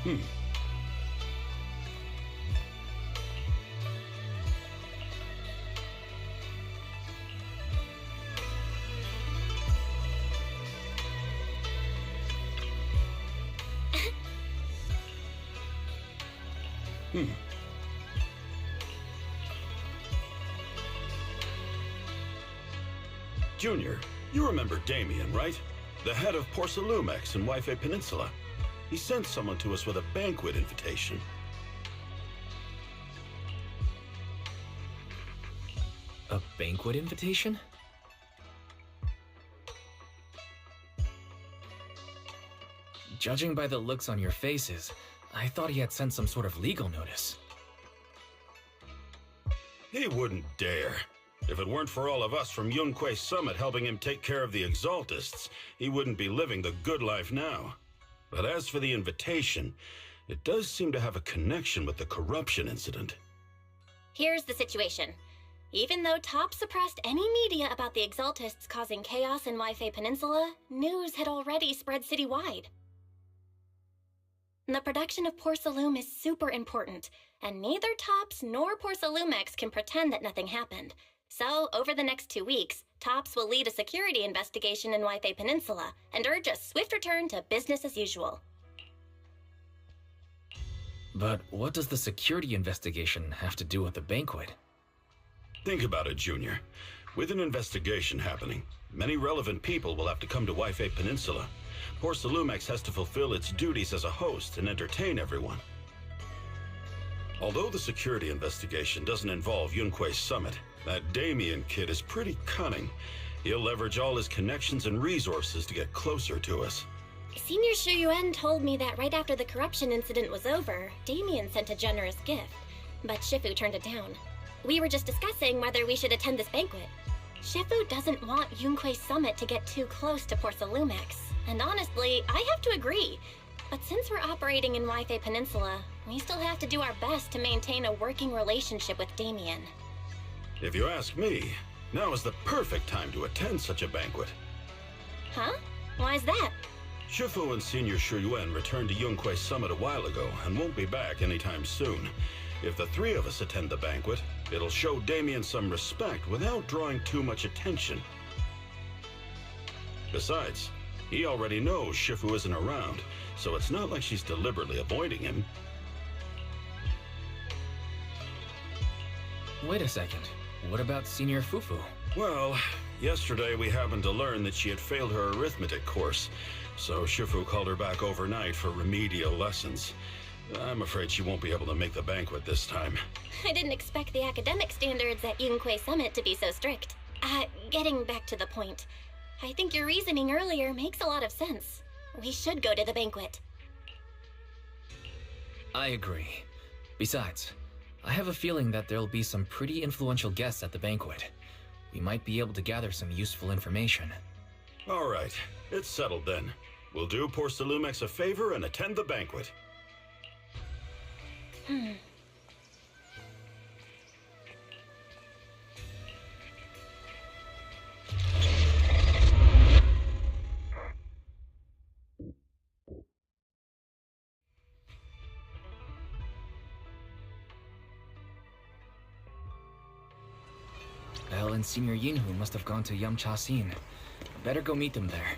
Hmm. Hmm. Junior, you remember Damien, right? The head of Porcelumex in Wi-Fi Peninsula. He sent someone to us with a banquet invitation. A banquet invitation? Judging by the looks on your faces, I thought he had sent some sort of legal notice. He wouldn't dare. If it weren't for all of us from Yunque Summit helping him take care of the Exaltists, he wouldn't be living the good life now. But as for the invitation, it does seem to have a connection with the corruption incident. Here's the situation. Even though Top suppressed any media about the Exaltists causing chaos in Wi-Fi Peninsula, news had already spread citywide. The production of Porcelume is super important, and neither Tops nor Porcelumex can pretend that nothing happened. So, over the next 2 weeks, Tops will lead a security investigation in Wi-Fi Peninsula and urge a swift return to business as usual. But what does the security investigation have to do with the banquet? Think about it, Junior. With an investigation happening, many relevant people will have to come to Wi-Fi Peninsula. Porcelumex has to fulfill its duties as a host and entertain everyone. Although the security investigation doesn't involve Yunque Summit, that Damien kid is pretty cunning. He'll leverage all his connections and resources to get closer to us. Senior Shuyuan told me that right after the corruption incident was over, Damien sent a generous gift, but Shifu turned it down. We were just discussing whether we should attend this banquet. Shifu doesn't want Yunque Summit to get too close to Porcelumex, and honestly, I have to agree. But since we're operating in Wi-Fi Peninsula, we still have to do our best to maintain a working relationship with Damien. If you ask me, now is the perfect time to attend such a banquet. Huh? Why's that? Shifu and Senior Shuyuan returned to Yunque Summit a while ago and won't be back anytime soon. If the three of us attend the banquet, it'll show Damien some respect without drawing too much attention. Besides, he already knows Shifu isn't around, so it's not like she's deliberately avoiding him. Wait a second. What about Senior Fufu? Well, yesterday we happened to learn that she had failed her arithmetic course, so Shifu called her back overnight for remedial lessons. I'm afraid she won't be able to make the banquet this time. I didn't expect the academic standards at Yunque Summit to be so strict. Getting back to the point, I think your reasoning earlier makes a lot of sense. We should go to the banquet. I agree. Besides, I have a feeling that there'll be some pretty influential guests at the banquet. We might be able to gather some useful information. All right, it's settled then. We'll do Porcelumex a favor and attend the banquet. Elle and Senior Yinhu must have gone to Yamcha-sin. Better go meet them there.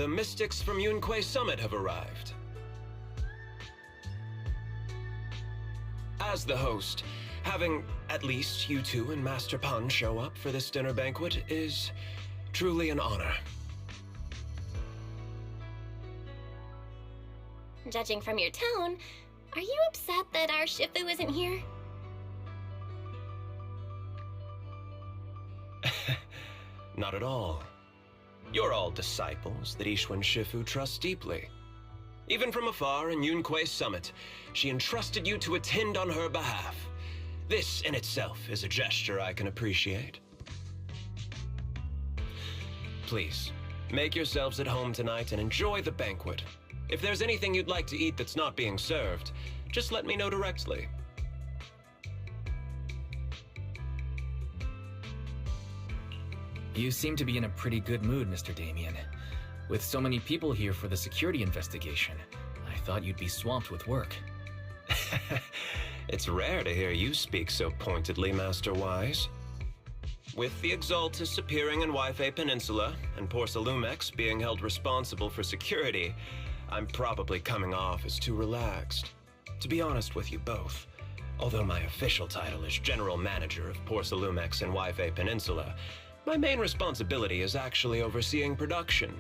the mystics from Yunquei Summit have arrived. As the host, having at least you two and Master Pun show up for this dinner banquet is truly an honor. Judging from your tone, are you upset that our Shifu isn't here? Not at all. You're all disciples that Ishwen Shifu trusts deeply. Even from afar in Yunquei Summit, she entrusted you to attend on her behalf. This in itself is a gesture I can appreciate. Please, make yourselves at home tonight and enjoy the banquet. If there's anything you'd like to eat that's not being served, just let me know directly. You seem to be in a pretty good mood, Mr. Damien. With so many people here for the security investigation, I thought you'd be swamped with work. It's rare to hear you speak so pointedly, Master Wise. With the Exaltus appearing in Waifei Peninsula and Porcelumex being held responsible for security, I'm probably coming off as too relaxed. To be honest with you both, although my official title is General Manager of Porcelumex and Waifei Peninsula, my main responsibility is actually overseeing production.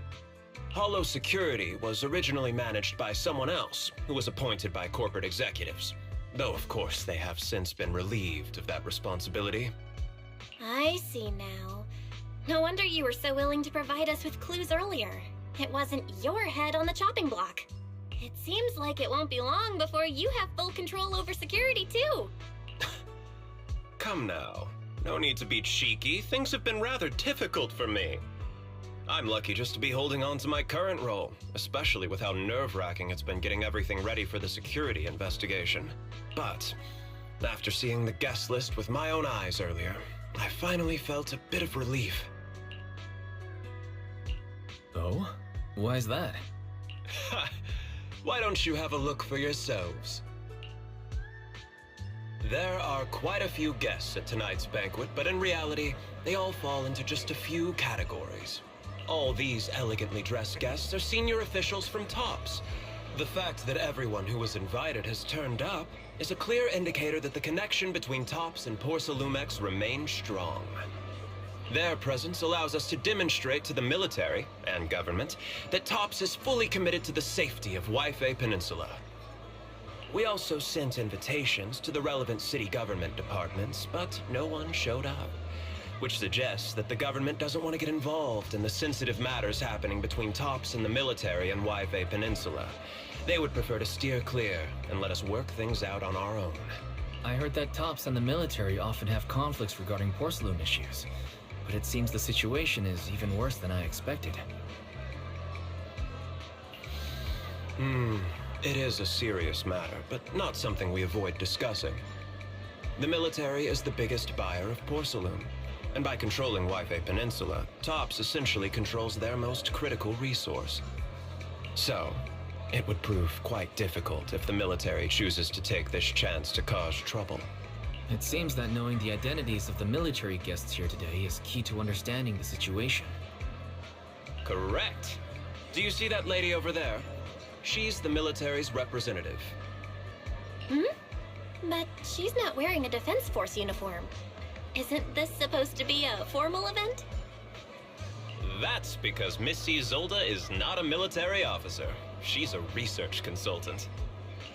Hollow Security was originally managed by someone else who was appointed by corporate executives, though of course they have since been relieved of that responsibility. I see now. No wonder you were so willing to provide us with clues earlier. It wasn't your head on the chopping block. It seems like it won't be long before you have full control over security, too. Come now. No need to be cheeky. Things have been rather difficult for me. I'm lucky just to be holding on to my current role, especially with how nerve-wracking it's been getting everything ready for the security investigation. But after seeing the guest list with my own eyes earlier, I finally felt a bit of relief. Oh? Why is that? Ha! Why don't you have a look for yourselves? There are quite a few guests at tonight's banquet, but in reality, they all fall into just a few categories. All these elegantly dressed guests are senior officials from TOPS. The fact that everyone who was invited has turned up is a clear indicator that the connection between TOPS and Porcelumex remains strong. Their presence allows us to demonstrate to the military and government that TOPS is fully committed to the safety of Waifei Peninsula. We also sent invitations to the relevant city government departments, but no one showed up, which suggests that the government doesn't want to get involved in the sensitive matters happening between TOPS and the military and Waifei Peninsula. They would prefer to steer clear and let us work things out on our own. I heard that TOPS and the military often have conflicts regarding porcelain issues, but it seems the situation is even worse than I expected. It is a serious matter, but not something we avoid discussing. The military is the biggest buyer of porcelain, and by controlling Waifei Peninsula, TOPS essentially controls their most critical resource. So, it would prove quite difficult if the military chooses to take this chance to cause trouble. It seems that knowing the identities of the military guests here today is key to understanding the situation. Correct. Do you see that lady over there? She's the military's representative. But she's not wearing a Defense Force uniform. Isn't this supposed to be a formal event? That's because Missy Zolda is not a military officer. She's a research consultant.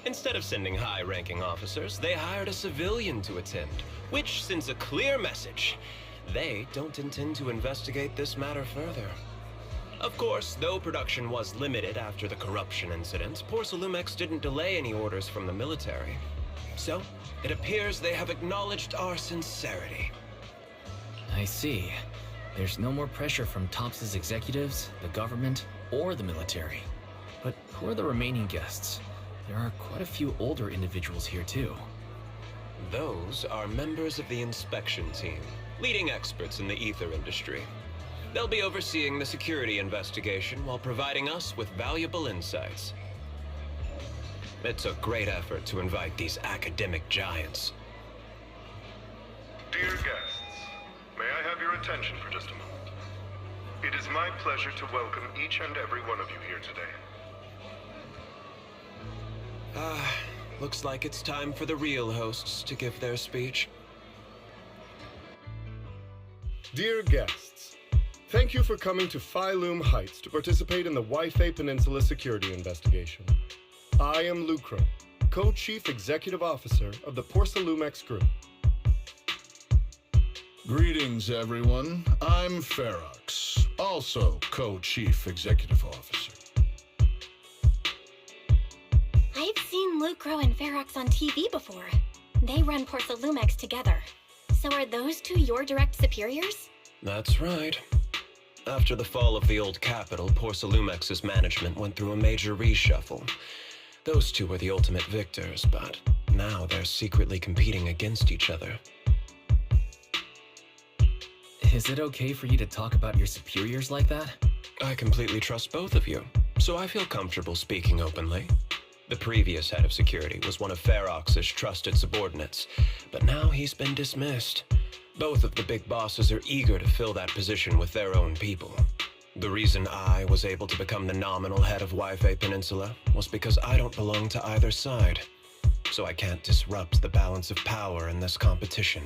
Instead of sending high-ranking officers, they hired a civilian to attend, which sends a clear message. They don't intend to investigate this matter further. Of course, though production was limited after the corruption incident, Porcelumex didn't delay any orders from the military. So, it appears they have acknowledged our sincerity. I see. There's no more pressure from TOPS' executives, the government, or the military. But who are the remaining guests? There are quite a few older individuals here too. Those are members of the inspection team, leading experts in the ether industry. They'll be overseeing the security investigation while providing us with valuable insights. It's a great effort to invite these academic giants. Dear guests, may I have your attention for just a moment? It is my pleasure to welcome each and every one of you here today. Looks like it's time for the real hosts to give their speech. Dear guests, thank you for coming to Phylum Heights to participate in the Wi-Fi Peninsula security investigation. I am Lucro, Co-Chief Executive Officer of the Porcelumex Group. Greetings, everyone. I'm Ferox, also Co-Chief Executive Officer. I've seen Lucro and Ferox on TV before. They run Porcelumex together. So are those two your direct superiors? That's right. After the fall of the old capital, Porcelumex's management went through a major reshuffle. Those two were the ultimate victors, but now they're secretly competing against each other. Is it okay for you to talk about your superiors like that? I completely trust both of you, so I feel comfortable speaking openly. The previous head of security was one of Ferox's trusted subordinates, but now he's been dismissed. Both of the big bosses are eager to fill that position with their own people. The reason I was able to become the nominal head of Wi-Fi Peninsula was because I don't belong to either side, so I can't disrupt the balance of power in this competition.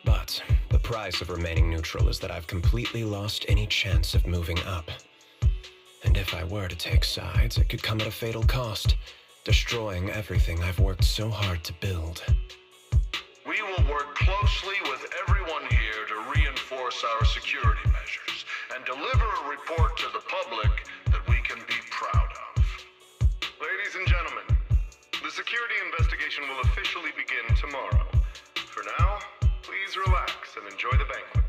But the price of remaining neutral is that I've completely lost any chance of moving up. And if I were to take sides, it could come at a fatal cost, destroying everything I've worked so hard to build. We will work closely with everyone here to reinforce our security measures and deliver a report to the public that we can be proud of. Ladies and gentlemen, the security investigation will officially begin tomorrow. For now, please relax and enjoy the banquet.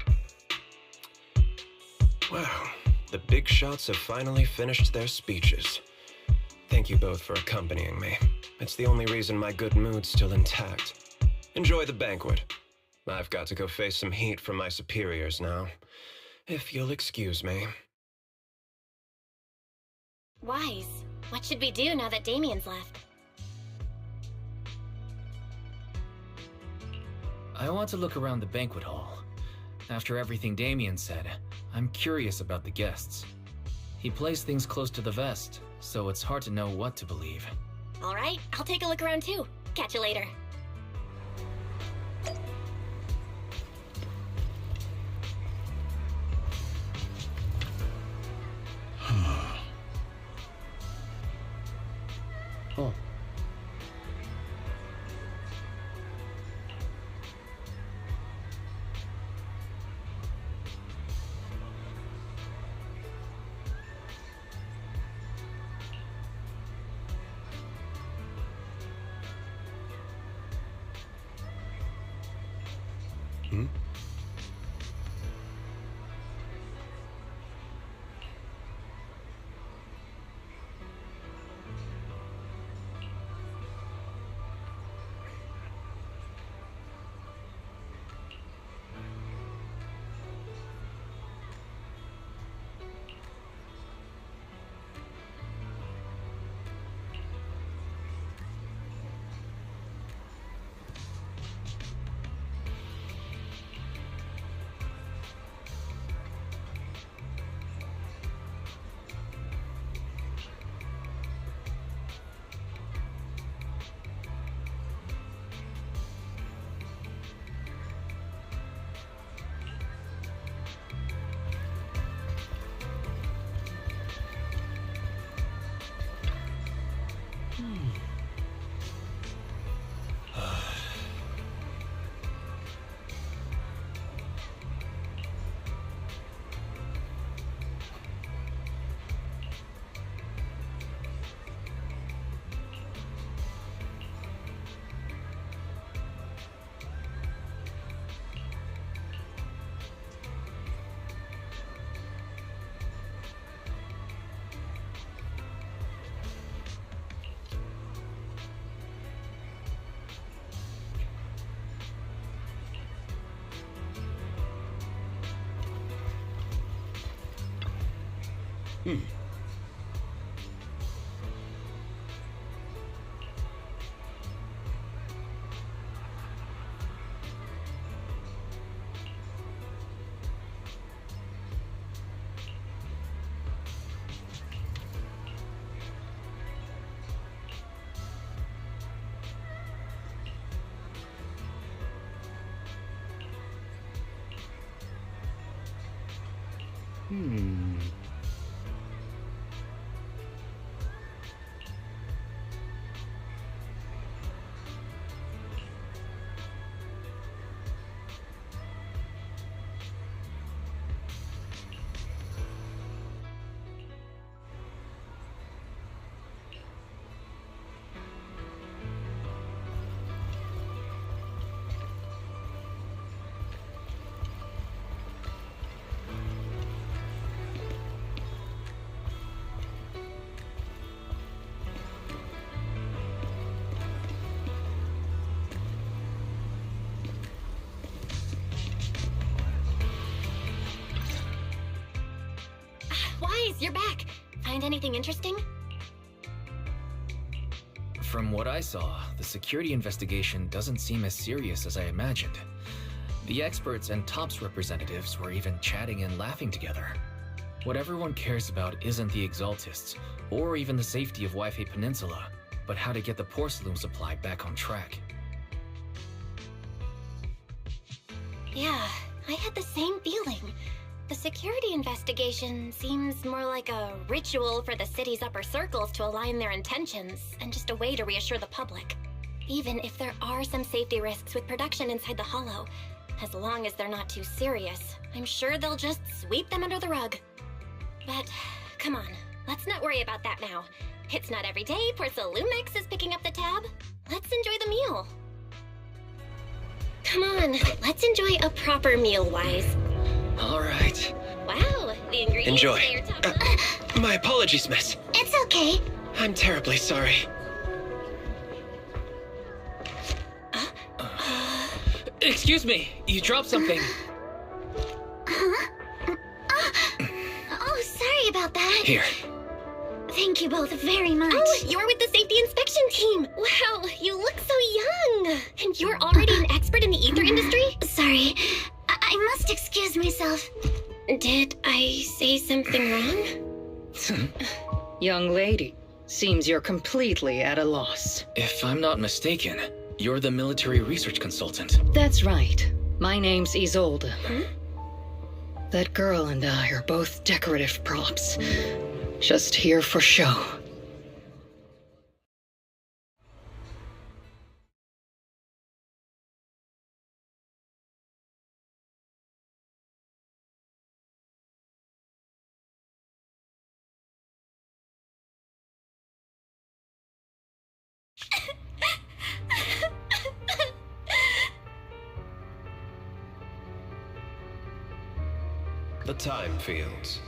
Wow, the big shots have finally finished their speeches. Thank you both for accompanying me. It's the only reason my good mood's still intact. Enjoy the banquet. I've got to go face some heat from my superiors now. If you'll excuse me. Wise. What should we do now that Damien's left? I want to look around the banquet hall. After everything Damien said, I'm curious about the guests. He plays things close to the vest, so it's hard to know what to believe. All right, I'll take a look around too. Catch you later. Oh. Hmm? Wise, you're back. Find anything interesting? From what I saw, the security investigation doesn't seem as serious as I imagined. The experts and TOPS representatives were even chatting and laughing together. What everyone cares about isn't the Exaltists, or even the safety of Wi-Fi Peninsula, but how to get the porcelain supply back on track. Yeah, I had the same feeling. The security investigation seems more like a ritual for the city's upper circles to align their intentions, and just a way to reassure the public. Even if there are some safety risks with production inside the Hollow, as long as they're not too serious, I'm sure they'll just sweep them under the rug. But, come on, let's not worry about that now. It's not every day Porcelumex is picking up the tab. Let's enjoy the meal. Come on, let's enjoy a proper meal, Wise. All right. Wow, the ingredients Enjoy. today are top. My apologies, miss. It's okay. I'm terribly sorry. Excuse me, you dropped something. Oh, sorry about that. Here. Thank you both very much. Oh, you're with the safety inspection team. Wow, you look so young. And you're already an expert in the ether industry? Sorry, I must excuse myself. Did I say something wrong? Young lady, seems you're completely at a loss. If I'm not mistaken, you're the military research consultant. That's right. My name's Isolde. That girl and I are both decorative props. Just here for show. The time fields.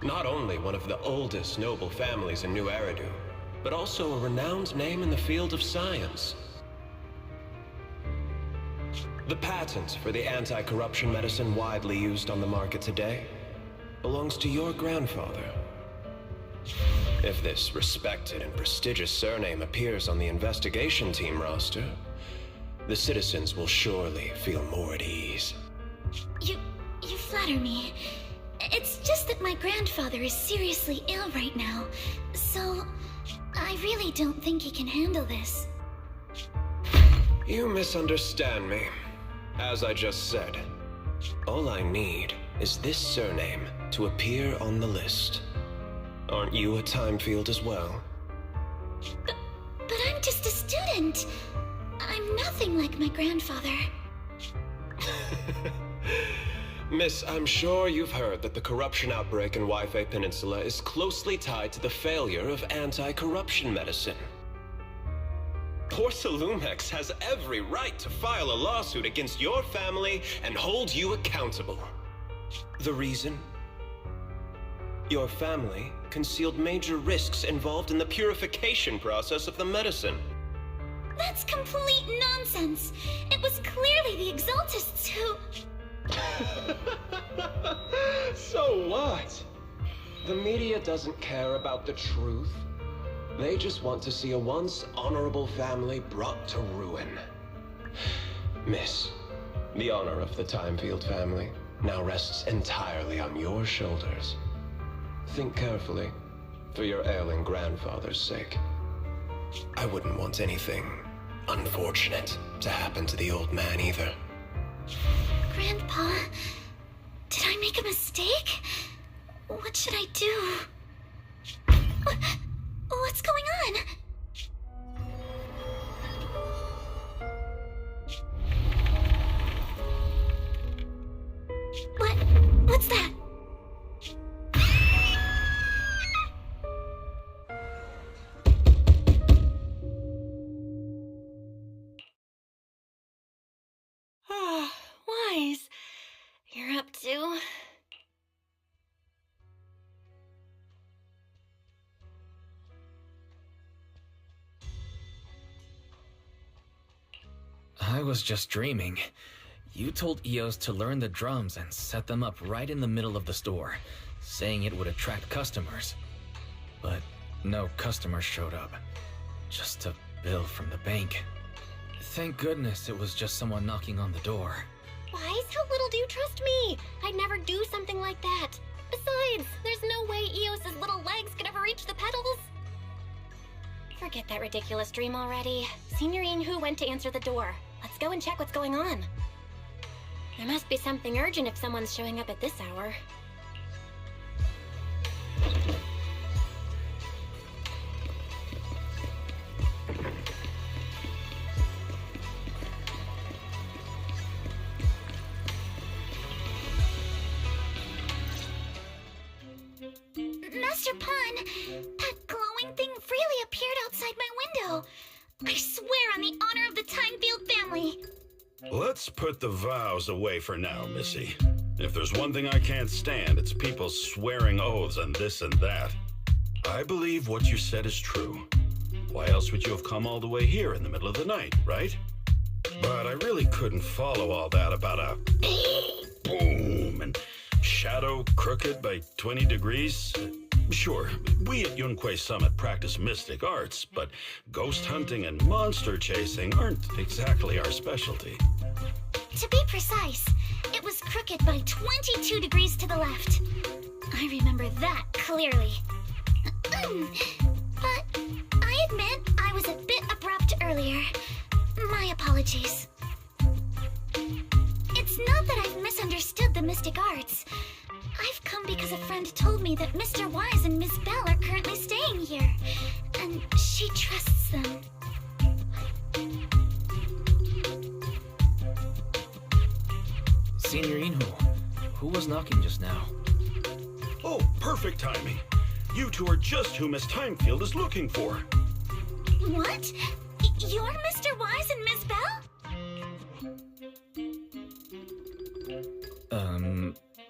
Not only one of the oldest noble families in New Eridu, but also a renowned name in the field of science. The patent for the anti-corruption medicine widely used on the market today belongs to your grandfather. If this respected and prestigious surname appears on the investigation team roster, the citizens will surely feel more at ease. You flatter me. It's just that my grandfather is seriously ill right now, so I really don't think he can handle this. You misunderstand me. As I just said, all I need is this surname to appear on the list. Aren't you a time field as well? But I'm just a student. I'm nothing like my grandfather. Miss, I'm sure you've heard that the corruption outbreak in Wi-Fi Peninsula is closely tied to the failure of anti-corruption medicine. Porcelumex has every right to file a lawsuit against your family and hold you accountable. The reason? Your family concealed major risks involved in the purification process of the medicine. That's complete nonsense. It was clearly the Exaltists who... So what? The media doesn't care about the truth. They just want to see a once honorable family brought to ruin. Miss, the honor of the Timefield family now rests entirely on your shoulders. Think carefully, for your ailing grandfather's sake. I wouldn't want anything unfortunate to happen to the old man either. Grandpa, did I make a mistake? What should I do? What's going on? What's that? Wise, you're up too? I was just dreaming. You told Eos to learn the drums and set them up right in the middle of the store, saying it would attract customers. But no customers showed up. Just a bill from the bank. Thank goodness it was just someone knocking on the door. Wise, how little do you trust me? I'd never do something like that. Besides, there's no way Eos's little legs could ever reach the pedals. Forget that ridiculous dream already. Signorine Hu went to answer the door. Let's go and check what's going on. There must be something urgent if someone's showing up at this hour. Master Pun, that glowing thing really appeared outside my window. I swear on the honor of the Timefield family. Let's put the vows away for now, Missy. If there's one thing I can't stand, it's people swearing oaths and this and that. I believe what you said is true. Why else would you have come all the way here in the middle of the night, right? But I really couldn't follow all that about a boom and shadow crooked by 20 degrees. Sure, we at Yunquay Summit practice mystic arts, but ghost hunting and monster chasing aren't exactly our specialty. To be precise, it was crooked by 22 degrees to the left. I remember that clearly. But I admit I was a bit abrupt earlier. My apologies. It's not that I've misunderstood the mystic arts. I've come because a friend told me that Mr. Wise and Miss Bell are currently staying here, and she trusts them. Signorine Hu, who was knocking just now? Oh, perfect timing. You two are just who Miss Timefield is looking for. What? You're Mr. Wise and Miss Bell?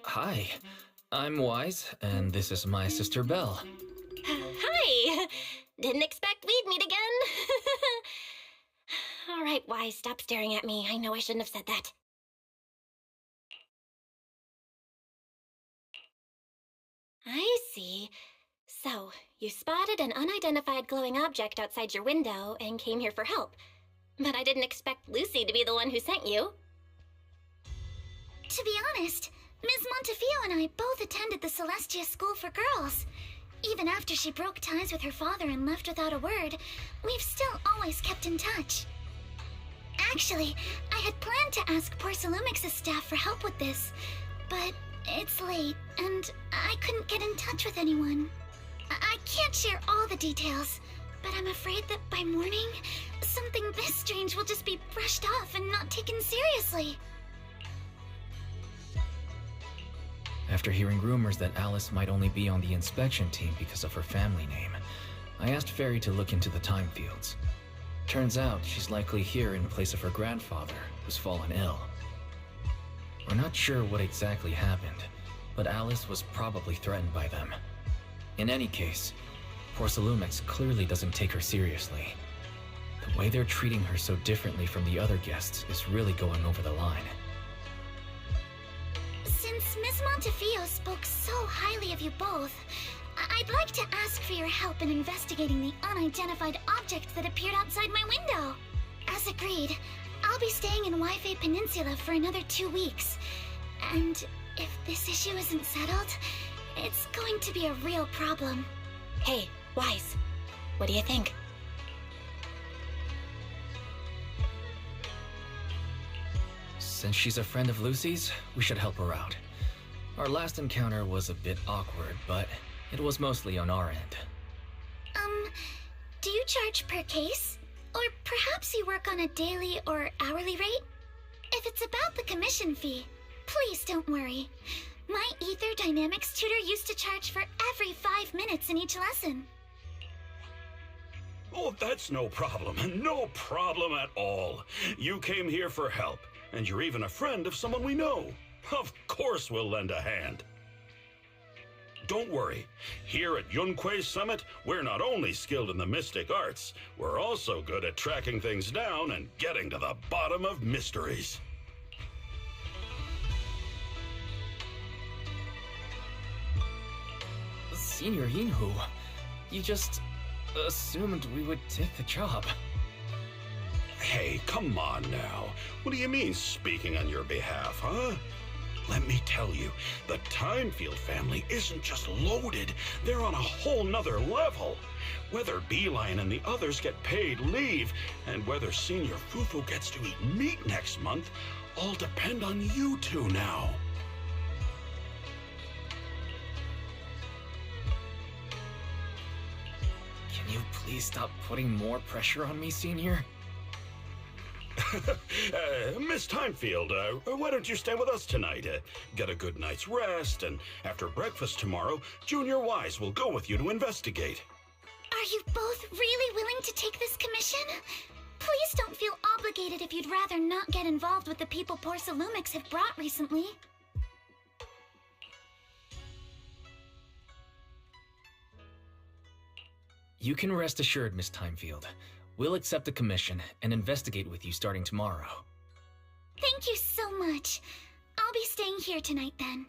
Hi. I'm Wise, and this is my sister Belle. Hi! Didn't expect we'd meet again. All right, Wise, stop staring at me. I know I shouldn't have said that. I see. So, you spotted an unidentified glowing object outside your window and came here for help. But I didn't expect Lucy to be the one who sent you. To be honest, Ms. Montefiore and I both attended the Celestia School for Girls. Even after she broke ties with her father and left without a word, we've still always kept in touch. Actually, I had planned to ask Porcelumix's staff for help with this, but it's late, and I couldn't get in touch with anyone. I can't share all the details, but I'm afraid that by morning, something this strange will just be brushed off and not taken seriously. After hearing rumors that Alice might only be on the inspection team because of her family name, I asked Fairy to look into the Timefields. Turns out she's likely here in place of her grandfather, who's fallen ill. We're not sure what exactly happened, but Alice was probably threatened by them. In any case, Porcelumix clearly doesn't take her seriously. The way they're treating her so differently from the other guests is really going over the line. Since Miss Montefiore spoke so highly of you both, I'd like to ask for your help in investigating the unidentified object that appeared outside my window. As agreed, I'll be staying in Wi-Fi Peninsula for another 2 weeks. And if this issue isn't settled, it's going to be a real problem. Hey, Wise, what do you think? Since she's a friend of Lucy's, we should help her out. Our last encounter was a bit awkward, but it was mostly on our end. Do you charge per case? Or perhaps you work on a daily or hourly rate? If it's about the commission fee, please don't worry. My Ether Dynamics tutor used to charge for every 5 minutes in each lesson. Oh, that's no problem. No problem at all. You came here for help, and you're even a friend of someone we know. Of course we'll lend a hand. Don't worry. Here at Yunquei Summit, we're not only skilled in the mystic arts, we're also good at tracking things down and getting to the bottom of mysteries. Senior Yinhu, you just assumed we would take the job. Hey, come on now. What do you mean, speaking on your behalf, huh? Let me tell you, the Timefield family isn't just loaded, they're on a whole nother level. Whether Beeline and the others get paid leave, and whether Senior Fufu gets to eat meat next month, all depend on you two now. Can you please stop putting more pressure on me, Senior? Miss Timefield, why don't you stay with us tonight? Get a good night's rest, and after breakfast tomorrow, Junior Wise will go with you to investigate. Are you both really willing to take this commission? Please don't feel obligated if you'd rather not get involved with the people Porcelumics have brought recently. You can rest assured, Miss Timefield. We'll accept the commission and investigate with you starting tomorrow. Thank you so much. I'll be staying here tonight then.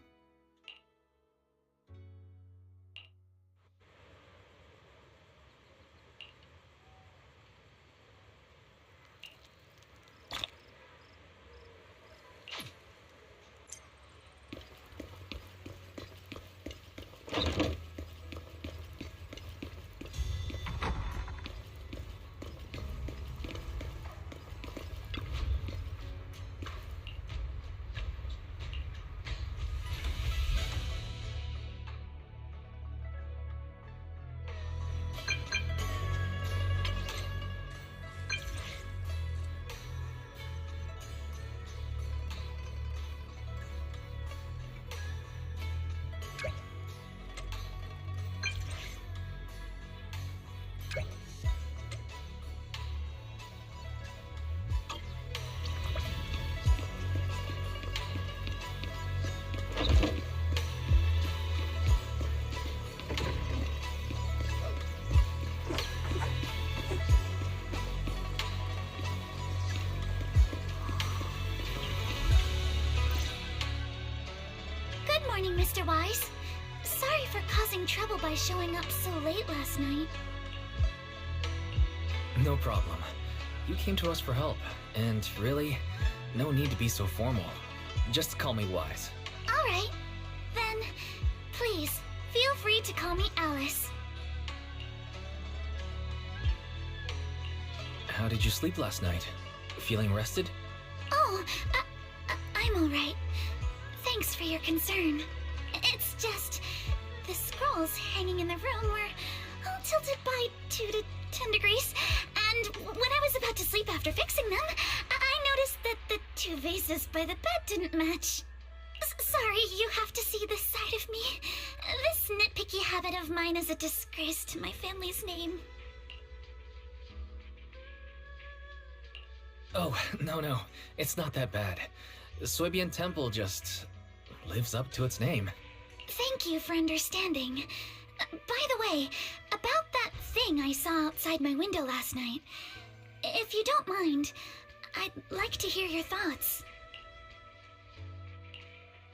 Mr. Wise. Sorry for causing trouble by showing up so late last night. No problem. You came to us for help, and really, no need to be so formal. Just call me Wise. Alright. Then, please, feel free to call me Alice. How did you sleep last night? Feeling rested? Oh, I'm alright. Thanks for your concern. It's just, the scrolls hanging in the room were all tilted by 2 to 10 degrees, and when I was about to sleep after fixing them, I noticed that the 2 vases by the bed didn't match. Sorry, you have to see this side of me. This nitpicky habit of mine is a disgrace to my family's name. Oh, no. It's not that bad. Soybian Temple just lives up to its name. Thank you for understanding. By the way, about that thing I saw outside my window last night, if you don't mind, I'd like to hear your thoughts.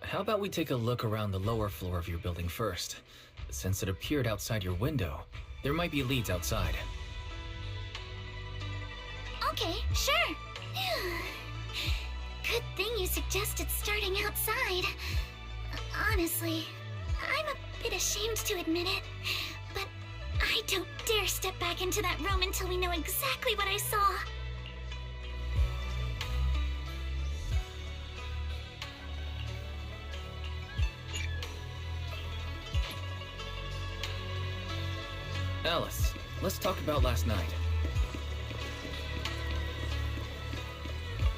How about we take a look around the lower floor of your building first? Since it appeared outside your window, there might be leads outside. Okay, sure. Good thing you suggested starting outside. Honestly, I'm a bit ashamed to admit it, but I don't dare step back into that room until we know exactly what I saw. Alice, let's talk about last night.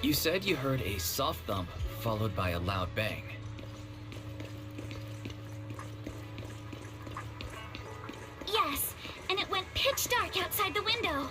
You said you heard a soft thump followed by a loud bang. Yes, and it went pitch dark outside the window.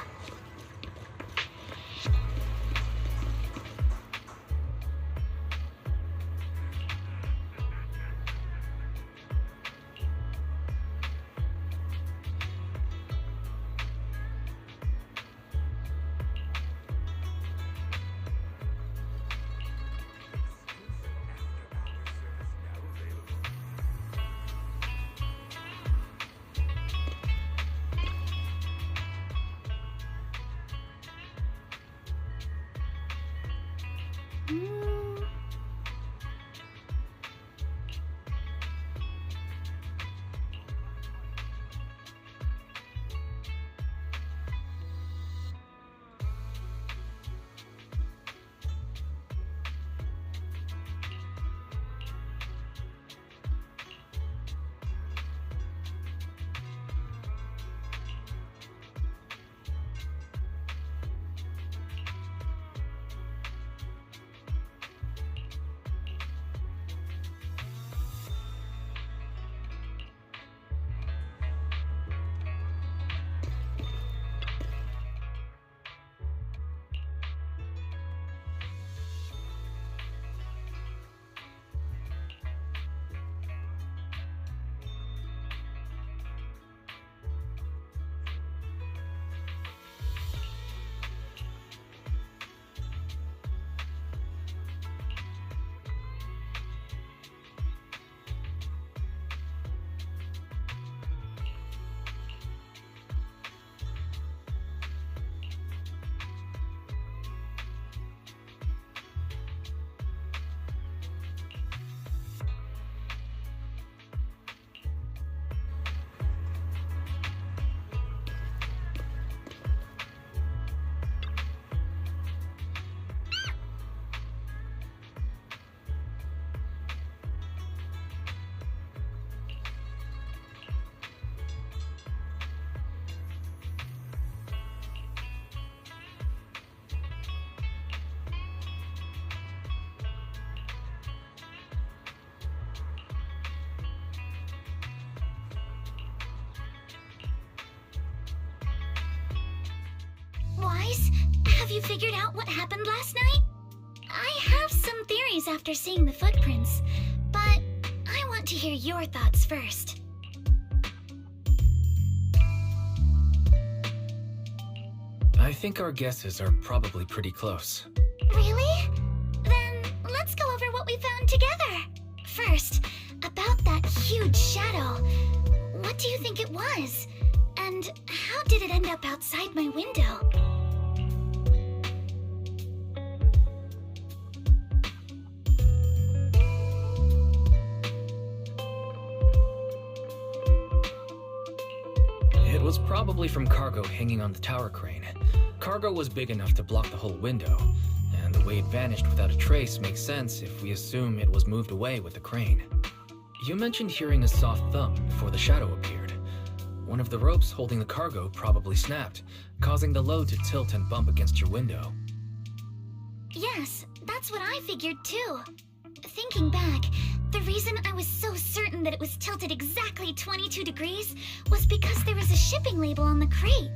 Wise, have you figured out what happened last night? I have some theories after seeing the footprints, but I want to hear your thoughts first. I think our guesses are probably pretty close. Really? Then let's go over what we found together. First, about that huge shadow. What do you think it was? And how did it end up outside my window? It was probably from cargo hanging on the tower crane. Cargo was big enough to block the whole window, and the way it vanished without a trace makes sense if we assume it was moved away with the crane. You mentioned hearing a soft thump before the shadow appeared. One of the ropes holding the cargo probably snapped, causing the load to tilt and bump against your window. Yes, that's what I figured too. Thinking back, the reason I was so certain that it was tilted exactly 22 degrees was because there was a shipping label on the crate.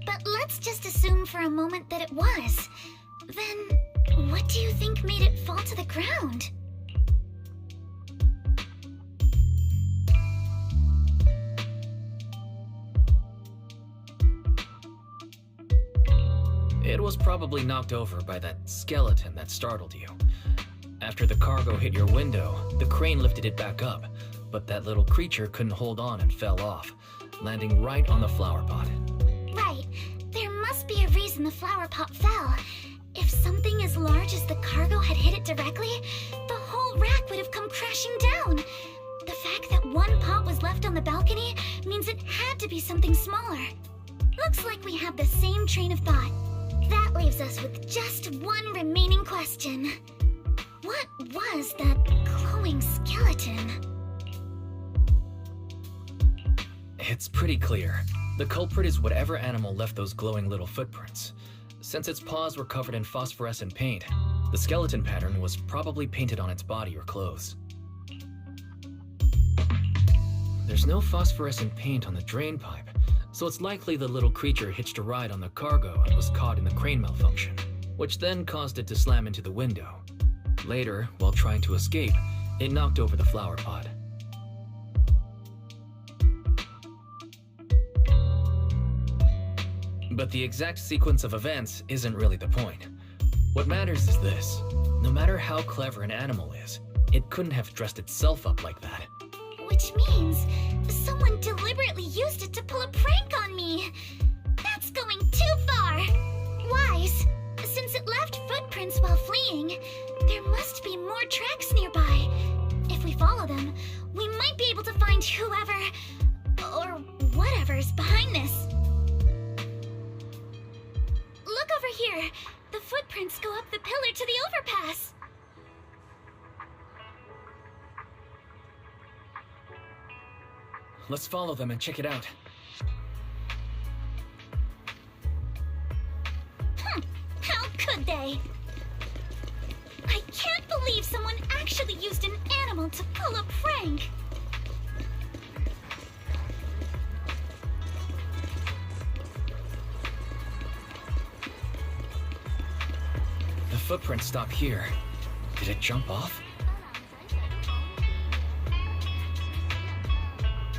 But let's just assume for a moment that it was. Then, what do you think made it fall to the ground? It was probably knocked over by that skeleton that startled you. After the cargo hit your window, the crane lifted it back up, but that little creature couldn't hold on and fell off, landing right on the flower pot. Right. There must be a reason the flower pot fell. If something as large as the cargo had hit it directly, the whole rack would have come crashing down. The fact that one pot was left on the balcony means it had to be something smaller. Looks like we have the same train of thought. That leaves us with just one remaining question. What was that glowing skeleton? It's pretty clear. The culprit is whatever animal left those glowing little footprints. Since its paws were covered in phosphorescent paint, the skeleton pattern was probably painted on its body or clothes. There's no phosphorescent paint on the drain pipe, so it's likely the little creature hitched a ride on the cargo and was caught in the crane malfunction, which then caused it to slam into the window. Later, while trying to escape, it knocked over the flower pot. But the exact sequence of events isn't really the point. What matters is this. No matter how clever an animal is, it couldn't have dressed itself up like that. Which means someone deliberately used it to pull a prank on me. That's going too far. Wise, since it left footprints while fleeing, there must be more tracks nearby. If we follow them, we might be able to find whoever or whatever's behind this. Look over here. The footprints go up the pillar to the overpass. Let's follow them and check it out. How could they? I can't believe someone actually used an animal to pull a prank. The footprints stop here. Did it jump off?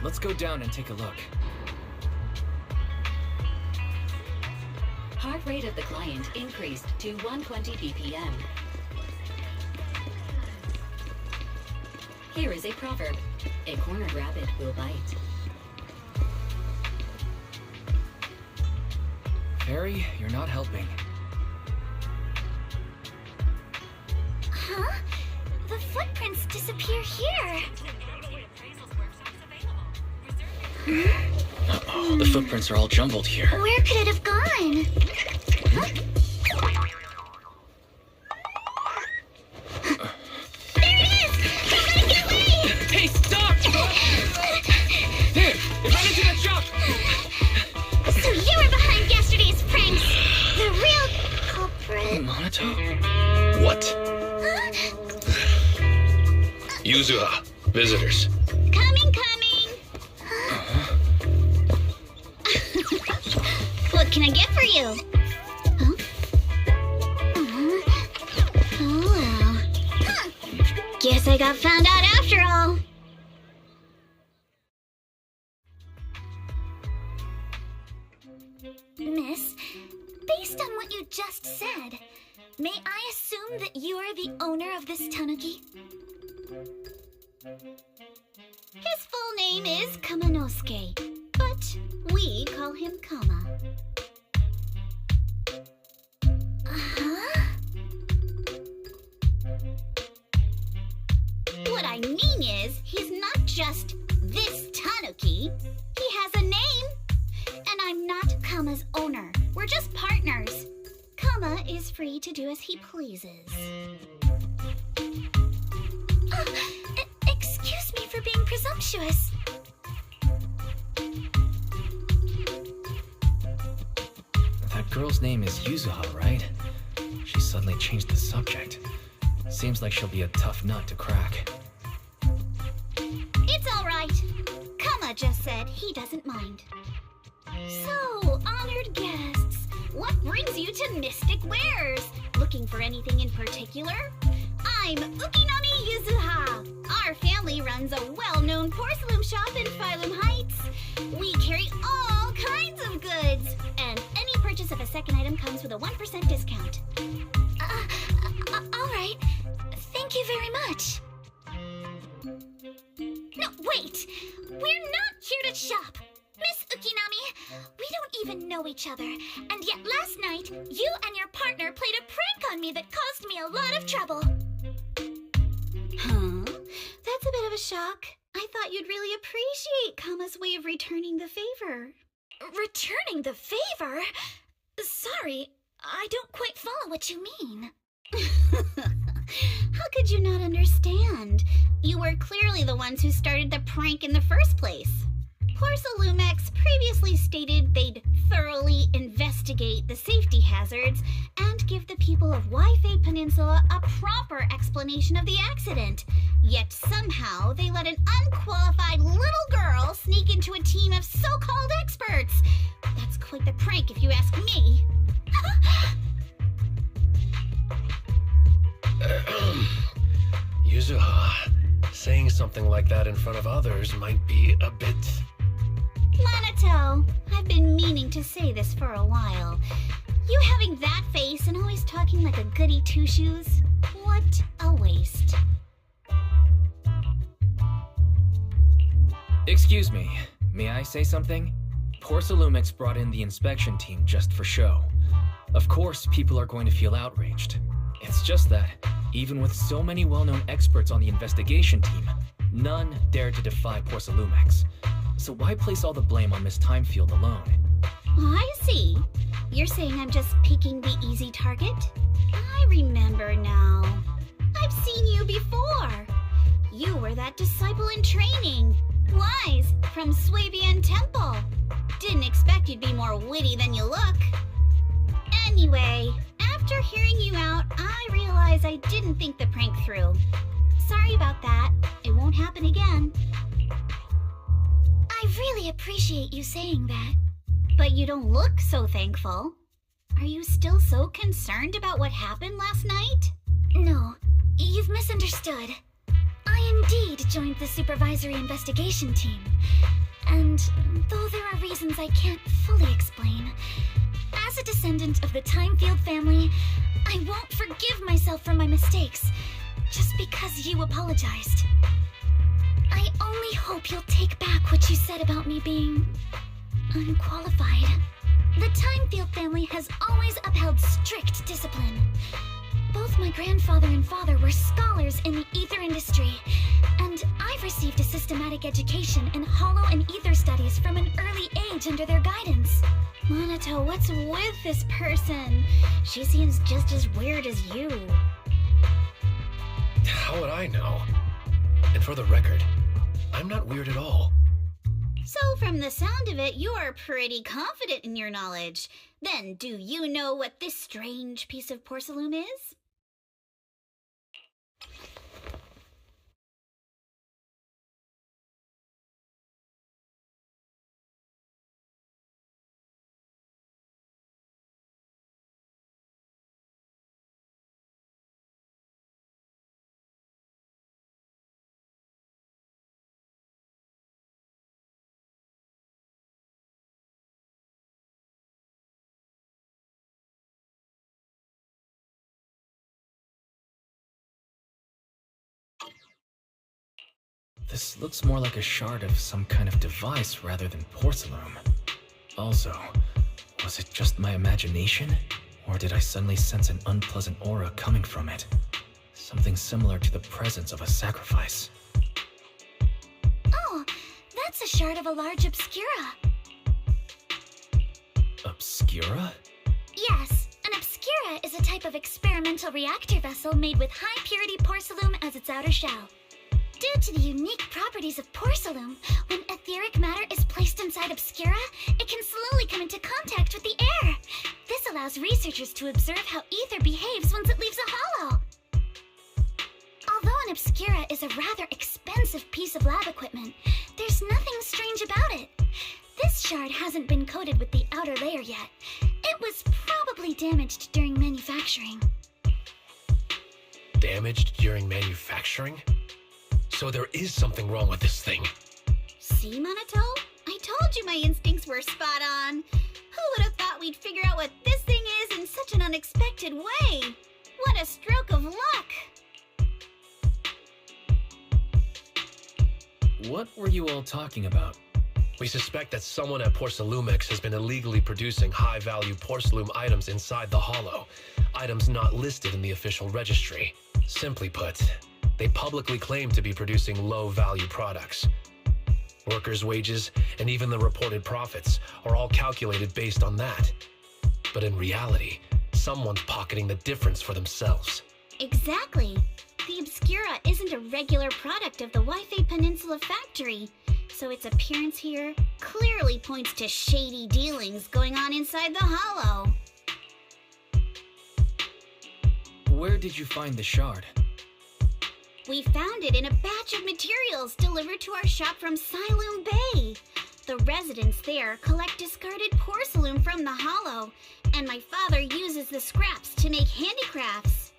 Let's go down and take a look. Heart rate of the client increased to 120 BPM. Here is a proverb. A cornered rabbit will bite. Harry, you're not helping. Huh? The footprints disappear here. Uh-oh, the footprints are all jumbled here. Where could it have gone? Huh? There it is! I gotta get away! Hey, stop! There! It ran into that shop! So you were behind yesterday's pranks! The real culprit. Monato? What? Yuzuha, visitors. Coming! What can I get for you? Huh? Oh, well. Huh. Guess I got found out after all. Miss, based on what you just said, may I assume that you are the owner of this tanuki? His full name is Kamanosuke, but we call him Kama. What I mean is, he's not just this tanuki. He has a name. And I'm not Kama's owner. We're just partners. Kama is free to do as he pleases. Excuse me for being presumptuous. That girl's name is Yuzuha, right? She suddenly changed the subject. Seems like she'll be a tough nut to crack. It's all right. Kama just said he doesn't mind. So, honored guests, what brings you to Mystic Wares? Looking for anything in particular? I'm Ukinami Yuzuha. Our family runs a well-known porcelain shop in Phylum Heights. We carry all kinds of goods, and any purchase of a second item comes with a 1% discount. All right. Thank you very much. No, wait! We're not here to shop! Miss Ukinami, we don't even know each other, and yet last night, you and your partner played a prank on me that caused me a lot of trouble. Huh? That's a bit of a shock. I thought you'd really appreciate Kama's way of returning the favor. Returning the favor? Sorry, I don't quite follow what you mean. How could you not understand? You were clearly the ones who started the prank in the first place. Porcelumex previously stated they'd thoroughly investigate the safety hazards and give the people of Wi-Fi Peninsula a proper explanation of the accident. Yet somehow they let an unqualified little girl sneak into a team of so-called experts. That's quite the prank if you ask me. Yuzuha, saying something like that in front of others might be a bit... Monato, I've been meaning to say this for a while. You having that face and always talking like a goody two-shoes? What a waste. Excuse me, may I say something? Porcelumex brought in the inspection team just for show. Of course, people are going to feel outraged. It's just that, even with so many well-known experts on the investigation team, none dared to defy Porcelumex. So why place all the blame on Miss Timefield alone? I see. You're saying I'm just picking the easy target? I remember now. I've seen you before. You were that disciple in training. Wise, from Swabian Temple. Didn't expect you'd be more witty than you look. Anyway, after hearing you out, I realized I didn't think the prank through. Sorry about that. It won't happen again. I really appreciate you saying that. But you don't look so thankful. Are you still so concerned about what happened last night? No, you've misunderstood. I indeed joined the supervisory investigation team. And though there are reasons I can't fully explain, as a descendant of the Timefield family, I won't forgive myself for my mistakes just because you apologized. I only hope you'll take back what you said about me being unqualified. The Timefield family has always upheld strict discipline. Both my grandfather and father were scholars in the ether industry, and I've received a systematic education in hollow and ether studies from an early age under their guidance. Monato, what's with this person? She seems just as weird as you. How would I know? And for the record, I'm not weird at all. So from the sound of it, you're pretty confident in your knowledge. Then do you know what this strange piece of porcelain is? This looks more like a shard of some kind of device rather than porcelain. Also, was it just my imagination? Or did I suddenly sense an unpleasant aura coming from it? Something similar to the presence of a sacrifice. Oh, that's a shard of a large obscura. Obscura? Yes, an obscura is a type of experimental reactor vessel made with high-purity porcelain as its outer shell. Due to the unique properties of porcelain, when etheric matter is placed inside obscura, it can slowly come into contact with the air. This allows researchers to observe how ether behaves once it leaves a hollow. Although an obscura is a rather expensive piece of lab equipment, there's nothing strange about it. This shard hasn't been coated with the outer layer yet. It was probably damaged during manufacturing. Damaged during manufacturing? So there is something wrong with this thing. See, Monato? I told you my instincts were spot on. Who would have thought we'd figure out what this thing is in such an unexpected way? What a stroke of luck! What were you all talking about? We suspect that someone at Porcelumex has been illegally producing high-value porcelain items inside the hollow. Items not listed in the official registry. Simply put, they publicly claim to be producing low-value products. Workers' wages and even the reported profits are all calculated based on that. But in reality, someone's pocketing the difference for themselves. Exactly. The Obscura isn't a regular product of the Wi-Fi Peninsula factory, so its appearance here clearly points to shady dealings going on inside the Hollow. Where did you find the shard? We found it in a batch of materials delivered to our shop from Siloom Bay. The residents there collect discarded porcelain from the Hollow, and my father uses the scraps to make handicrafts.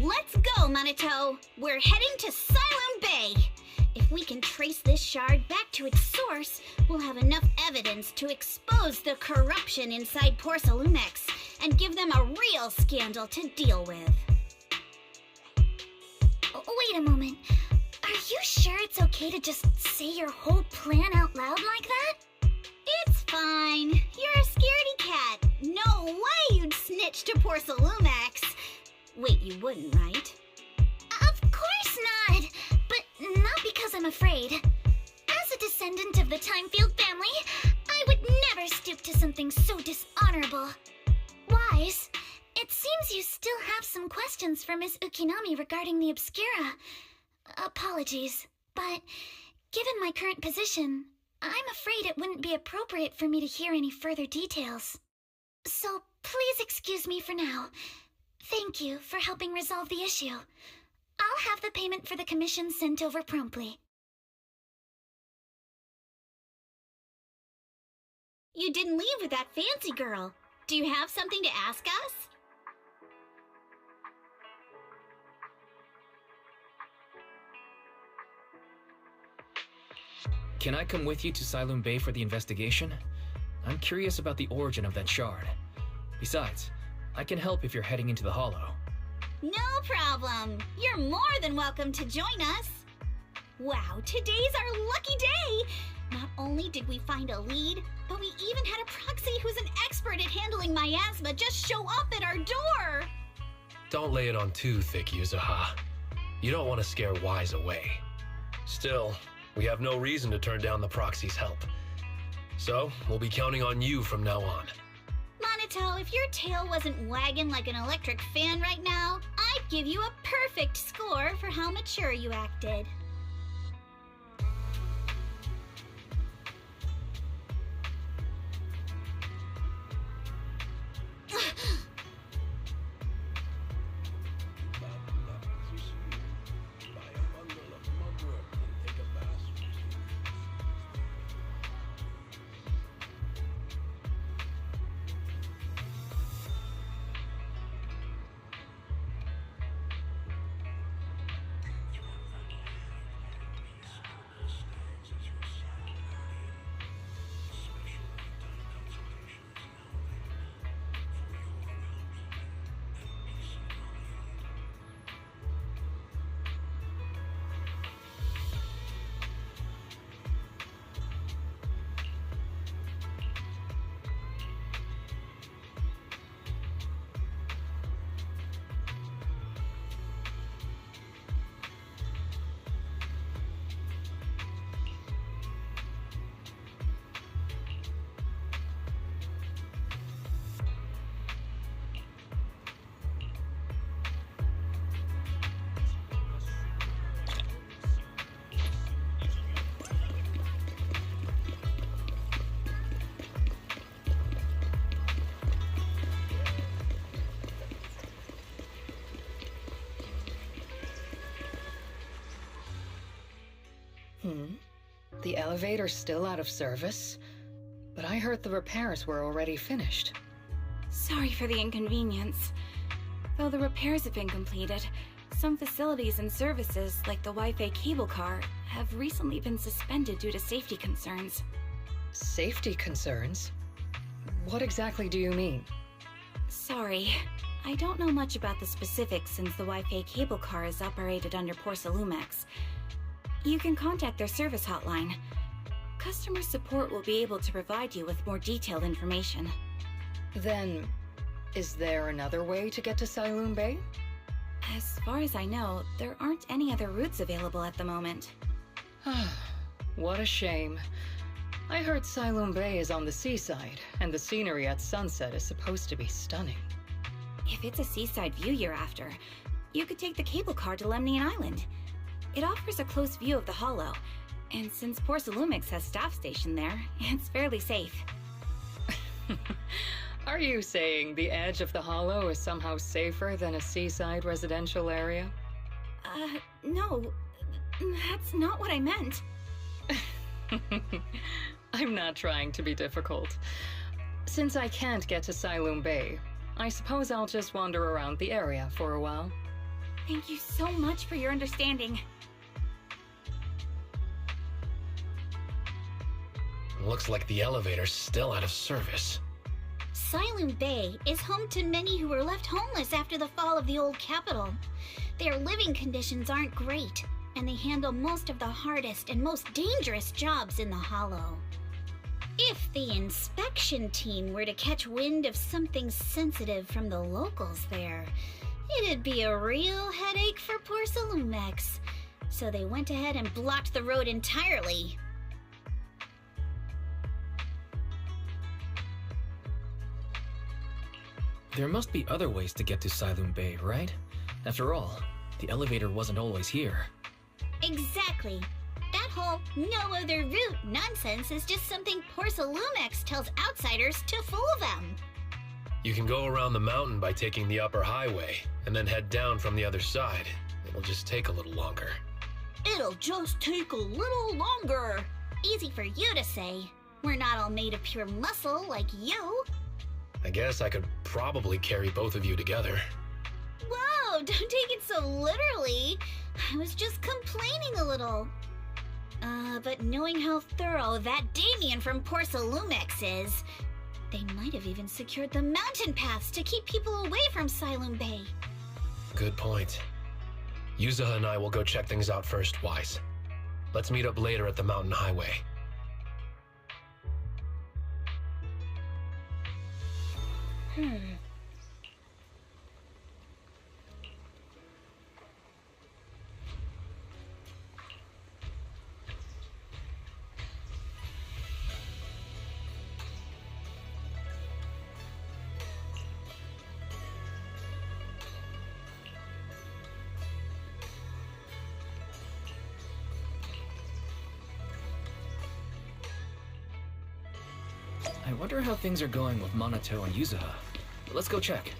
Let's go, Manito! We're heading to Siloom Bay! If we can trace this shard back to its source, we'll have enough evidence to expose the corruption inside Porcelumex and give them a real scandal to deal with. Wait a moment. Are you sure it's okay to just say your whole plan out loud like that? It's fine. You're a scaredy cat. No way you'd snitch to Porcelumex. Wait, you wouldn't, right? Of course not! But not because I'm afraid. As a descendant of the Timefield family, I would never stoop to something so dishonorable. Wise, it seems you still have some questions for Miss Ukinami regarding the Obscura. Apologies, but given my current position, I'm afraid it wouldn't be appropriate for me to hear any further details. So please excuse me for now. Thank you for helping resolve the issue. I'll have the payment for the commission sent over promptly. You didn't leave with that fancy girl. Do you have something to ask us? Can I come with you to Siloom Bay for the investigation? I'm curious about the origin of that shard. Besides, I can help if you're heading into the Hollow. No problem. You're more than welcome to join us. Wow, today's our lucky day. Not only did we find a lead, but we even had a proxy who's an expert at handling miasma just show up at our door. Don't lay it on too thick, Yuzuha. You don't want to scare Wise away. Still, we have no reason to turn down the Proxies' help. So, we'll be counting on you from now on. Manito, if your tail wasn't wagging like an electric fan right now, I'd give you a perfect score for how mature you acted. The elevator's still out of service? But I heard the repairs were already finished. Sorry for the inconvenience. Though the repairs have been completed, some facilities and services, like the Wi-Fi cable car, have recently been suspended due to safety concerns. Safety concerns? What exactly do you mean? Sorry, I don't know much about the specifics since the Wi-Fi cable car is operated under Porcelumex. You can contact their service hotline. Customer support will be able to provide you with more detailed information. Then, is there another way to get to Siloom Bay? As far as I know, there aren't any other routes available at the moment. What a shame. I heard Siloom Bay is on the seaside, and the scenery at sunset is supposed to be stunning. If it's a seaside view you're after, you could take the cable car to Lemnian Island. It offers a close view of the Hollow, And since Porcelumix has staff stationed there, it's fairly safe. Are you saying the edge of the hollow is somehow safer than a seaside residential area? No. That's not what I meant. I'm not trying to be difficult. Since I can't get to Siloam Bay, I suppose I'll just wander around the area for a while. Thank you so much for your understanding. Looks like the elevator's still out of service. Siloam Bay is home to many who were left homeless after the fall of the old capital. Their living conditions aren't great, and they handle most of the hardest and most dangerous jobs in the Hollow. If the inspection team were to catch wind of something sensitive from the locals there, it'd be a real headache for Porcelumix. So they went ahead and blocked the road entirely. There must be other ways to get to Siloam Bay, right? After all, the elevator wasn't always here. Exactly. That whole no other route nonsense is just something Porcelumix tells outsiders to fool them. You can go around the mountain by taking the upper highway, and then head down from the other side. It'll just take a little longer. It'll just take a little longer. Easy for you to say. We're not all made of pure muscle like you. I guess I could probably carry both of you together. Whoa, don't take it so literally. I was just complaining a little. But knowing how thorough that Damien from Porcelumix is, they might have even secured the mountain paths to keep people away from Siloam Bay. Good point. Yuzaha and I will go check things out first, Wise. Let's meet up later at the mountain highway. I wonder how things are going with Monato and Yuzaha. Let's go check.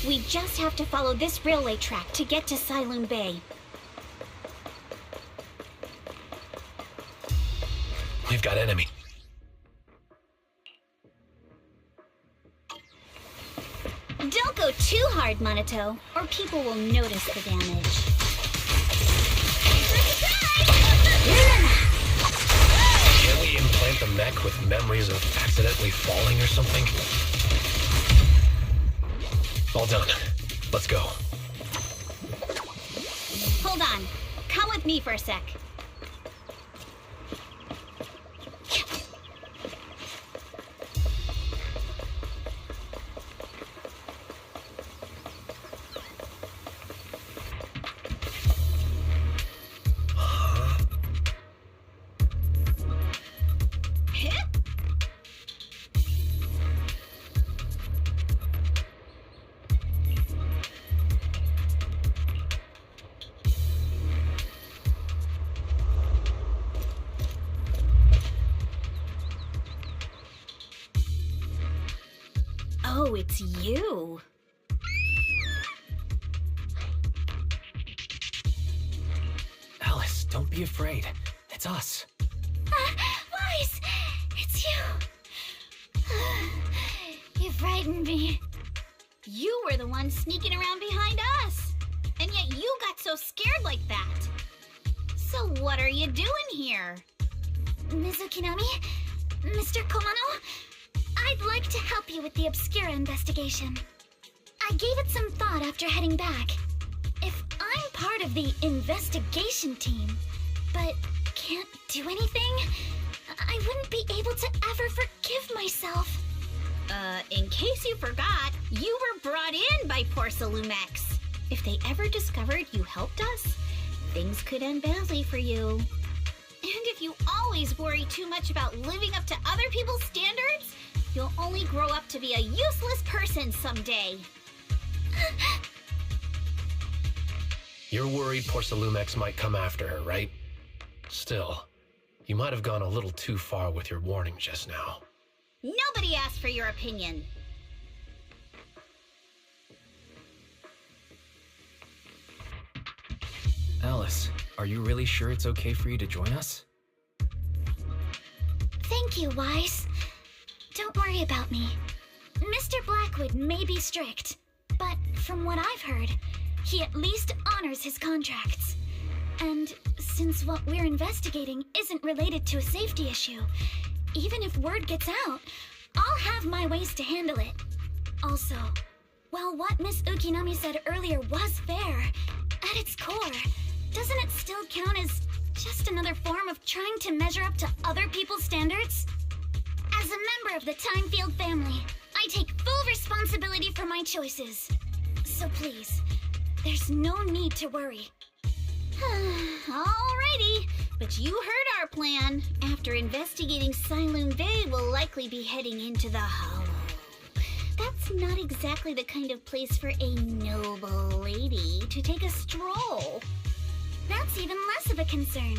We just have to follow this railway track to get to Siloam Bay. We've got enemy. Don't go too hard, Monato, or people will notice the damage. Can't we implant the mech with memories of accidentally falling or something? All done. Let's go. Hold on. Come with me for a sec. Oh, it's you. Alice, don't be afraid. It's us. Weiss, it's you. You frightened me. You were the one sneaking around behind us. And yet you got so scared like that. So what are you doing here? Ms. Ukinami? Mr. Komano? I'd like to help you with the Obscura investigation. I gave it some thought after heading back. If I'm part of the investigation team, but can't do anything, I wouldn't be able to ever forgive myself. In case you forgot, you were brought in by Porcelumex. If they ever discovered you helped us, things could end badly for you. And if you always worry too much about living up to other people's standards, you'll only grow up to be a useless person someday. You're worried Porcelumex might come after her, right? Still, you might have gone a little too far with your warning just now. Nobody asked for your opinion. Alice, are you really sure it's okay for you to join us? Thank you, Weiss. Don't worry about me. Mr. Blackwood may be strict, but from what I've heard, he at least honors his contracts. And since what we're investigating isn't related to a safety issue, even if word gets out, I'll have my ways to handle it. Also, while what Miss Ukinami said earlier was fair, at its core, doesn't it still count as just another form of trying to measure up to other people's standards? As a member of the Timefield family, I take full responsibility for my choices. So please, there's no need to worry. Alrighty, but you heard our plan. After investigating Siloon Bay, we'll likely be heading into the Hollow. That's not exactly the kind of place for a noble lady to take a stroll. That's even less of a concern.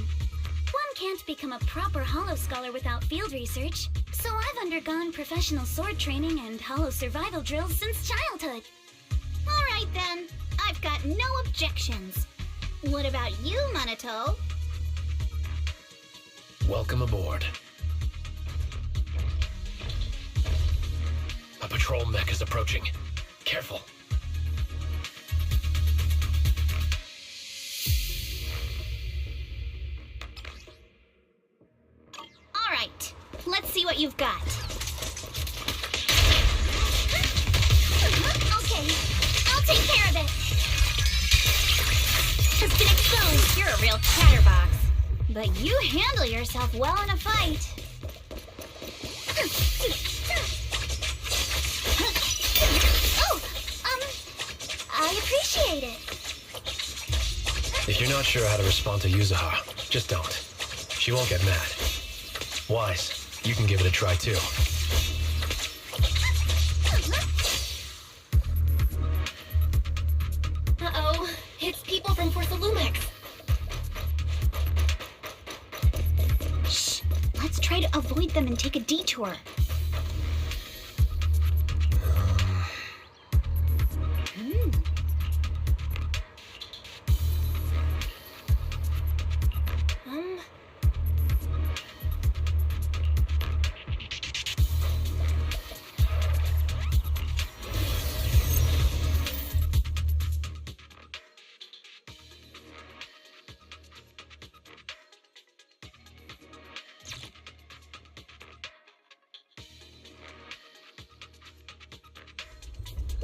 One can't become a proper Hollow scholar without field research, so I've undergone professional sword training and Hollow survival drills since childhood. Alright then, I've got no objections. What about you, Monato? Welcome aboard. A patrol mech is approaching. Careful. Alright, let's see what you've got. Okay, I'll take care of it. Has been exposed. You're a real chatterbox. But you handle yourself well in a fight. Oh, I appreciate it. If you're not sure how to respond to Yuzuha, just don't. She won't get mad. Wise, you can give it a try too. Uh-oh, it's people from Porcelumex. Shh, let's try to avoid them and take a detour.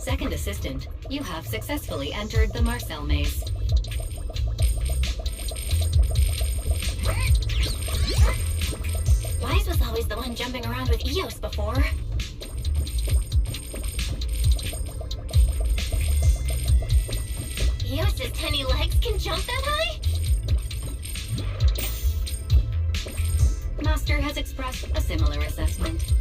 Second assistant, you have successfully entered the Marcel maze. Wise was always the one jumping around with Eos before. Eos's tiny legs can jump that high? Master has expressed a similar assessment.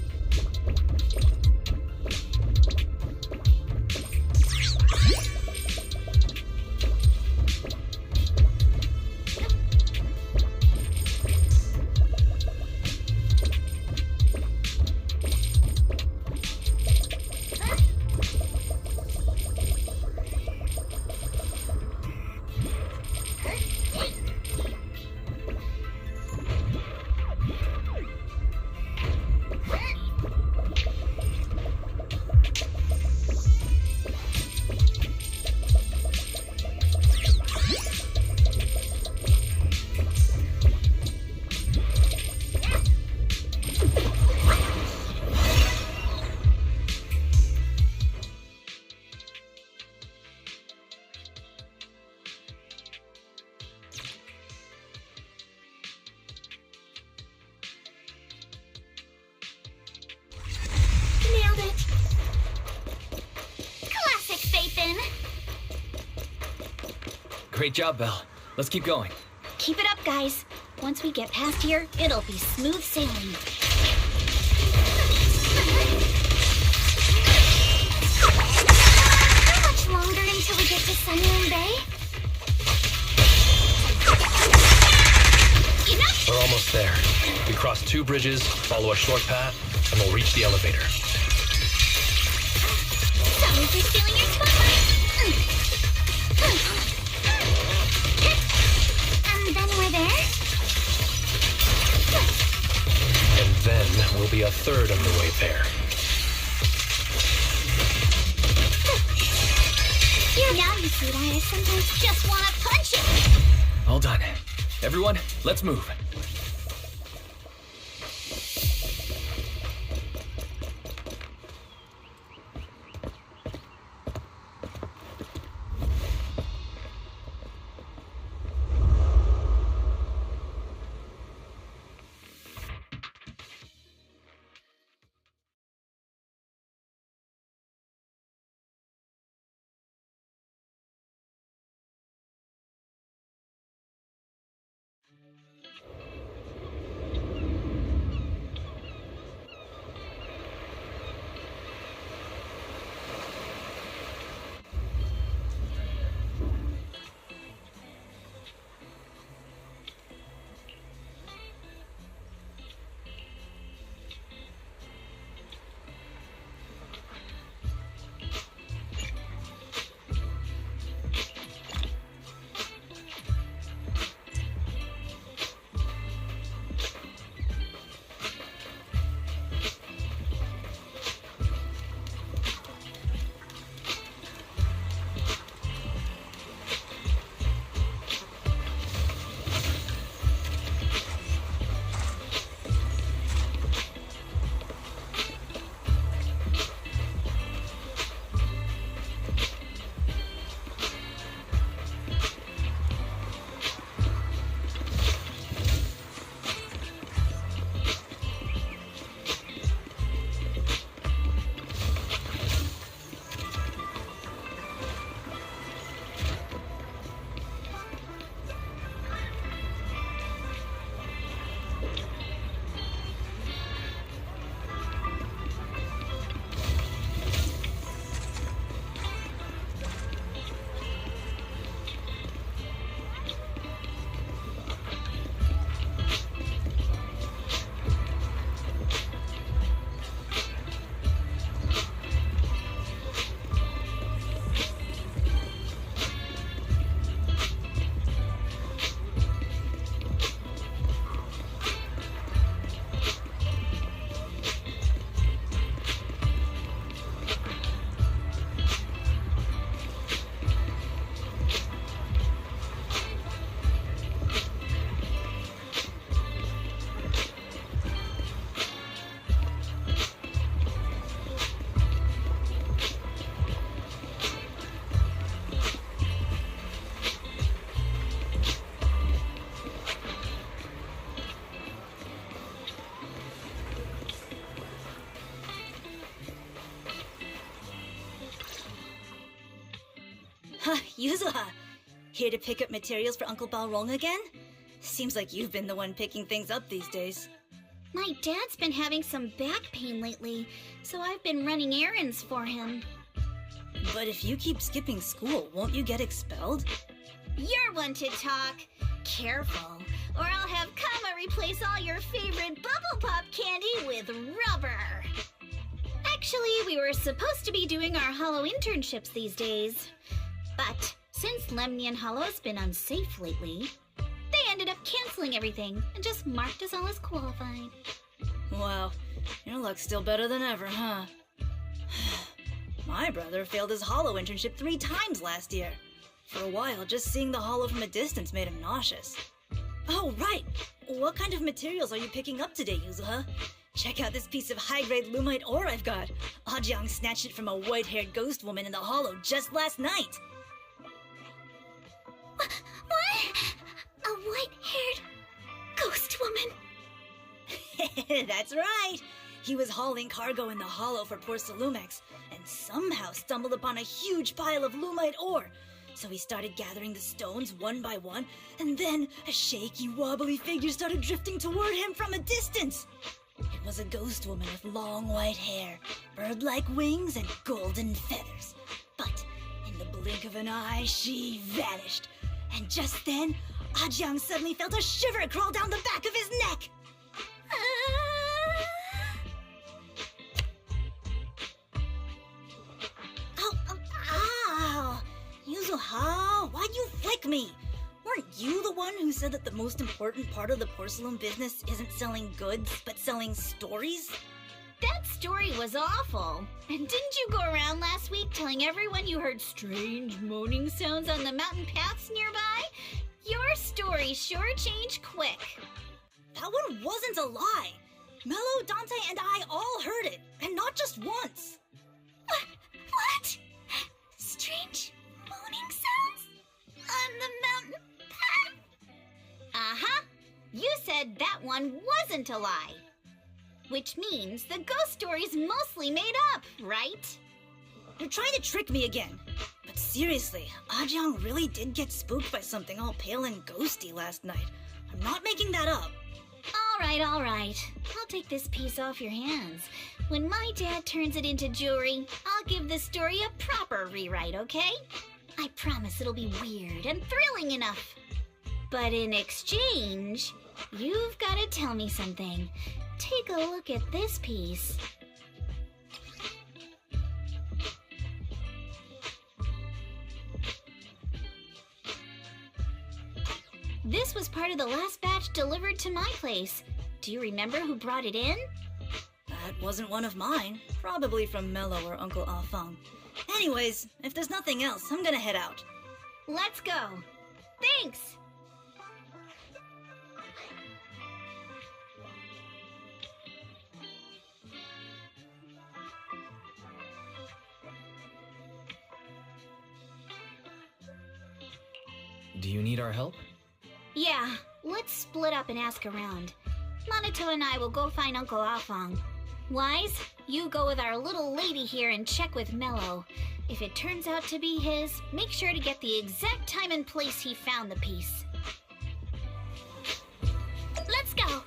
Nailed it. Classic Faithin. Great job, Belle. Let's keep going. Keep it up, guys. Once we get past here, it'll be smooth sailing. How much longer until we get to Sunmoon Bay? Enough! We're almost there. We cross 2 bridges, follow a short path, and we'll reach the elevator. Sorry for stealing your spotlight. And then we're there? And then we'll be a third of the way there. Now you see why I sometimes just want to punch it. All done. Everyone, let's move. Yuzuha, here to pick up materials for Uncle Balrong again? Seems like you've been the one picking things up these days. My dad's been having some back pain lately, so I've been running errands for him. But if you keep skipping school, won't you get expelled? You're one to talk. Careful, or I'll have Kama replace all your favorite Bubble Pop candy with rubber. Actually, we were supposed to be doing our Hollow internships these days. But since Lemnian Hollow's been unsafe lately, they ended up canceling everything and just marked us all as qualified. Wow, your luck's still better than ever, huh? My brother failed his Hollow internship 3 times last year. For a while, just seeing the Hollow from a distance made him nauseous. Oh, right! What kind of materials are you picking up today, Yuzuha? Check out this piece of high-grade lumite ore I've got. Ajang snatched it from a white-haired ghost woman in the Hollow just last night. What? A white-haired ghost woman? That's right! He was hauling cargo in the Hollow for poor Salumex, and somehow stumbled upon a huge pile of lumite ore. So he started gathering the stones one by one, and then a shaky, wobbly figure started drifting toward him from a distance. It was a ghost woman with long white hair, bird-like wings, and golden feathers. But in the blink of an eye, she vanished. And just then, Ajang suddenly felt a shiver crawl down the back of his neck. Ow! Yuzuha, why'd you flick me? Weren't you the one who said that the most important part of the porcelain business isn't selling goods, but selling stories? That story was awful. And didn't you go around last week telling everyone you heard strange moaning sounds on the mountain paths nearby? Your story sure changed quick. That one wasn't a lie. Mello, Dante, and I all heard it, and not just once. What? Strange moaning sounds? On the mountain path? Uh-huh. You said that one wasn't a lie. Which means the ghost story's mostly made up, right? You're trying to trick me again. But seriously, Ajang really did get spooked by something all pale and ghosty last night. I'm not making that up. All right. I'll take this piece off your hands. When my dad turns it into jewelry, I'll give this story a proper rewrite, okay? I promise it'll be weird and thrilling enough. But in exchange, you've got to tell me something. Take a look at this piece. This was part of the last batch delivered to my place. Do you remember who brought it in? That wasn't one of mine. Probably from Mello or Uncle Afang. Anyways, if there's nothing else, I'm gonna head out. Let's go. Thanks! Do you need our help? Yeah, let's split up and ask around. Minato and I will go find Uncle Afang. Wise, you go with our little lady here and check with Mello. If it turns out to be his, make sure to get the exact time and place he found the piece. Let's go!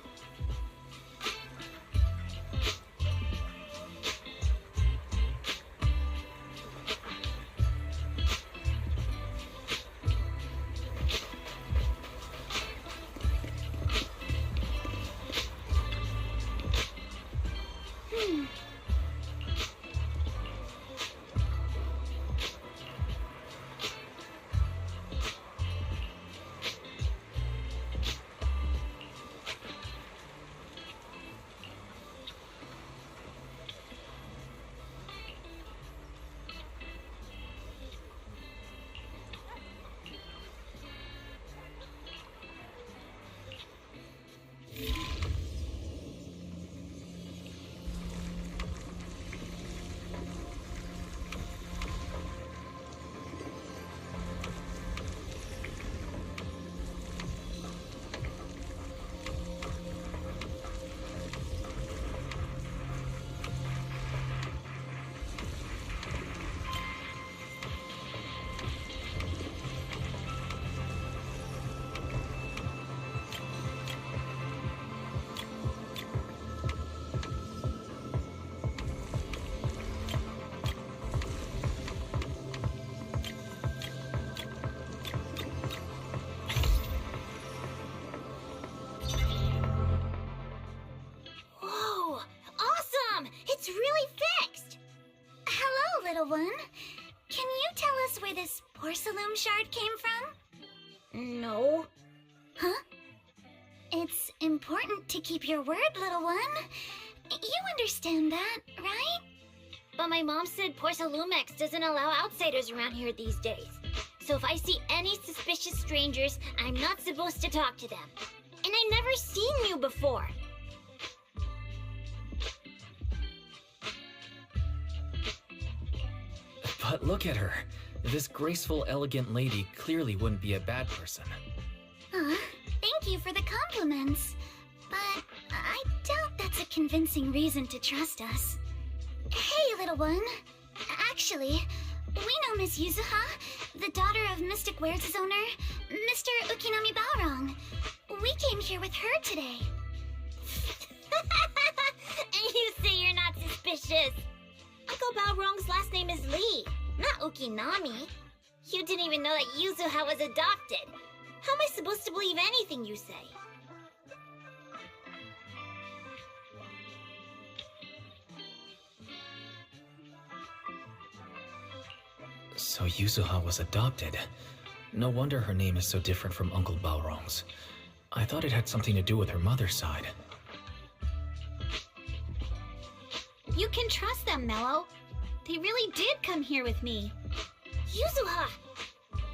No. Huh? It's important to keep your word, little one. You understand that, right? But my mom said Porcelumex doesn't allow outsiders around here these days. So if I see any suspicious strangers, I'm not supposed to talk to them. And I've never seen you before. But look at her. This graceful, elegant lady clearly wouldn't be a bad person. Thank you for the compliments. But I doubt that's a convincing reason to trust us. Hey, little one. Actually, we know Miss Yuzuha, the daughter of Mystic Wares' owner, Mr. Ukinami Balrong. We came here with her today. And you say you're not suspicious. Uncle Balrong's last name is Lee, not Ukinami. You didn't even know that Yuzuha was adopted. How am I supposed to believe anything you say? So Yuzuha was adopted. No wonder her name is so different from Uncle Balrong's. I thought it had something to do with her mother's side. You can trust them, Mello. They really did come here with me. Yuzuha!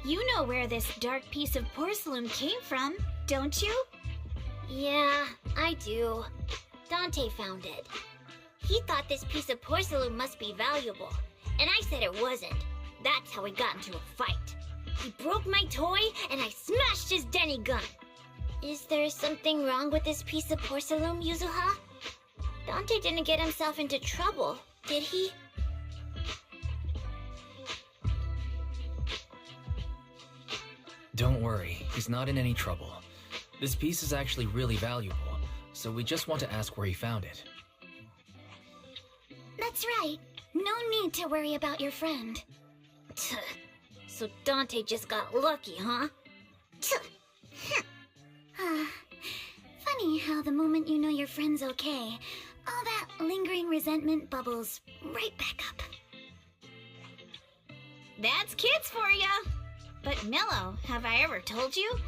You know where this dark piece of porcelain came from, don't you? Yeah, I do. Dante found it. He thought this piece of porcelain must be valuable, and I said it wasn't. That's how we got into a fight. He broke my toy, and I smashed his Denny gun. Is there something wrong with this piece of porcelain, Yuzuha? Dante didn't get himself into trouble, did he? Don't worry, he's not in any trouble. This piece is actually really valuable, so we just want to ask where he found it. That's right. No need to worry about your friend. So Dante just got lucky, huh? Funny how the moment you know your friend's okay, all that lingering resentment bubbles right back up. That's kids for ya! But Mello, have I ever told you?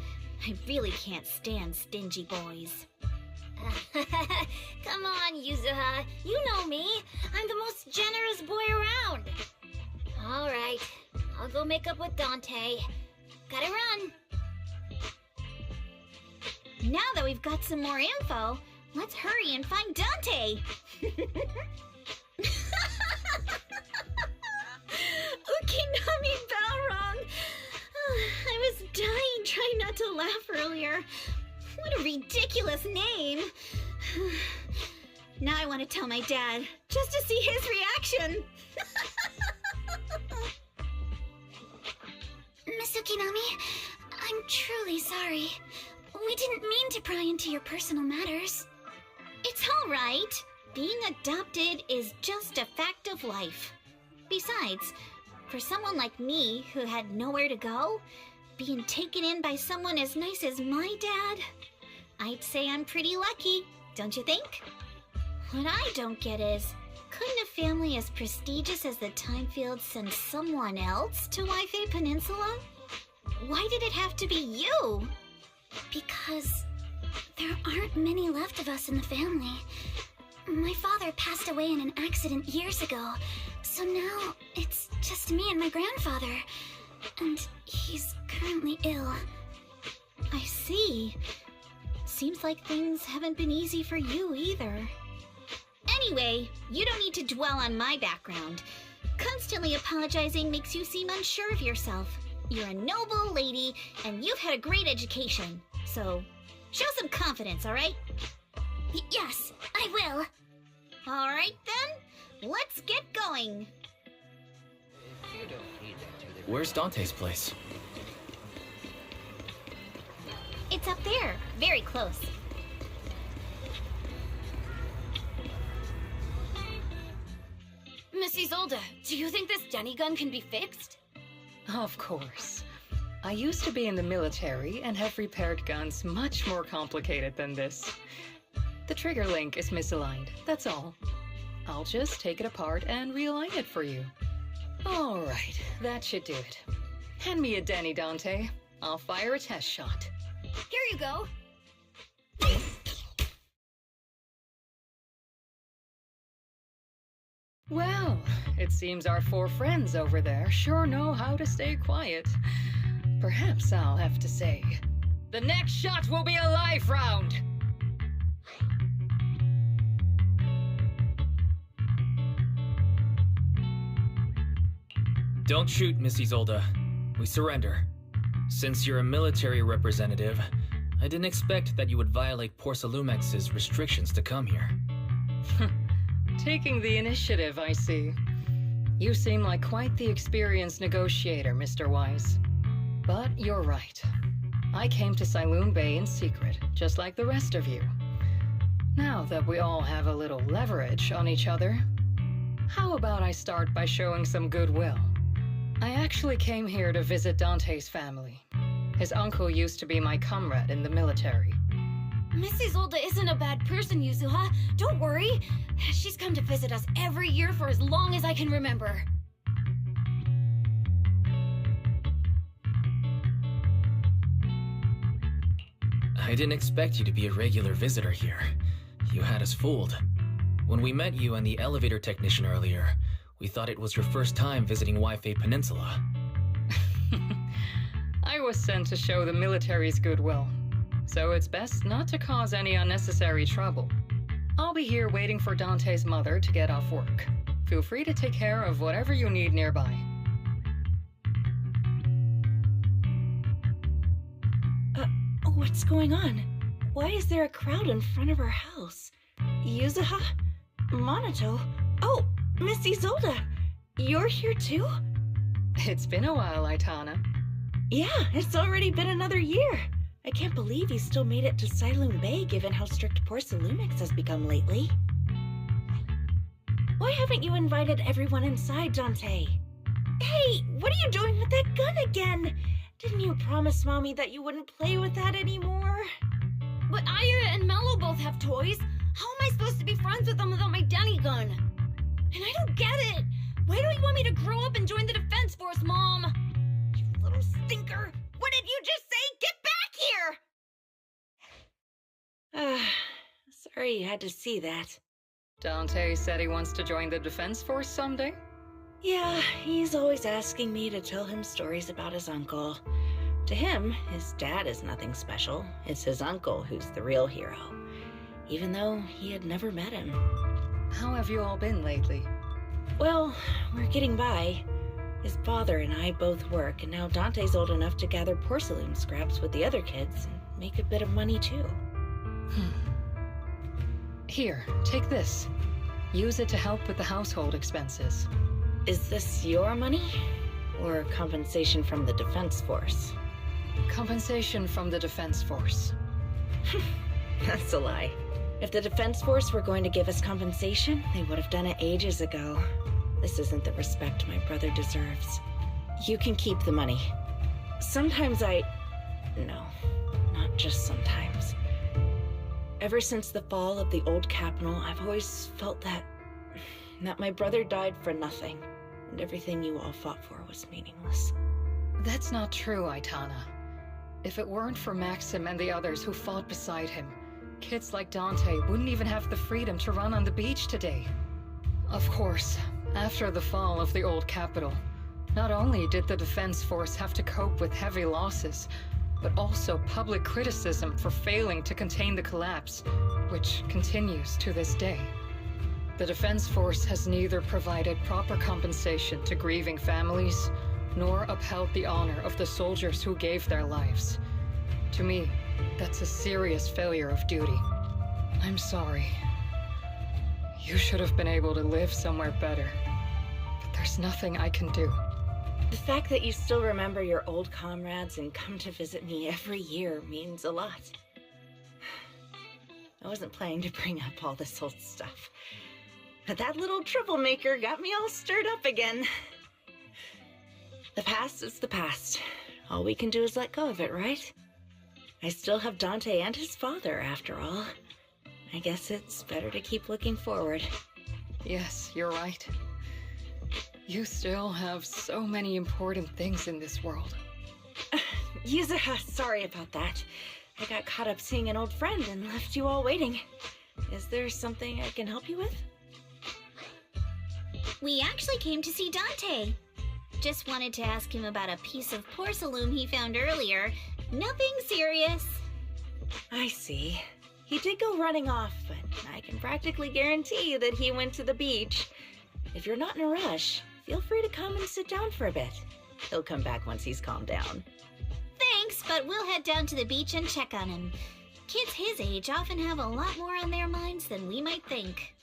I really can't stand stingy boys. Come on, Yuzuha. You know me. I'm the most generous boy around. All right. I'll go make up with Dante. Gotta run. Now that we've got some more info, let's hurry and find Dante. Ukinami Balrong! I was dying trying not to laugh earlier. What a ridiculous name. Now I want to tell my dad, just to see his reaction. Miss Ukinami, I'm truly sorry. We didn't mean to pry into your personal matters. It's all right. Being adopted is just a fact of life. Besides, for someone like me who had nowhere to go, being taken in by someone as nice as my dad, I'd say I'm pretty lucky, don't you think? What I don't get is, couldn't a family as prestigious as the Timefields send someone else to Waifei Peninsula? Why did it have to be you? Because there aren't many left of us in the family. My father passed away in an accident years ago, so now it's just me and my grandfather. And he's currently ill. I see. Seems like things haven't been easy for you either. Anyway, you don't need to dwell on my background. Constantly apologizing makes you seem unsure of yourself. You're a noble lady, and you've had a great education. So, show some confidence, all right? Yes, I will. All right, then. Let's get going. Where's Dante's place? It's up there, very close. Miss Isolde, do you think this Denny gun can be fixed? Of course. I used to be in the military and have repaired guns much more complicated than this. The trigger link is misaligned, that's all. I'll just take it apart and realign it for you. All right, that should do it. Hand me a Denny, Dante. I'll fire a test shot. Here you go. Well, it seems our 4 friends over there sure know how to stay quiet. Perhaps I'll have to say, the next shot will be a live round! Don't shoot, Miss Isolde. We surrender. Since you're a military representative, I didn't expect that you would violate Porcelumex's restrictions to come here. Taking the initiative, I see. You seem like quite the experienced negotiator, Mr. Wise. But you're right. I came to Siloon Bay in secret, just like the rest of you. Now that we all have a little leverage on each other, how about I start by showing some goodwill? I actually came here to visit Dante's family. His uncle used to be my comrade in the military. Miss Isolde isn't a bad person, Yuzuha. Don't worry. She's come to visit us every year for as long as I can remember. I didn't expect you to be a regular visitor here. You had us fooled. When we met you and the elevator technician earlier, we thought it was your first time visiting Waifei Peninsula. I was sent to show the military's goodwill, so it's best not to cause any unnecessary trouble. I'll be here waiting for Dante's mother to get off work. Feel free to take care of whatever you need nearby. What's going on? Why is there a crowd in front of our house? Yuzuha? Monato? Oh, Miss Isolde! You're here too? It's been a while, Aitana. Yeah, it's already been another year. I can't believe you still made it to Siloon Bay given how strict Porcelumix has become lately. Why haven't you invited everyone inside, Dante? Hey, what are you doing with that gun again? Didn't you promise Mommy that you wouldn't play with that anymore? But Aya and Mello both have toys. How am I supposed to be friends with them without my Danny gun? And I don't get it. Why do you want me to grow up and join the Defense Force, Mom? You little stinker. What did you just say? Get back here! Sorry you had to see that. Dante said he wants to join the Defense Force someday? Yeah, he's always asking me to tell him stories about his uncle. To him, his dad is nothing special. It's his uncle who's the real hero, even though he had never met him. How have you all been lately? Well, we're getting by. His father and I both work, and now Dante's old enough to gather porcelain scraps with the other kids and make a bit of money too. Here, take this. Use it to help with the household expenses. Is this your money? Or compensation from the Defense Force? Compensation from the Defense Force. That's a lie. If the Defense Force were going to give us compensation, they would have done it ages ago. This isn't the respect my brother deserves. You can keep the money. Sometimes No, not just sometimes. Ever since the fall of the old capital, I've always felt that my brother died for nothing, and everything you all fought for was meaningless. That's not true, Aitana. If it weren't for Maxim and the others who fought beside him, kids like Dante wouldn't even have the freedom to run on the beach today. Of course, after the fall of the old capital, not only did the Defense Force have to cope with heavy losses, but also public criticism for failing to contain the collapse, which continues to this day. The Defense Force has neither provided proper compensation to grieving families, nor upheld the honor of the soldiers who gave their lives. To me, that's a serious failure of duty. I'm sorry. You should have been able to live somewhere better, but there's nothing I can do. The fact that you still remember your old comrades and come to visit me every year means a lot. I wasn't planning to bring up all this old stuff, but that little troublemaker got me all stirred up again. The past is the past. All we can do is let go of it, right? I still have Dante and his father, after all. I guess it's better to keep looking forward. Yes, you're right. You still have so many important things in this world. Yuzuha, sorry about that. I got caught up seeing an old friend and left you all waiting. Is there something I can help you with? We actually came to see Dante. Just wanted to ask him about a piece of porcelain he found earlier. Nothing serious. I see. He did go running off, but I can practically guarantee you that he went to the beach. If you're not in a rush, feel free to come and sit down for a bit. He'll come back once he's calmed down. Thanks, but we'll head down to the beach and check on him. Kids his age often have a lot more on their minds than we might think.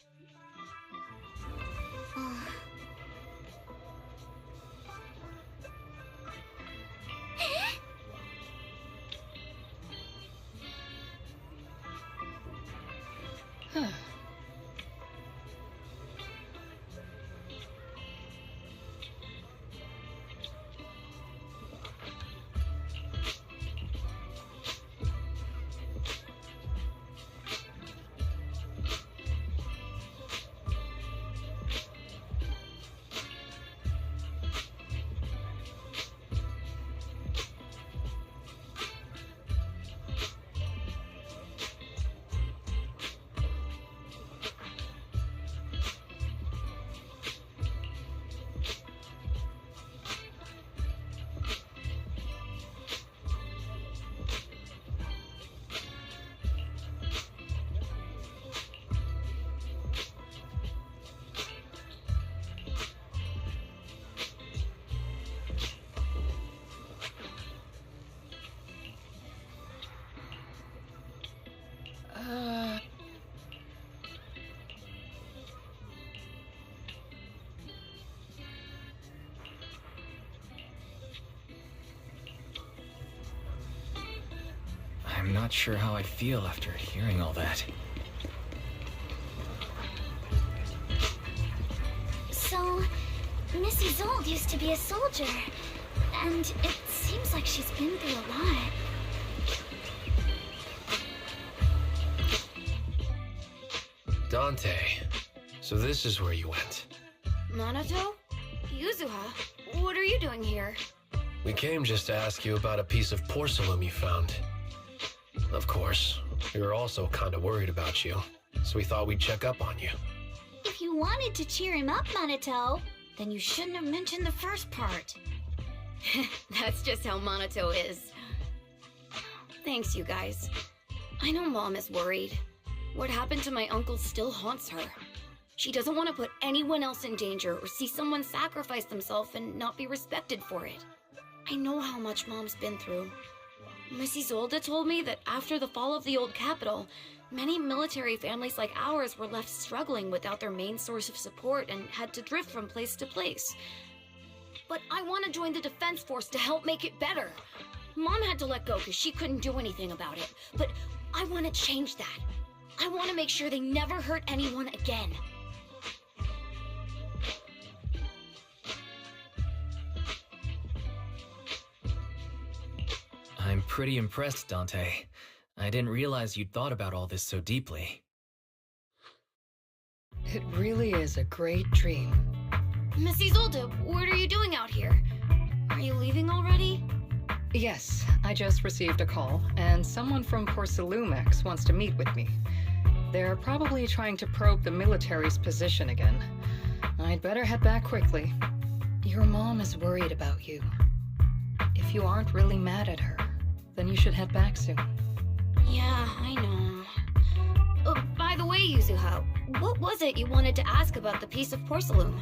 I'm not sure how I feel after hearing all that. So, Missy Zold used to be a soldier, and it seems like she's been through a lot. Dante, so this is where you went. Minato? Yuzuha? What are you doing here? We came just to ask you about a piece of porcelain you found. Of course, we were also kind of worried about you, so we thought we'd check up on you. If you wanted to cheer him up, Minato, then you shouldn't have mentioned the first part. That's just how Minato is. Thanks, you guys. I know Mom is worried. What happened to my uncle still haunts her. She doesn't want to put anyone else in danger or see someone sacrifice themselves and not be respected for it. I know how much Mom's been through. Mrs. Zolda told me that after the fall of the old capital, many military families like ours were left struggling without their main source of support and had to drift from place to place. But I want to join the defense force to help make it better. Mom had to let go because she couldn't do anything about it, but I want to change that. I want to make sure they never hurt anyone again. I'm pretty impressed, Dante. I didn't realize you'd thought about all this so deeply. It really is a great dream. Mrs. Zolda, what are you doing out here? Are you leaving already? Yes, I just received a call, and someone from Porcelumex wants to meet with me. They're probably trying to probe the military's position again. I'd better head back quickly. Your mom is worried about you. If you aren't really mad at her, then you should head back soon. Yeah, I know. By the way, Yuzuha, what was it you wanted to ask about the piece of porcelain?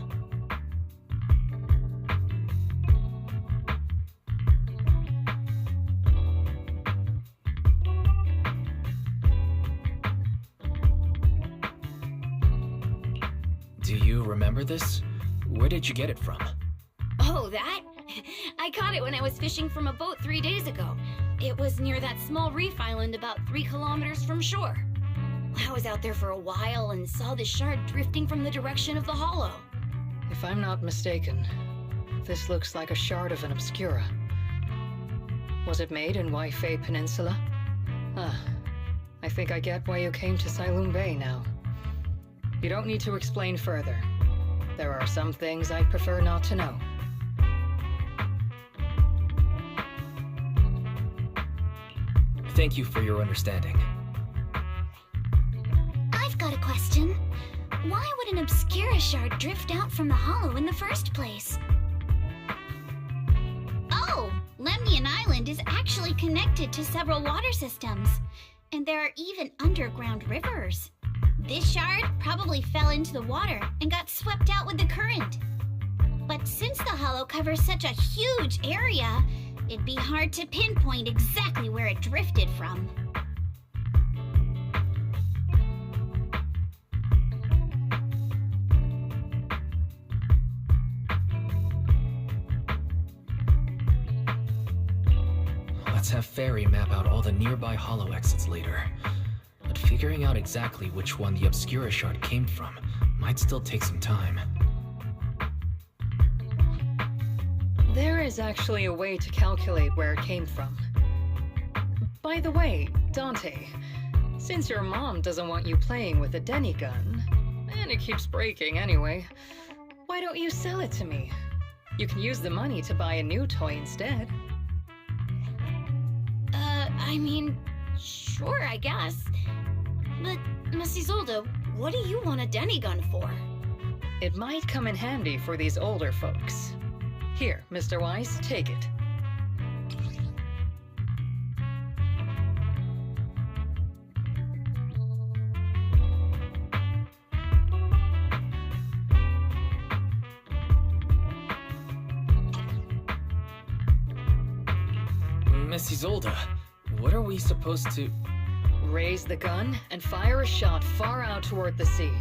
Do you remember this? Where did you get it from? Oh, that? I caught it when I was fishing from a boat 3 days ago. It was near that small reef island about 3 kilometers from shore. I was out there for a while and saw the shard drifting from the direction of the hollow. If I'm not mistaken, this looks like a shard of an obscura. Was it made in Waifei Peninsula? I think I get why you came to Sailoon Bay now. You don't need to explain further. There are some things I'd prefer not to know. Thank you for your understanding. I've got a question. Why would an Obscura shard drift out from the hollow in the first place? Oh, Lemnian Island is actually connected to several water systems, and there are even underground rivers. This shard probably fell into the water and got swept out with the current. But since the hollow covers such a huge area, it'd be hard to pinpoint exactly where it drifted from. Let's have Fairy map out all the nearby hollow exits later. But figuring out exactly which one the Obscura shard came from might still take some time. There is actually a way to calculate where it came from. By the way, Dante, since your mom doesn't want you playing with a Denny gun, and it keeps breaking anyway, why don't you sell it to me? You can use the money to buy a new toy instead. I mean, sure, I guess. But, Miss Isolde, what do you want a Denny gun for? It might come in handy for these older folks. Here, Mr. Weiss, take it. Miss Isolde, what are we supposed to... Raise the gun and fire a shot far out toward the sea,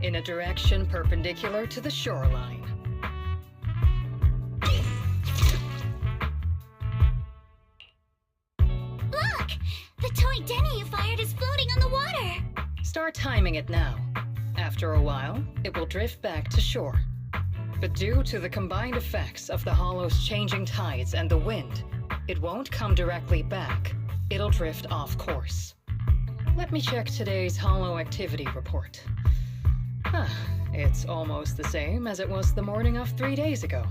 in a direction perpendicular to the shoreline. Look! The toy Denny you fired is floating on the water! Start timing it now. After a while, it will drift back to shore. But due to the combined effects of the hollow's changing tides and the wind, it won't come directly back. It'll drift off course. Let me check today's hollow activity report. It's almost the same as it was the morning of 3 days ago.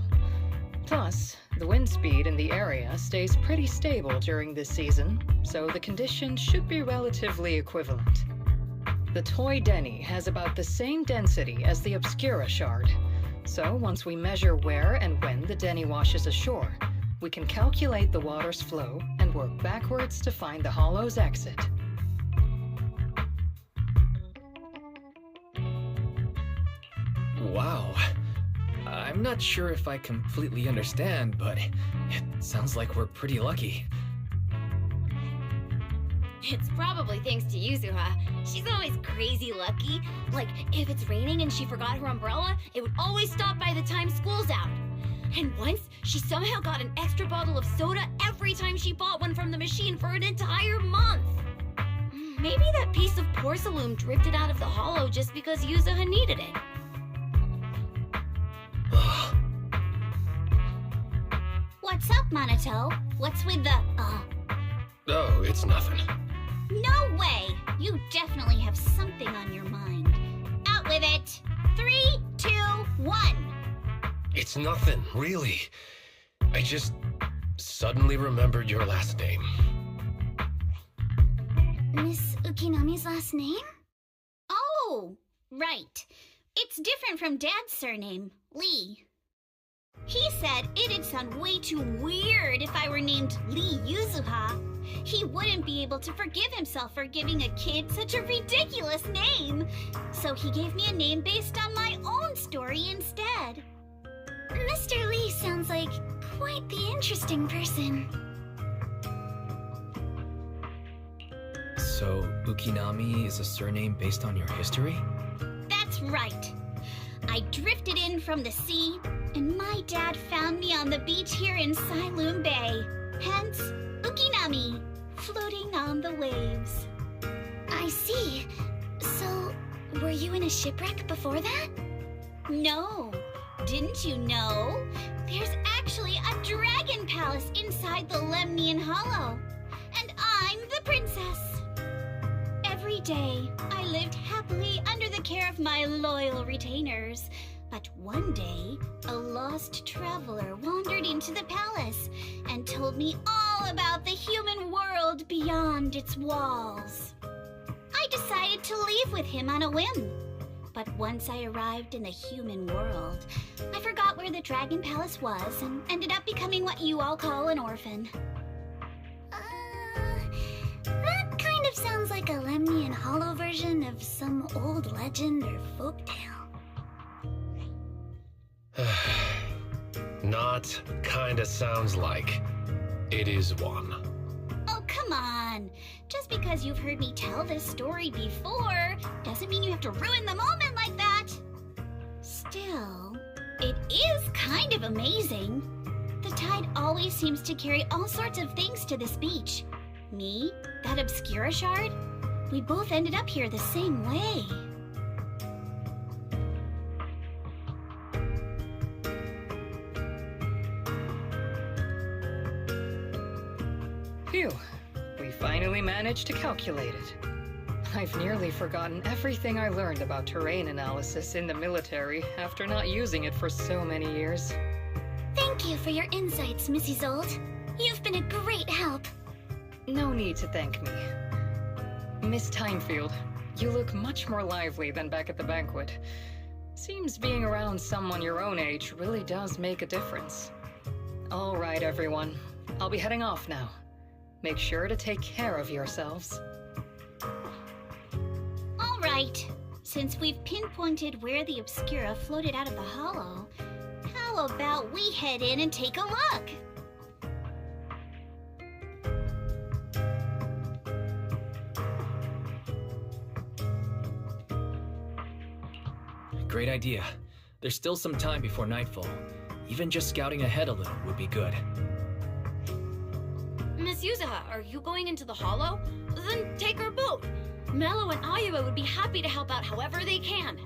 Plus, the wind speed in the area stays pretty stable during this season, so the conditions should be relatively equivalent. The toy Denny has about the same density as the Obscura shard, so once we measure where and when the Denny washes ashore, we can calculate the water's flow and work backwards to find the hollow's exit. Wow. I'm not sure if I completely understand, but it sounds like we're pretty lucky. It's probably thanks to Yuzuha. She's always crazy lucky. Like, if it's raining and she forgot her umbrella, it would always stop by the time school's out. And once, she somehow got an extra bottle of soda every time she bought one from the machine for an entire month. Maybe that piece of porcelain drifted out of the hollow just because Yuzuha needed it. What's up, Monato? What's with the, Oh, it's nothing. No way! You definitely have something on your mind. Out with it! 3, 2, 1! It's nothing, really. I just suddenly remembered your last name. Miss Ukinami's last name? Oh, right. It's different from Dad's surname, Lee. He said it'd sound way too weird if I were named Lee Yuzuha. He wouldn't be able to forgive himself for giving a kid such a ridiculous name. So he gave me a name based on my own story instead. Mr. Lee sounds like quite the interesting person. So, Ukinami is a surname based on your history? That's right. I drifted in from the sea, and my dad found me on the beach here in Sailoon Bay. Hence, Ukinami, floating on the waves. I see. So, were you in a shipwreck before that? No. Didn't you know? There's actually a dragon palace inside the Lemnian Hollow. And I'm the princess. Every day, I lived happily under the care of my loyal retainers. But one day, a lost traveler wandered into the palace and told me all all about the human world beyond its walls. I decided to leave with him on a whim. But once I arrived in the human world, I forgot where the Dragon Palace was and ended up becoming what you all call an orphan. That kind of sounds like a Lemnian Hollow version of some old legend or folktale. Not kinda sounds like. It is one. Oh, come on. Just because you've heard me tell this story before doesn't mean you have to ruin the moment like that. Still, it is kind of amazing. The tide always seems to carry all sorts of things to this beach. Me, that Obscura shard, we both ended up here the same way. Phew. We finally managed to calculate it. I've nearly forgotten everything I learned about terrain analysis in the military after not using it for so many years. Thank you for your insights, Mrs. Zold. You've been a great help. No need to thank me. Miss Timefield, you look much more lively than back at the banquet. Seems being around someone your own age really does make a difference. All right, everyone. I'll be heading off now. Make sure to take care of yourselves. All right. Since we've pinpointed where the Obscura floated out of the hollow, how about we head in and take a look? Great idea. There's still some time before nightfall. Even just scouting ahead a little would be good. Miss Yuzaha, are you going into the hollow? Then take our boat. Mello and Ayuba would be happy to help out however they can.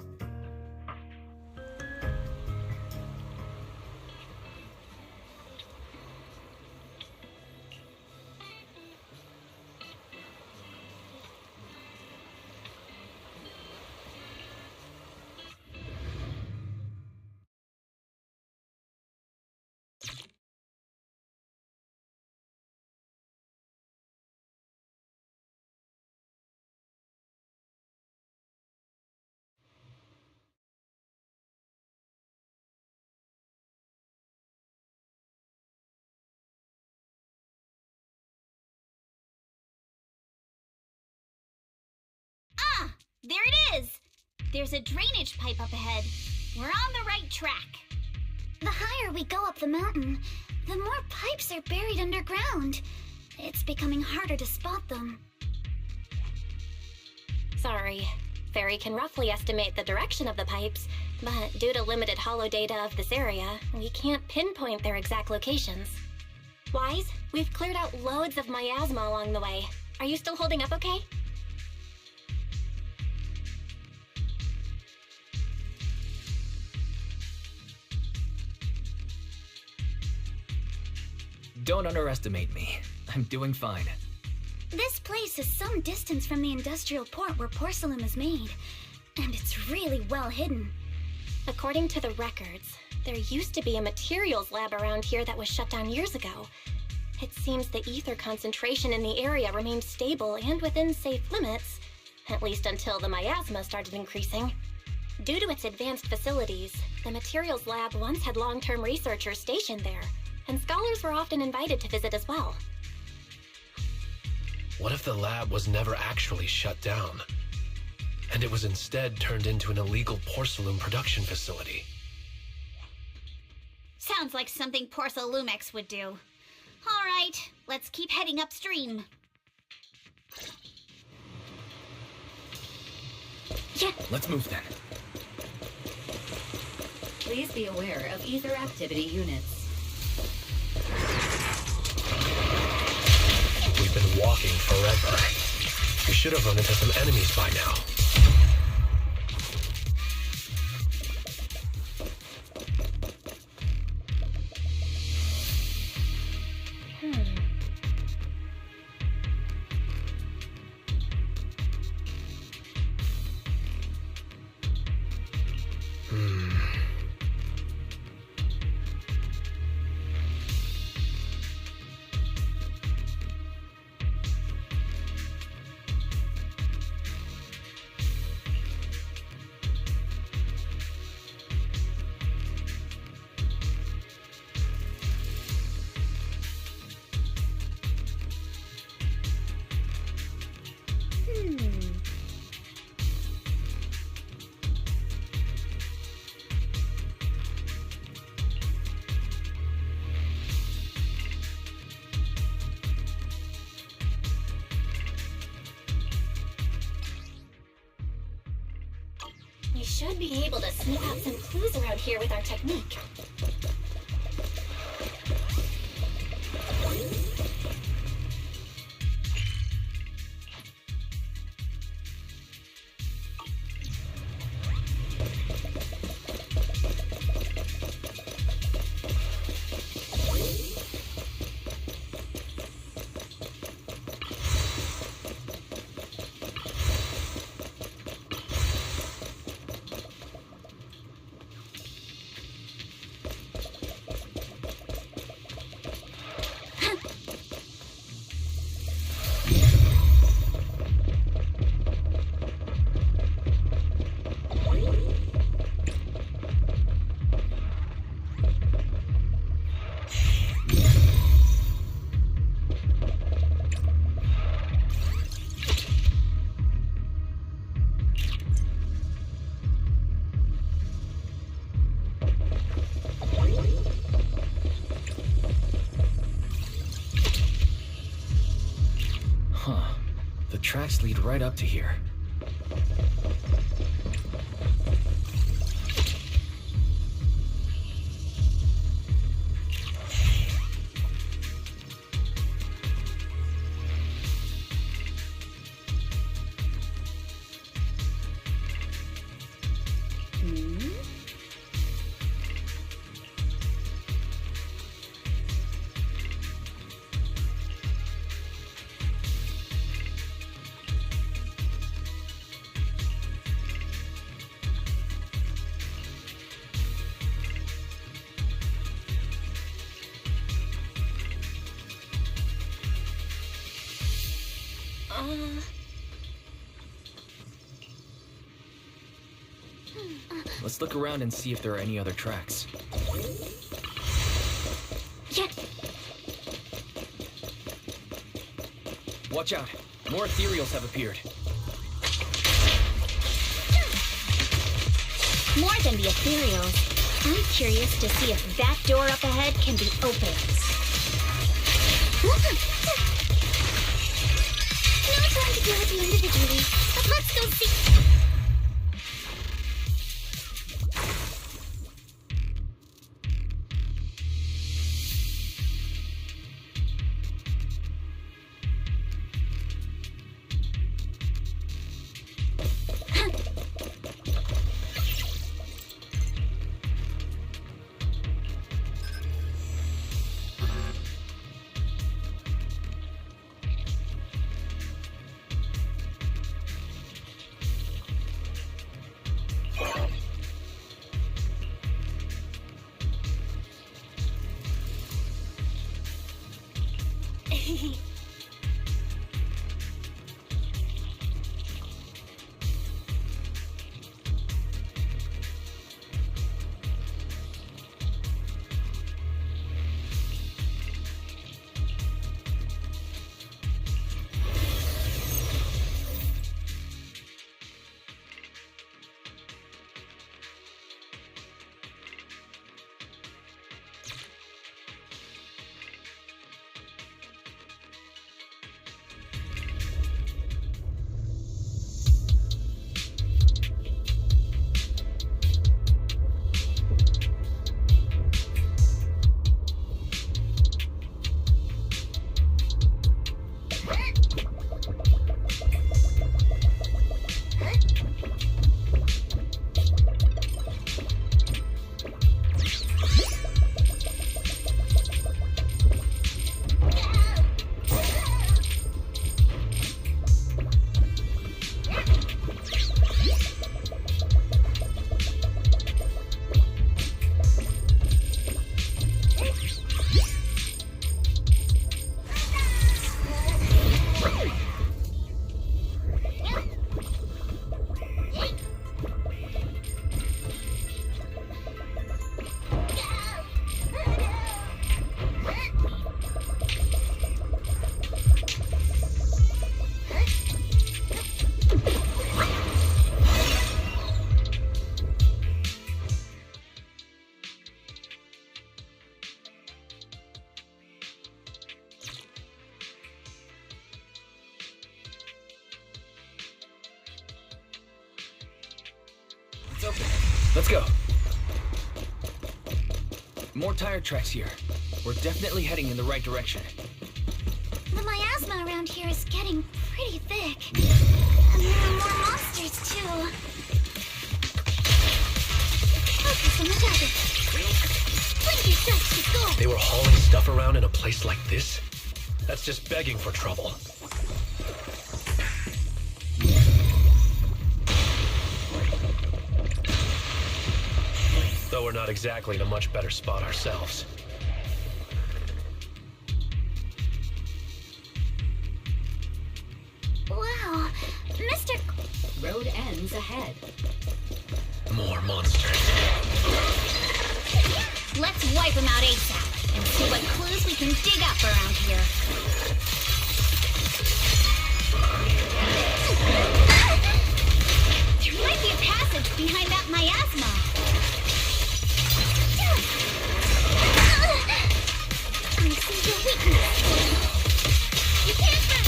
Ah, there it is! There's a drainage pipe up ahead. We're on the right track. The higher we go up the mountain, the more pipes are buried underground. It's becoming harder to spot them. Sorry. Fairy can roughly estimate the direction of the pipes, but due to limited holo data of this area, we can't pinpoint their exact locations. Wise, we've cleared out loads of miasma along the way. Are you still holding up okay? Don't underestimate me. I'm doing fine. This place is some distance from the industrial port where porcelain is made, and it's really well hidden. According to the records, there used to be a materials lab around here that was shut down years ago. It seems the ether concentration in the area remained stable and within safe limits, at least until the miasma started increasing. Due to its advanced facilities, the materials lab once had long-term researchers stationed there, and scholars were often invited to visit as well. What if the lab was never actually shut down, and it was instead turned into an illegal porcelain production facility? Sounds like something Porcelumex would do. All right, let's keep heading upstream. Yeah. Let's move then. Please be aware of ether activity units. We've been walking forever. We should have run into some enemies by now. should be able to sniff out some clues around here with our technique. Tracks lead right up to here. Let's look around and see if there are any other tracks. Yeah. Watch out! More ethereals have appeared. More than the ethereals. I'm curious to see if that door up ahead can be opened. No time to deal with you individually, but let's go see. Let's go. More tire tracks here. We're definitely heading in the right direction. The miasma around here is getting pretty thick. And there are more monsters, too. Focus on the target. Blinky starts to go. They were hauling stuff around in a place like this? That's just begging for trouble. Though we're not exactly in a much better spot ourselves. Wow, Mr. Road ends ahead. More monsters. Let's wipe them out ASAP and see what clues we can dig up around here. There might be a passage behind that miasma. I see your weakness. You can't run.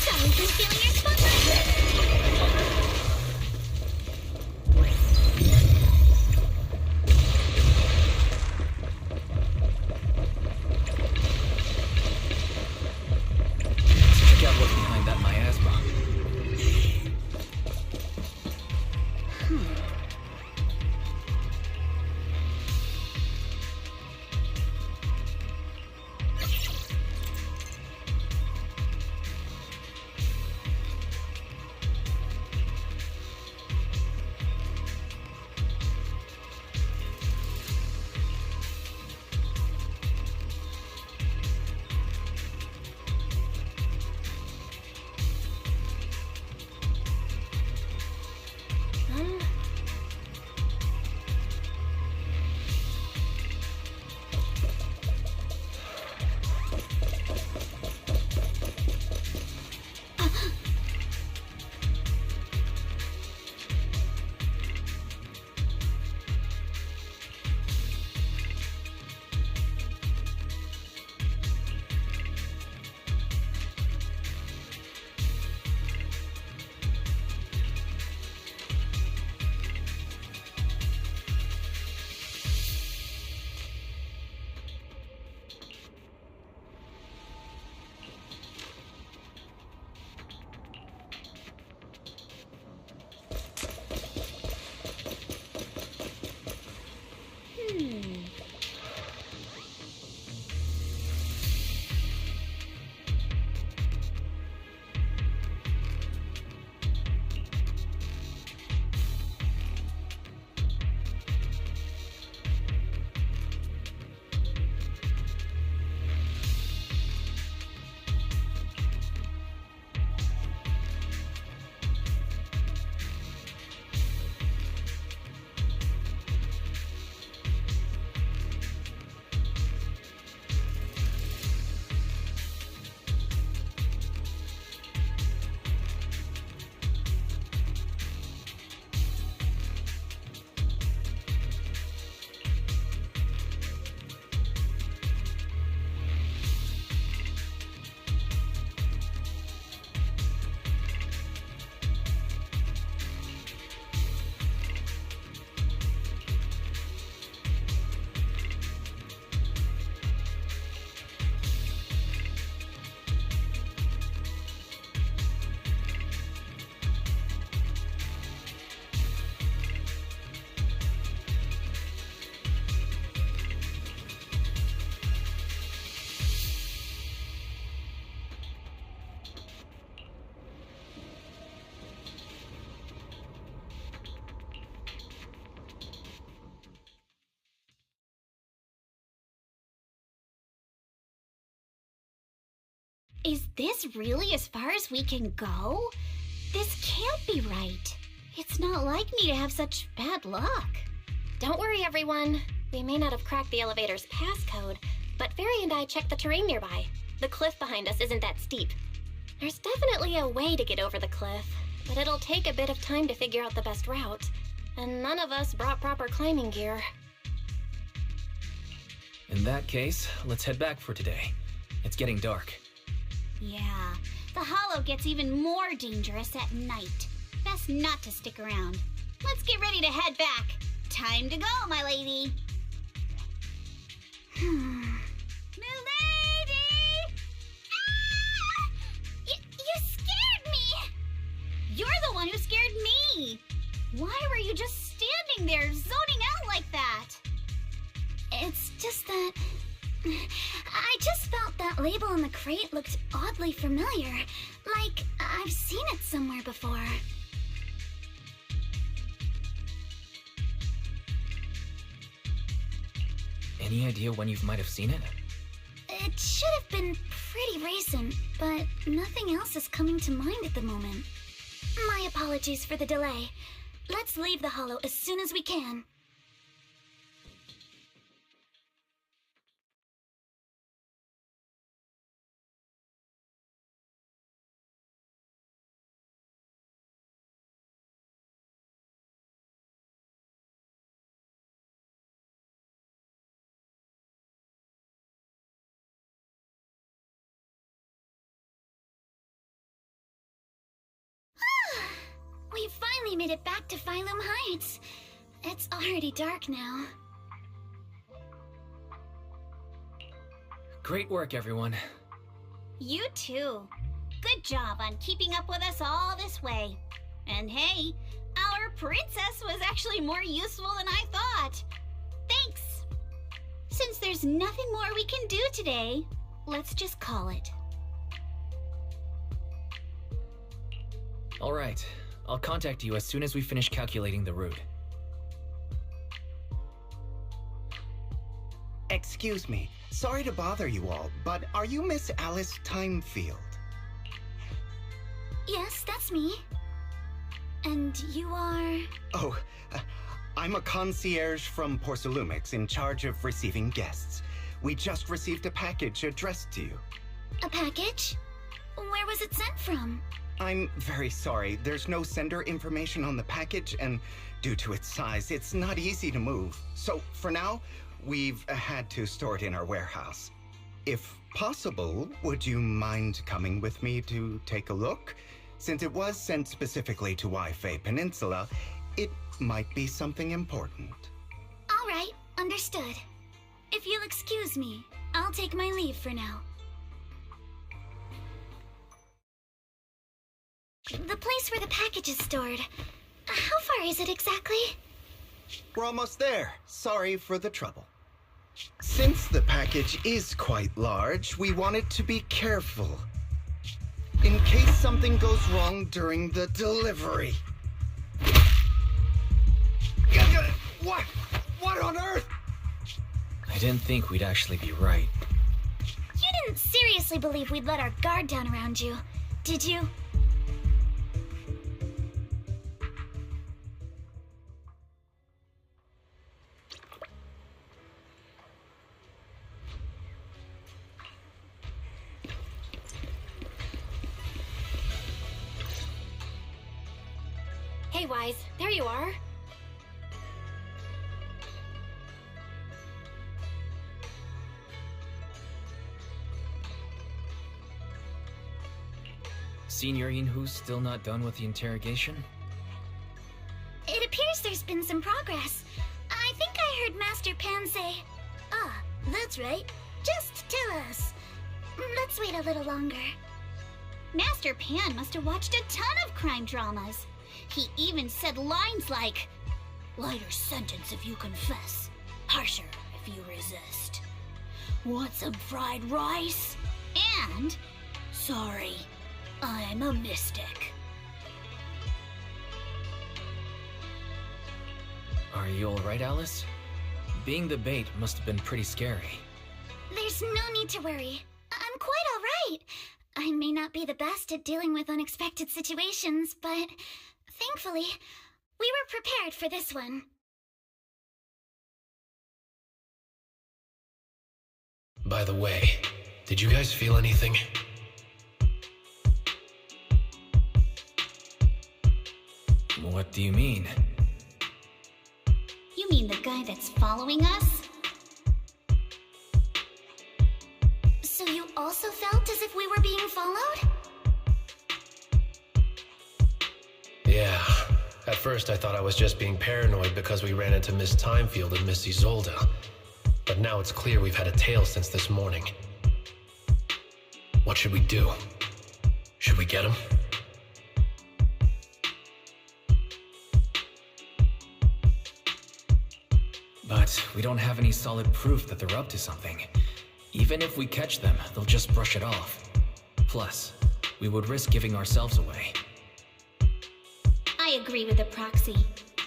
Sorry for stealing your spotlight. Check out what's behind that miasma. Is this really as far as we can go? This can't be right. It's not like me to have such bad luck. Don't worry, everyone. We may not have cracked the elevator's passcode, but Fairy and I checked the terrain nearby. The cliff behind us isn't that steep. There's definitely a way to get over the cliff, but it'll take a bit of time to figure out the best route. And none of us brought proper climbing gear. In that case, let's head back for today. It's getting dark. Yeah, The hollow gets even more dangerous at night. Best not to stick around. Let's get ready to head back. Time to go, my lady. Milady! Ah! You scared me! You're the one who scared me! Why were you just standing there, zoning out like that? It's just that... I just felt that label on the crate looked oddly familiar. Like, I've seen it somewhere before. Any idea when you might have seen it? It should have been pretty recent, but nothing else is coming to mind at the moment. My apologies for the delay. Let's leave the hollow as soon as we can. We finally made it back to Phylum Heights. It's already dark now. Great work, everyone. You too. Good job on keeping up with us all this way. And hey, our princess was actually more useful than I thought. Thanks. Since there's nothing more we can do today, let's just call it. All right. I'll contact you as soon as we finish calculating the route. Excuse me. Sorry to bother you all, but are you Miss Alice Timefield? Yes, that's me. And you are... Oh, I'm a concierge from Porcelumix in charge of receiving guests. We just received a package addressed to you. A package? Where was it sent from? I'm very sorry. There's no sender information on the package, and due to its size, it's not easy to move. So, for now, we've had to store it in our warehouse. If possible, would you mind coming with me to take a look? Since it was sent specifically to Wi-Fi Peninsula, it might be something important. All right, understood. If you'll excuse me, I'll take my leave for now. The place where the package is stored. How far is it exactly? We're almost there. Sorry for the trouble. Since the package is quite large, we wanted to be careful. In case something goes wrong during the delivery. What? What on earth? I didn't think we'd actually be right. You didn't seriously believe we'd let our guard down around you, did you? Hey, Wise, there you are. Senior Yinhu's still not done with the interrogation? It appears there's been some progress. I think I heard Master Pan say, "Ah, that's right. Just tell us." Let's wait a little longer. Master Pan must have watched a ton of crime dramas. He even said lines like, "Lighter sentence if you confess, harsher if you resist. Want some fried rice?" And, "Sorry, I'm a mystic." Are you alright, Alice? Being the bait must have been pretty scary. There's no need to worry. I'm quite alright. I may not be the best at dealing with unexpected situations, but thankfully, we were prepared for this one. By the way, did you guys feel anything? What do you mean? You mean the guy that's following us? So you also felt as if we were being followed? first I thought I was just being paranoid because we ran into Miss Timefield and Miss Isolde. But now it's clear we've had a tail since this morning. What should we do? Should we get him? But we don't have any solid proof that they're up to something. Even if we catch them, they'll just brush it off. Plus, we would risk giving ourselves away. I agree with the proxy.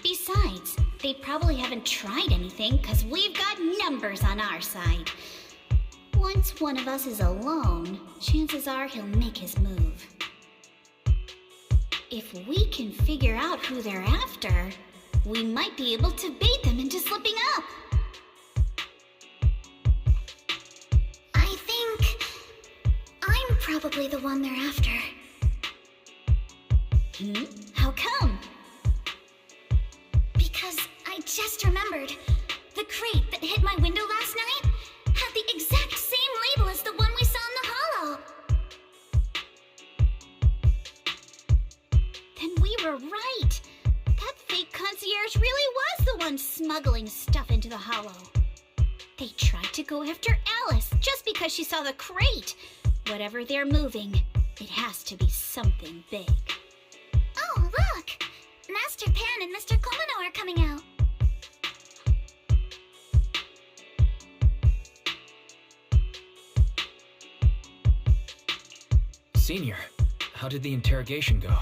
Besides, they probably haven't tried anything because we've got numbers on our side. Once one of us is alone, chances are he'll make his move. If we can figure out who they're after, we might be able to bait them into slipping up. I think I'm probably the one they're after. How come? Because I just remembered. The crate that hit my window last night had the exact same label as the one we saw in the hollow. Then we were right. That fake concierge really was the one smuggling stuff into the hollow. They tried to go after Alice just because she saw the crate. Whatever they're moving, it has to be something big. Oh, look! Master Pan and Mr. Komino are coming out. Senior, how did the interrogation go?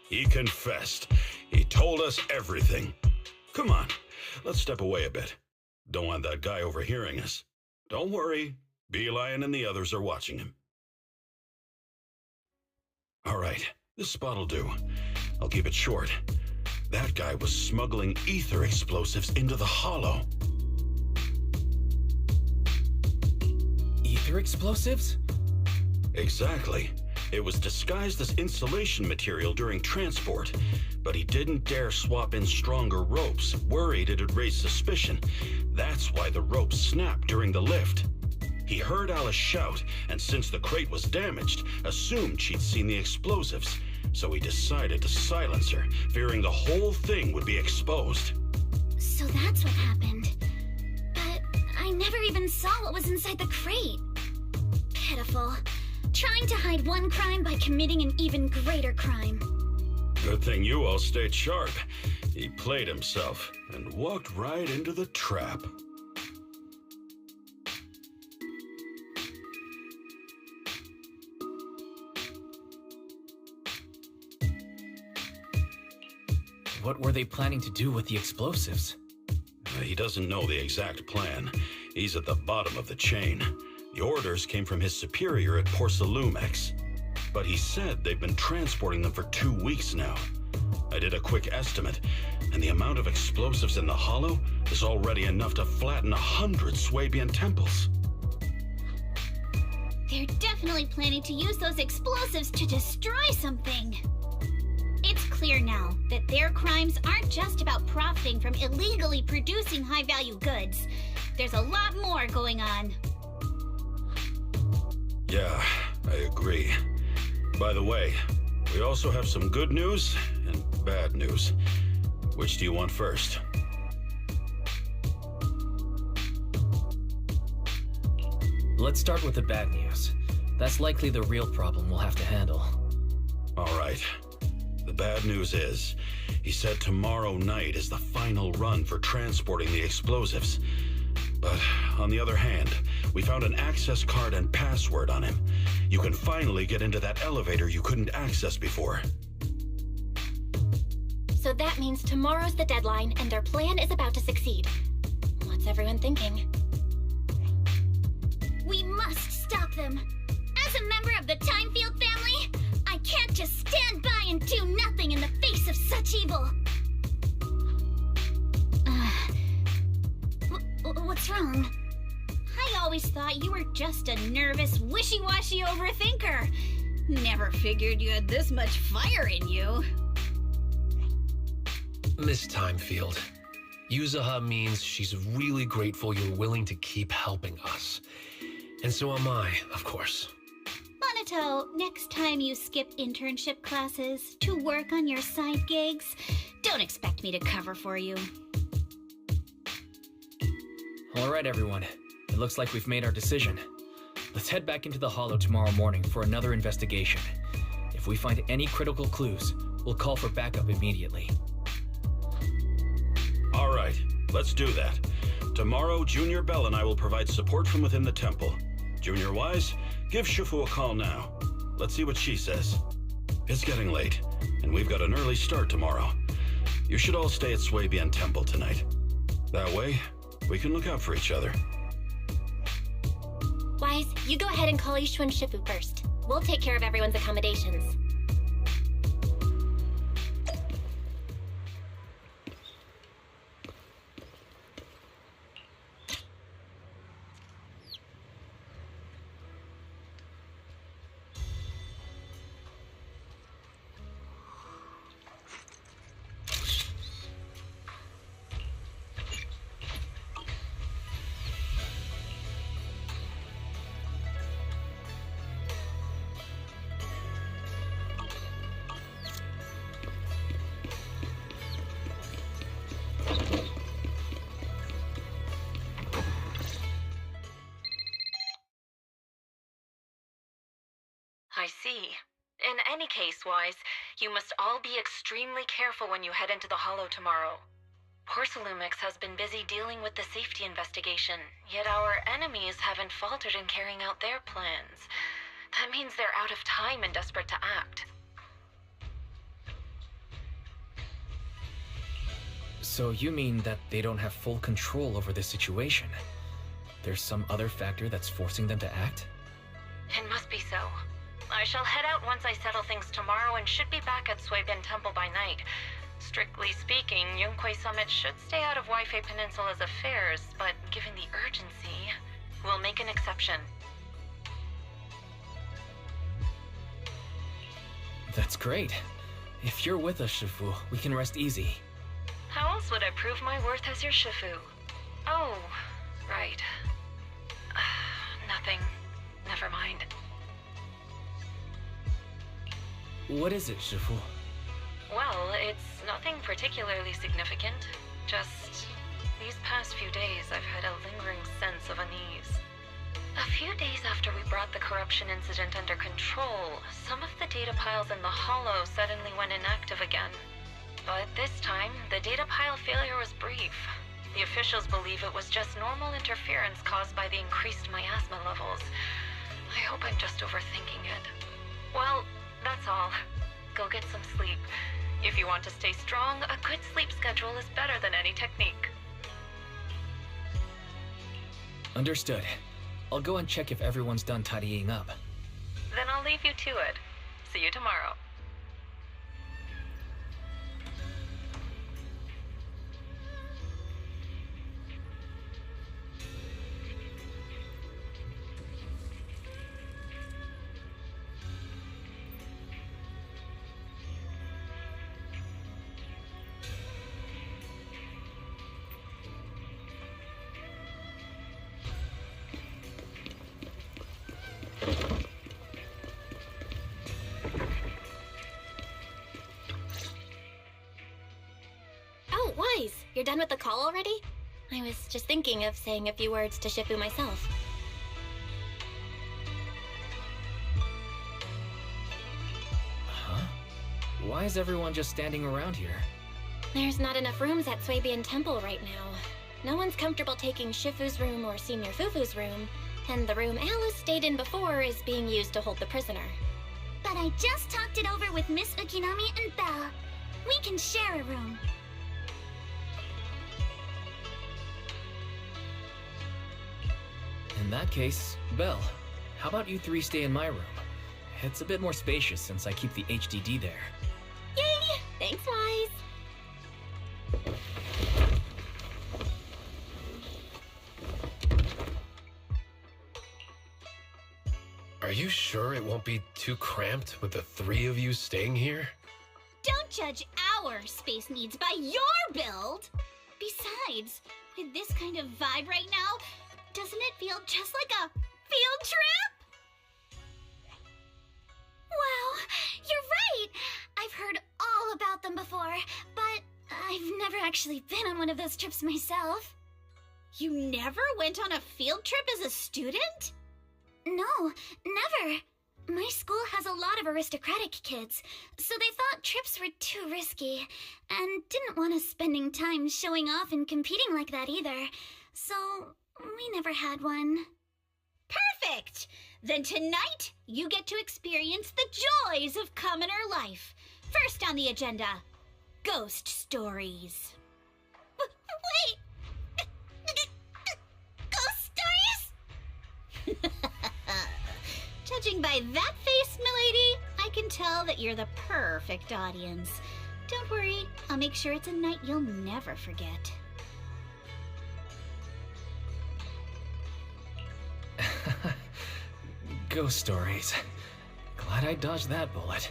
He confessed. He told us everything. Come on, let's step away a bit. Don't want that guy overhearing us. Don't worry, Beelion and the others are watching him. All right, this spot'll do. I'll keep it short. That guy was smuggling ether explosives into the hollow. Ether explosives? Exactly. It was disguised as insulation material during transport, but he didn't dare swap in stronger ropes, worried it'd raise suspicion. That's why the ropes snapped during the lift. He heard Alice shout, and since the crate was damaged, assumed she'd seen the explosives, so he decided to silence her, fearing the whole thing would be exposed. So that's what happened. But I never even saw what was inside the crate. Pitiful. Trying to hide one crime by committing an even greater crime. Good thing you all stayed sharp. He played himself and walked right into the trap. What were they planning to do with the explosives? He doesn't know the exact plan. He's at the bottom of the chain. The orders came from his superior at Porcelumex, but he said they've been transporting them for 2 weeks now. I did a quick estimate, and the amount of explosives in the hollow is already enough to flatten 100 Swabian temples. They're definitely planning to use those explosives to destroy something. It's clear now that their crimes aren't just about profiting from illegally producing high-value goods. There's a lot more going on. Yeah, I agree. By the way, we also have some good news and bad news. Which do you want first? Let's start with the bad news. That's likely the real problem we'll have to handle. All right. The bad news is, he said tomorrow night is the final run for transporting the explosives. But on the other hand, we found an access card and password on him. You can finally get into that elevator you couldn't access before. So that means tomorrow's the deadline and their plan is about to succeed. What's everyone thinking? We must stop them. As a member of the Timefield family, I can't just stand by and do nothing in the face of such evil. What's wrong? I always thought you were just a nervous, wishy-washy overthinker. Never figured you had this much fire in you. Miss Timefield, Yuzaha means she's really grateful you're willing to keep helping us. And so am I, of course. Motto, next time you skip internship classes to work on your side gigs, don't expect me to cover for you. Alright, everyone. It looks like we've made our decision. Let's head back into the Hollow tomorrow morning for another investigation. If we find any critical clues, we'll call for backup immediately. Alright, let's do that. Tomorrow, Junior Bell and I will provide support from within the temple. Junior Wise, give Shifu a call now. Let's see what she says. It's getting late, and we've got an early start tomorrow. You should all stay at Swabian Temple tonight. That way, we can look out for each other. Wise, you go ahead and call Ishu and Shifu first. We'll take care of everyone's accommodations. I see. In any case, Wise, you must all be extremely careful when you head into the Hollow tomorrow. Porcelumix has been busy dealing with the safety investigation, yet our enemies haven't faltered in carrying out their plans. That means they're out of time and desperate to act. So you mean that they don't have full control over this situation? There's some other factor that's forcing them to act? It must be so. I shall head out once I settle things tomorrow and should be back at Swabian Temple by night. Strictly speaking, Yunquay Summit should stay out of Waifei Peninsula's affairs, but given the urgency, we'll make an exception. That's great. If you're with us, Shifu, we can rest easy. How else would I prove my worth as your Shifu? Oh, right. Nothing. Never mind. What is it, Shifu? Well, it's nothing particularly significant. Just these past few days I've had a lingering sense of unease. A few days after we brought the corruption incident under control, some of the data piles in the Hollow suddenly went inactive again. But this time, the data pile failure was brief. The officials believe it was just normal interference caused by the increased miasma levels. I hope I'm just overthinking it. Well, that's all. Go get some sleep. If you want to stay strong, a good sleep schedule is better than any technique. Understood. I'll go and check if everyone's done tidying up. Then I'll leave you to it. See you tomorrow. Oh, Wise, you're done with the call already? I was just thinking of saying a few words to Shifu myself. Huh? Why is everyone just standing around here? There's not enough rooms at Swabian Temple right now. No one's comfortable taking Shifu's room or Senior Fufu's room, and the room Alice stayed in before is being used to hold the prisoner. But I just talked it over with Miss Ukinami and Belle. We can share a room. In that case, Belle, how about you three stay in my room? It's a bit more spacious since I keep the HDD there. Yay! Thanks, Wise! Are you sure it won't be too cramped with the three of you staying here? Don't judge our space needs by your build! Besides, with this kind of vibe right now, doesn't it feel just like a field trip? actually been on one of those trips myself. You never went on a field trip as a student? No, never. My school has a lot of aristocratic kids, so they thought trips were too risky, and didn't want us spending time showing off and competing like that either. So, we never had one. Perfect! Then tonight, you get to experience the joys of commoner life. First on the agenda, ghost stories. Wait! Ghost stories? Judging by that face, milady, I can tell that you're the perfect audience. Don't worry, I'll make sure it's a night you'll never forget. Ghost stories. Glad I dodged that bullet.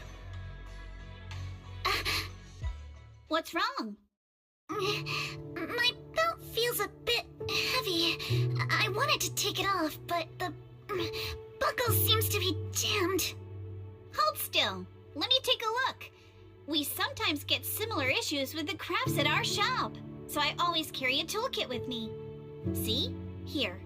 What's wrong? My belt feels a bit heavy. I wanted to take it off, but the buckle seems to be jammed. Hold still. Let me take a look. We sometimes get similar issues with the crafts at our shop, so I always carry a toolkit with me. See? Here.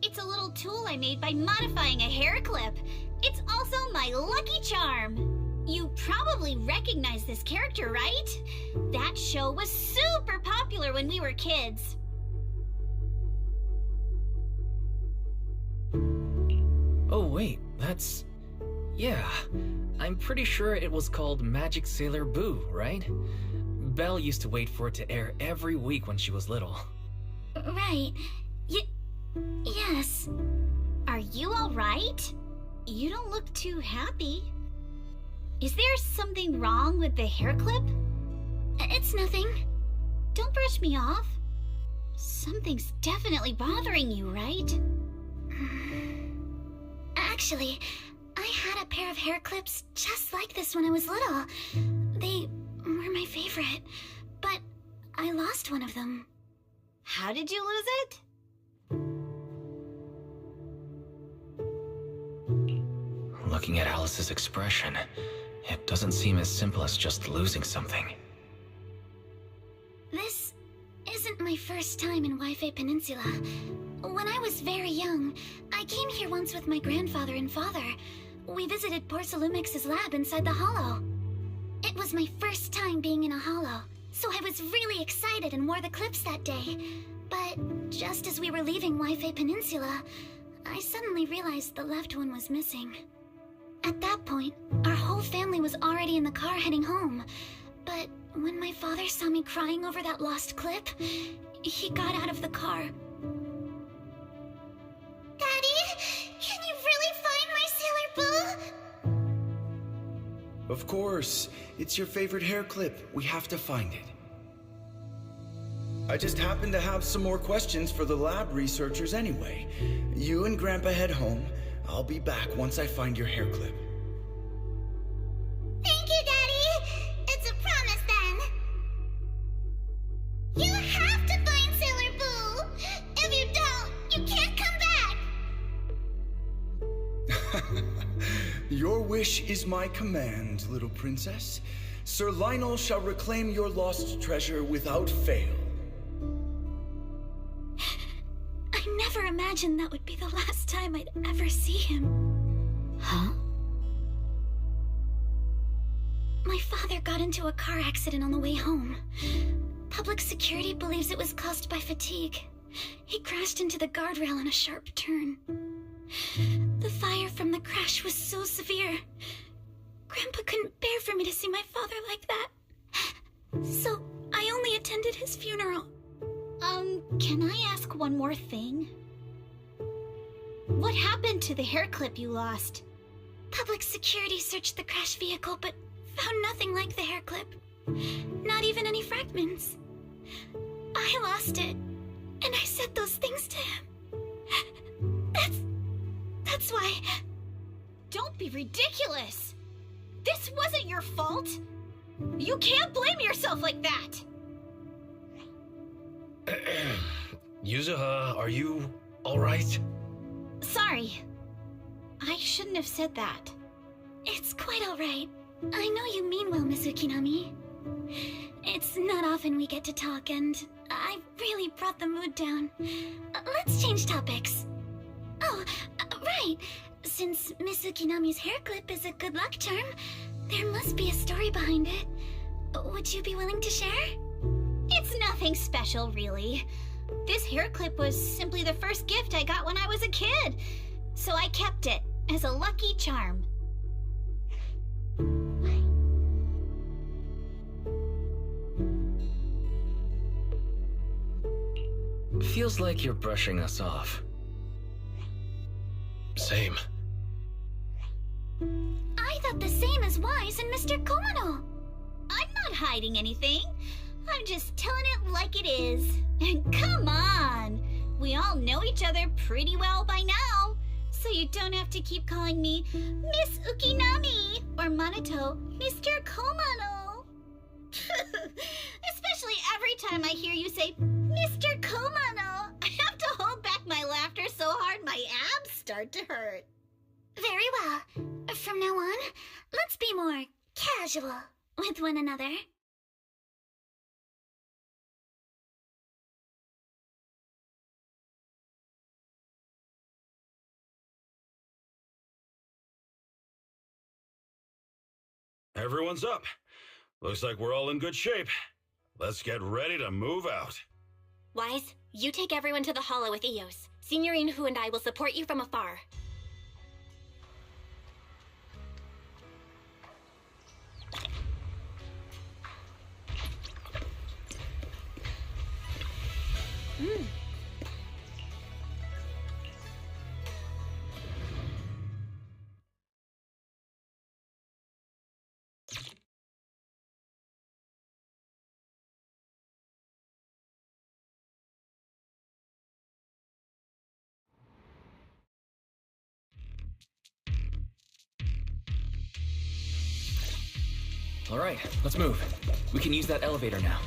It's a little tool I made by modifying a hair clip. It's also my lucky charm. You probably recognize this character, right? That show was super popular when we were kids. Oh wait, that's... Yeah, I'm pretty sure it was called Magic Sailor Boo, right? Belle used to wait for it to air every week when she was little. Right. Yes. Are you all right? You don't look too happy. Is there something wrong with the hair clip? It's nothing. Don't brush me off. Something's definitely bothering you, right? Actually, I had a pair of hair clips just like this when I was little. They were my favorite, but I lost one of them. How did you lose it? Looking at Alice's expression, it doesn't seem as simple as just losing something. This isn't my first time in Wi-Fi Peninsula. When I was very young, I came here once with my grandfather and father. We visited Porcelumex's lab inside the Hollow. It was my first time being in a Hollow, so I was really excited and wore the clips that day. But just as we were leaving Wi-Fi Peninsula, I suddenly realized the left one was missing. At that point, our whole family was already in the car heading home. But when my father saw me crying over that lost clip, he got out of the car. Daddy, can you really find my Sailor Boo? Of course. It's your favorite hair clip. We have to find it. I just happen to have some more questions for the lab researchers anyway. You and Grandpa head home. I'll be back once I find your hair clip. Thank you, Daddy! It's a promise, then! You have to find Sailor Boo! If you don't, you can't come back! Your wish is my command, little princess. Sir Lionel shall reclaim your lost treasure without fail. I never imagined that would be the last time I'd ever see him. Huh? My father got into a car accident on the way home. Public security believes it was caused by fatigue. He crashed into the guardrail on a sharp turn. The fire from the crash was so severe. Grandpa couldn't bear for me to see my father like that. So I only attended his funeral. Can I ask one more thing? What happened to the hair clip you lost? Public security searched the crashed vehicle, but found nothing like the hair clip. Not even any fragments. I lost it, and I said those things to him. That's why... Don't be ridiculous! This wasn't your fault! You can't blame yourself like that! Yuzuha, are you alright? Sorry. I shouldn't have said that. It's quite alright. I know you mean well, Miss Ukinami. It's not often we get to talk, and I really brought the mood down. Let's change topics. Oh, right. Since Miss Ukinami's hair clip is a good luck charm, there must be a story behind it. Would you be willing to share? It's nothing special, really. This hair clip was simply the first gift I got when I was a kid, so I kept it as a lucky charm. Feels like you're brushing us off. Same. I thought the same as Wise and Mr. Komono. I'm not hiding anything. I'm just telling it like it is. And come on! We all know each other pretty well by now, so you don't have to keep calling me Miss Ukinami or Manato Mr. Komono. Especially every time I hear you say Mr. Komono, I have to hold back my laughter so hard my abs start to hurt. Very well. From now on, let's be more casual with one another. Everyone's up. Looks like we're all in good shape. Let's get ready to move out. Wise, you take everyone to the hollow with Eos. Signorine Hu and I will support you from afar. All right, let's move. We can use that elevator now.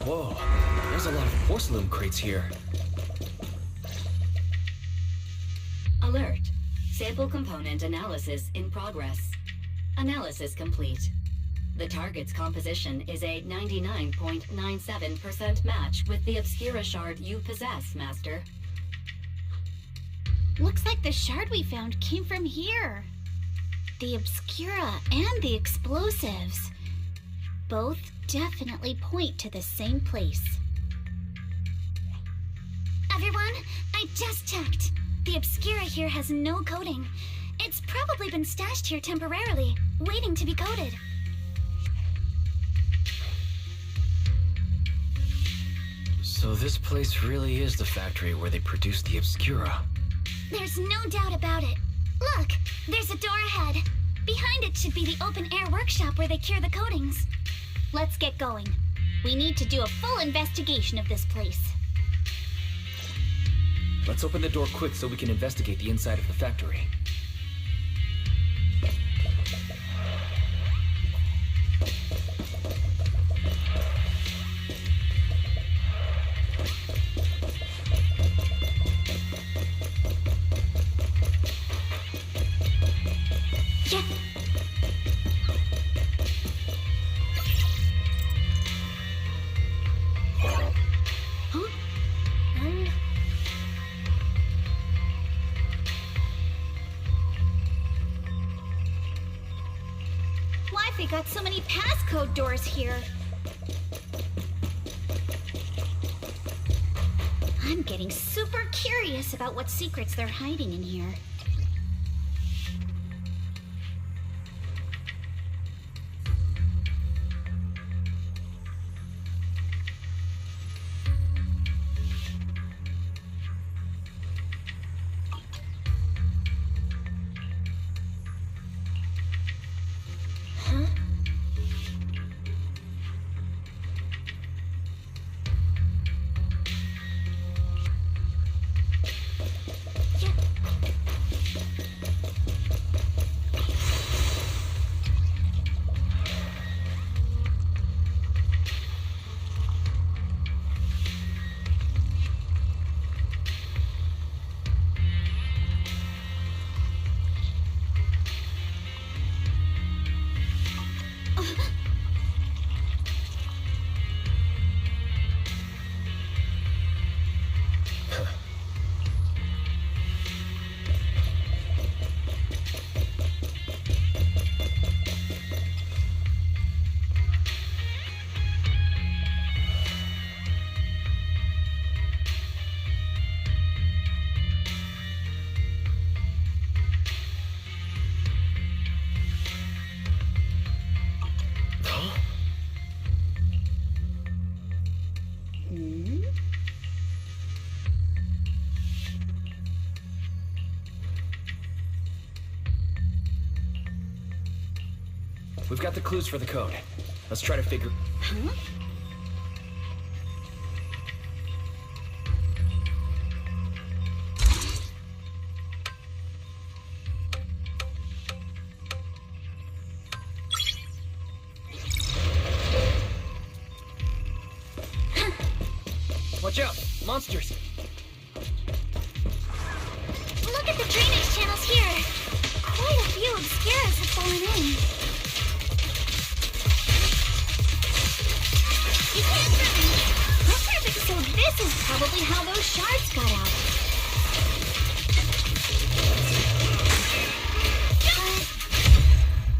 Whoa, there's a lot of porcelain crates here. Alert. Sample component analysis in progress. Analysis complete. The target's composition is a 99.97% match with the Obscura shard you possess, Master. Looks like the shard we found came from here. The Obscura and the explosives. Both definitely point to the same place. Everyone, I just checked. The Obscura here has no coding. It's probably been stashed here temporarily, waiting to be coded. So this place really is the factory where they produce the Obscura. There's no doubt about it. Look, there's a door ahead. Behind it should be the open-air workshop where they cure the coatings. Let's get going. We need to do a full investigation of this place. Let's open the door quick so we can investigate the inside of the factory. Yeah. Why they got so many passcode doors here? I'm getting super curious about what secrets they're hiding in here. We've got the clues for the code. Let's try to figure... Huh? Watch out! Monsters! Look at the drainage channels here! Quite a few obscuras have fallen in. You can't run! Perfect, so this is probably how those shards got out.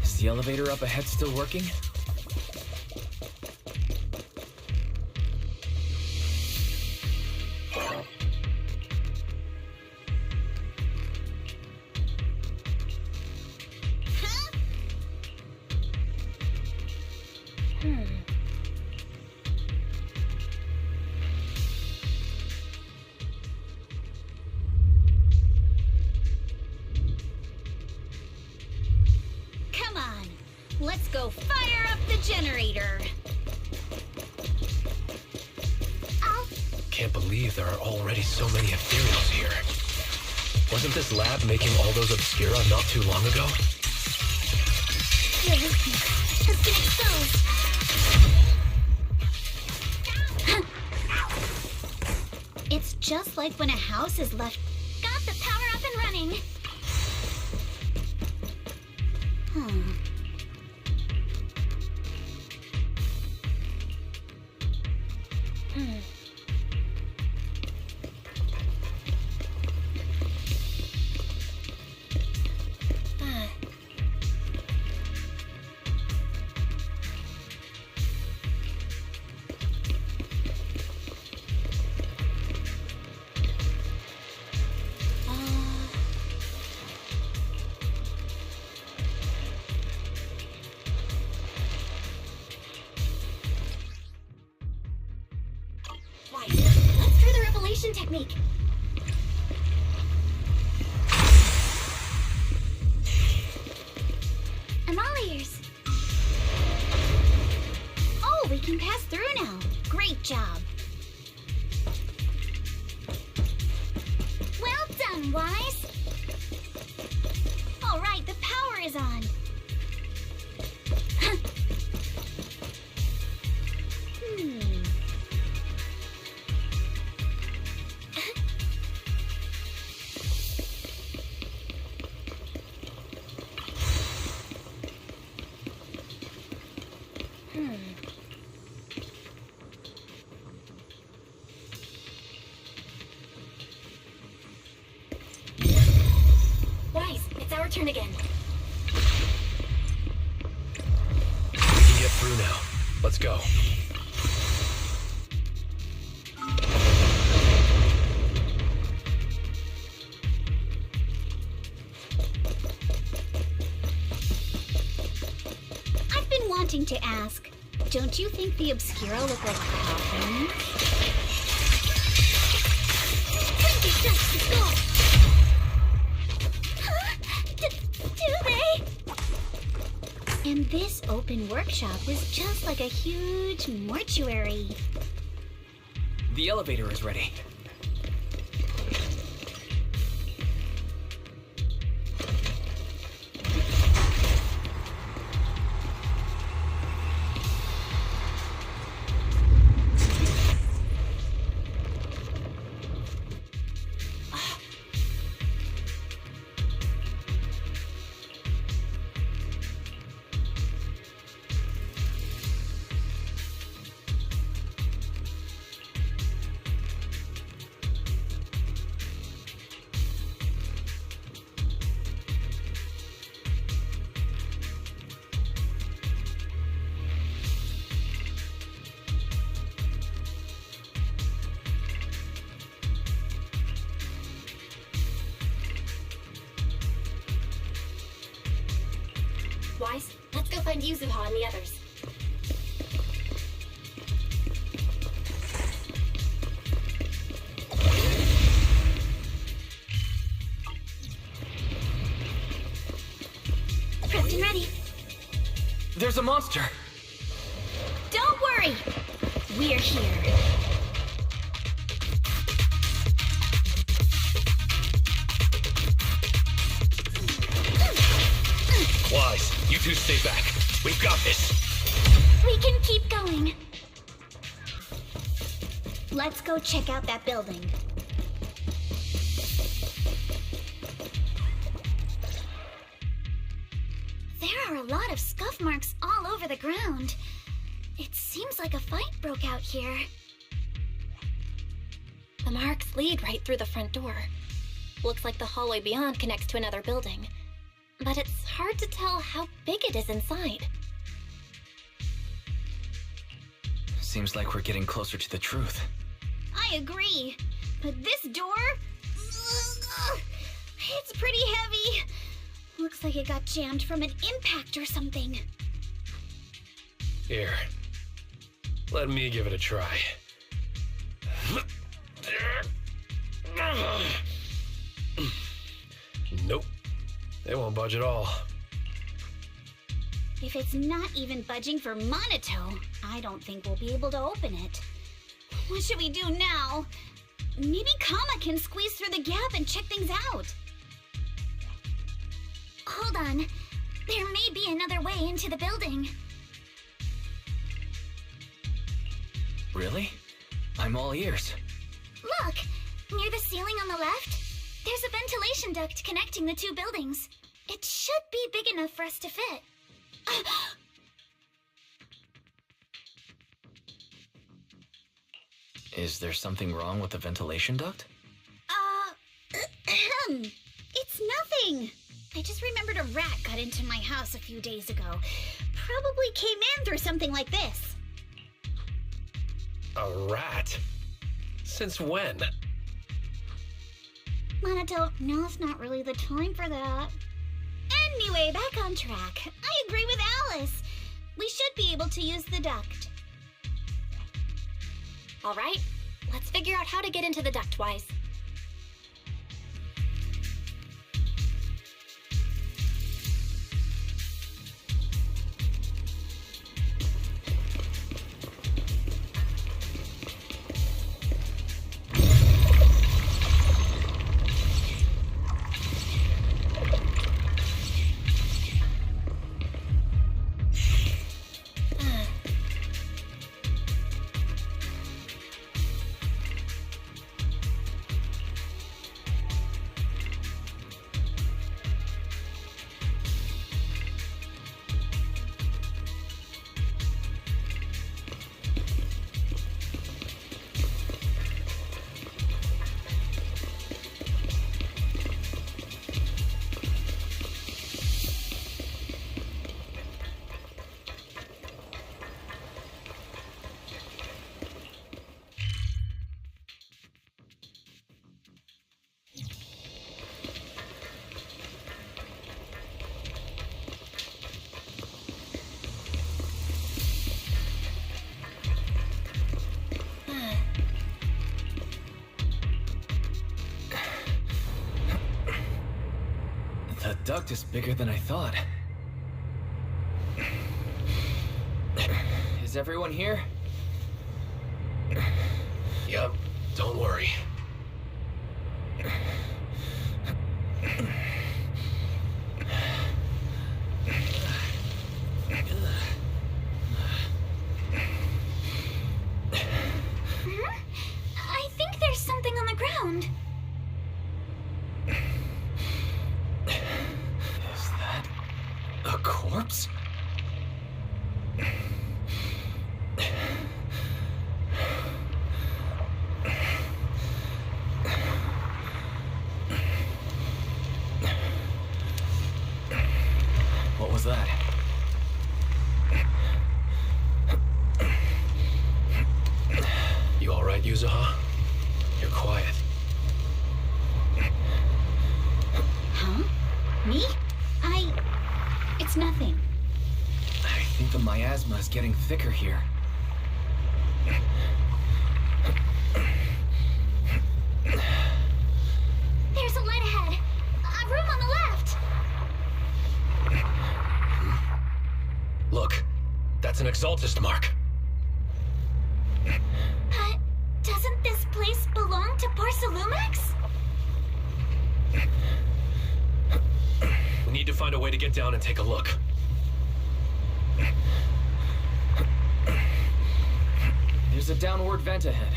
Is the elevator up ahead still working? Come on, let's go fire up the generator. Can't believe there are already so many ethereals here. Wasn't this lab making all those obscura not too long ago? Your weakness has been exposed. It's just like when a house is left. Got the power up and running. Let's try the revelation technique. I'm all ears. Oh, we can pass through now. Great job. Well done, Wise. All right, the power is on. Wise, it's our turn again. We can get through now. Let's go. wanting to ask, don't you think the Obscura look like coffins? Do they? And this open workshop is just like a huge mortuary. The elevator is ready. Wise, let's go find Yuzuha and the others. Prepped and ready. There's a monster! Don't worry. We're here. Wise, you two stay back. We've got this. We can keep going. Let's go check out that building. There are a lot of scuff marks all over the ground. It seems like a fight broke out here. The marks lead right through the front door. Looks like the hallway beyond connects to another building. But it's hard to tell how big it is inside. Seems like we're getting closer to the truth. I agree. But this door... it's pretty heavy. Looks like it got jammed from an impact or something. Here. Let me give it a try. Nope. They won't budge at all. If it's not even budging for Monato, I don't think we'll be able to open it. What should we do now? Maybe Kama can squeeze through the gap and check things out. Hold on. There may be another way into the building. Really? I'm all ears. Look! Near the ceiling on the left, there's a ventilation duct connecting the two buildings. It should be big enough for us to fit. Is there something wrong with the ventilation duct? It's nothing. I just remembered a rat got into my house a few days ago. Probably came in through something like this. A rat? Since when? Monato, now's not really the time for that. Anyway, back on track. I agree with Alice. We should be able to use the duct. All right, let's figure out how to get into the duct, Wise. duct is bigger than I thought. Is everyone here? Yep, don't worry. I think there's something on the ground. Is that a corpse? What was that? You alright, Yuzuha? You're quiet. Huh? Me? It's nothing. I think the miasma is getting thicker here. There's a light ahead. A room on the left. Look, that's an Exaltist mark. Doesn't this place belong to Porcelumex? We need to find a way to get down and take a look. There's a downward vent ahead.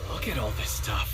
Look at all this stuff.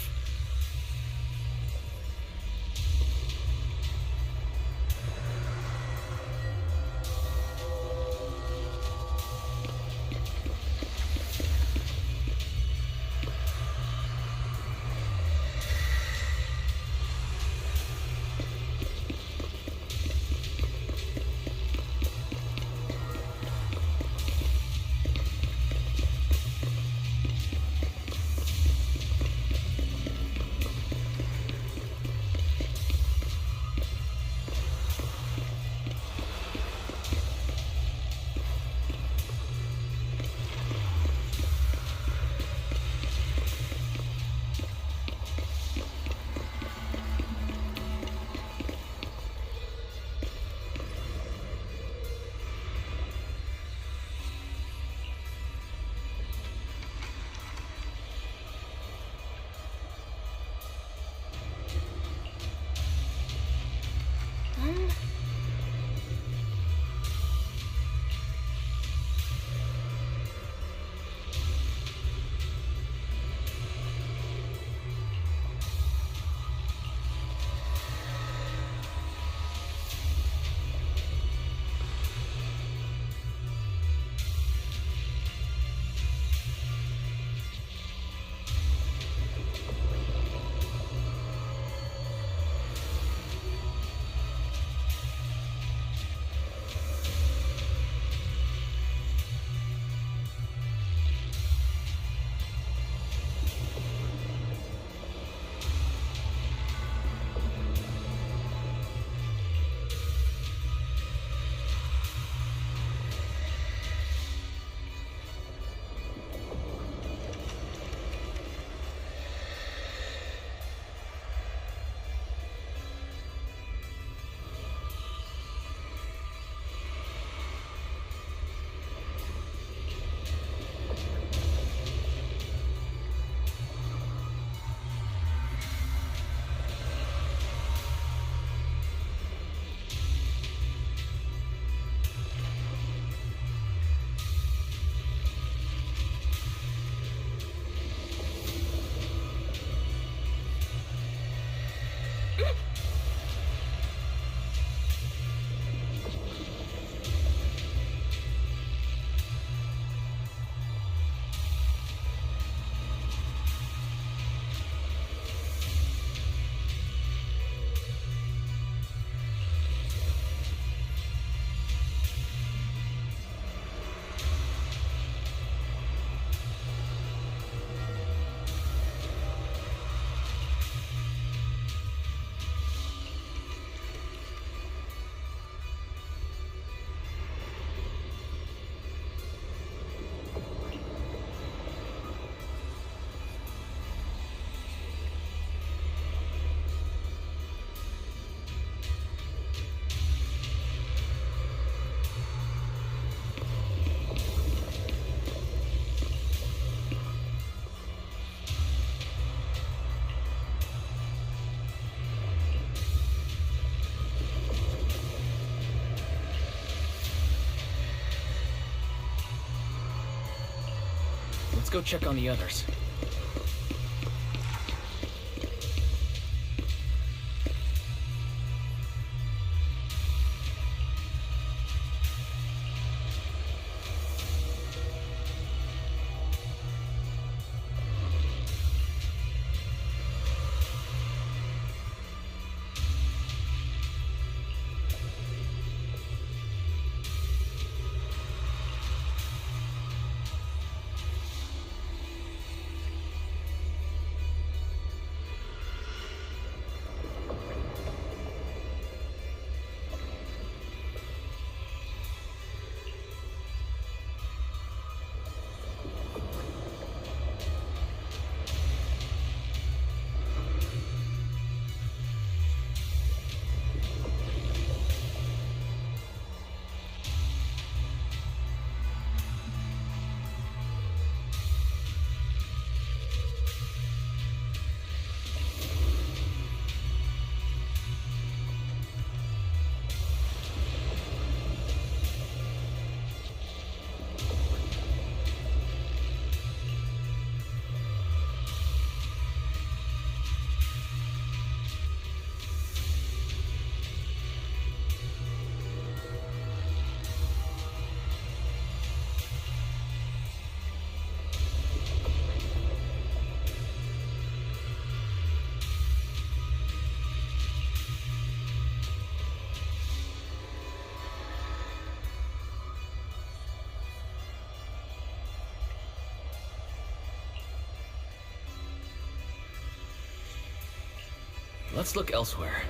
Let's go check on the others. Let's look elsewhere.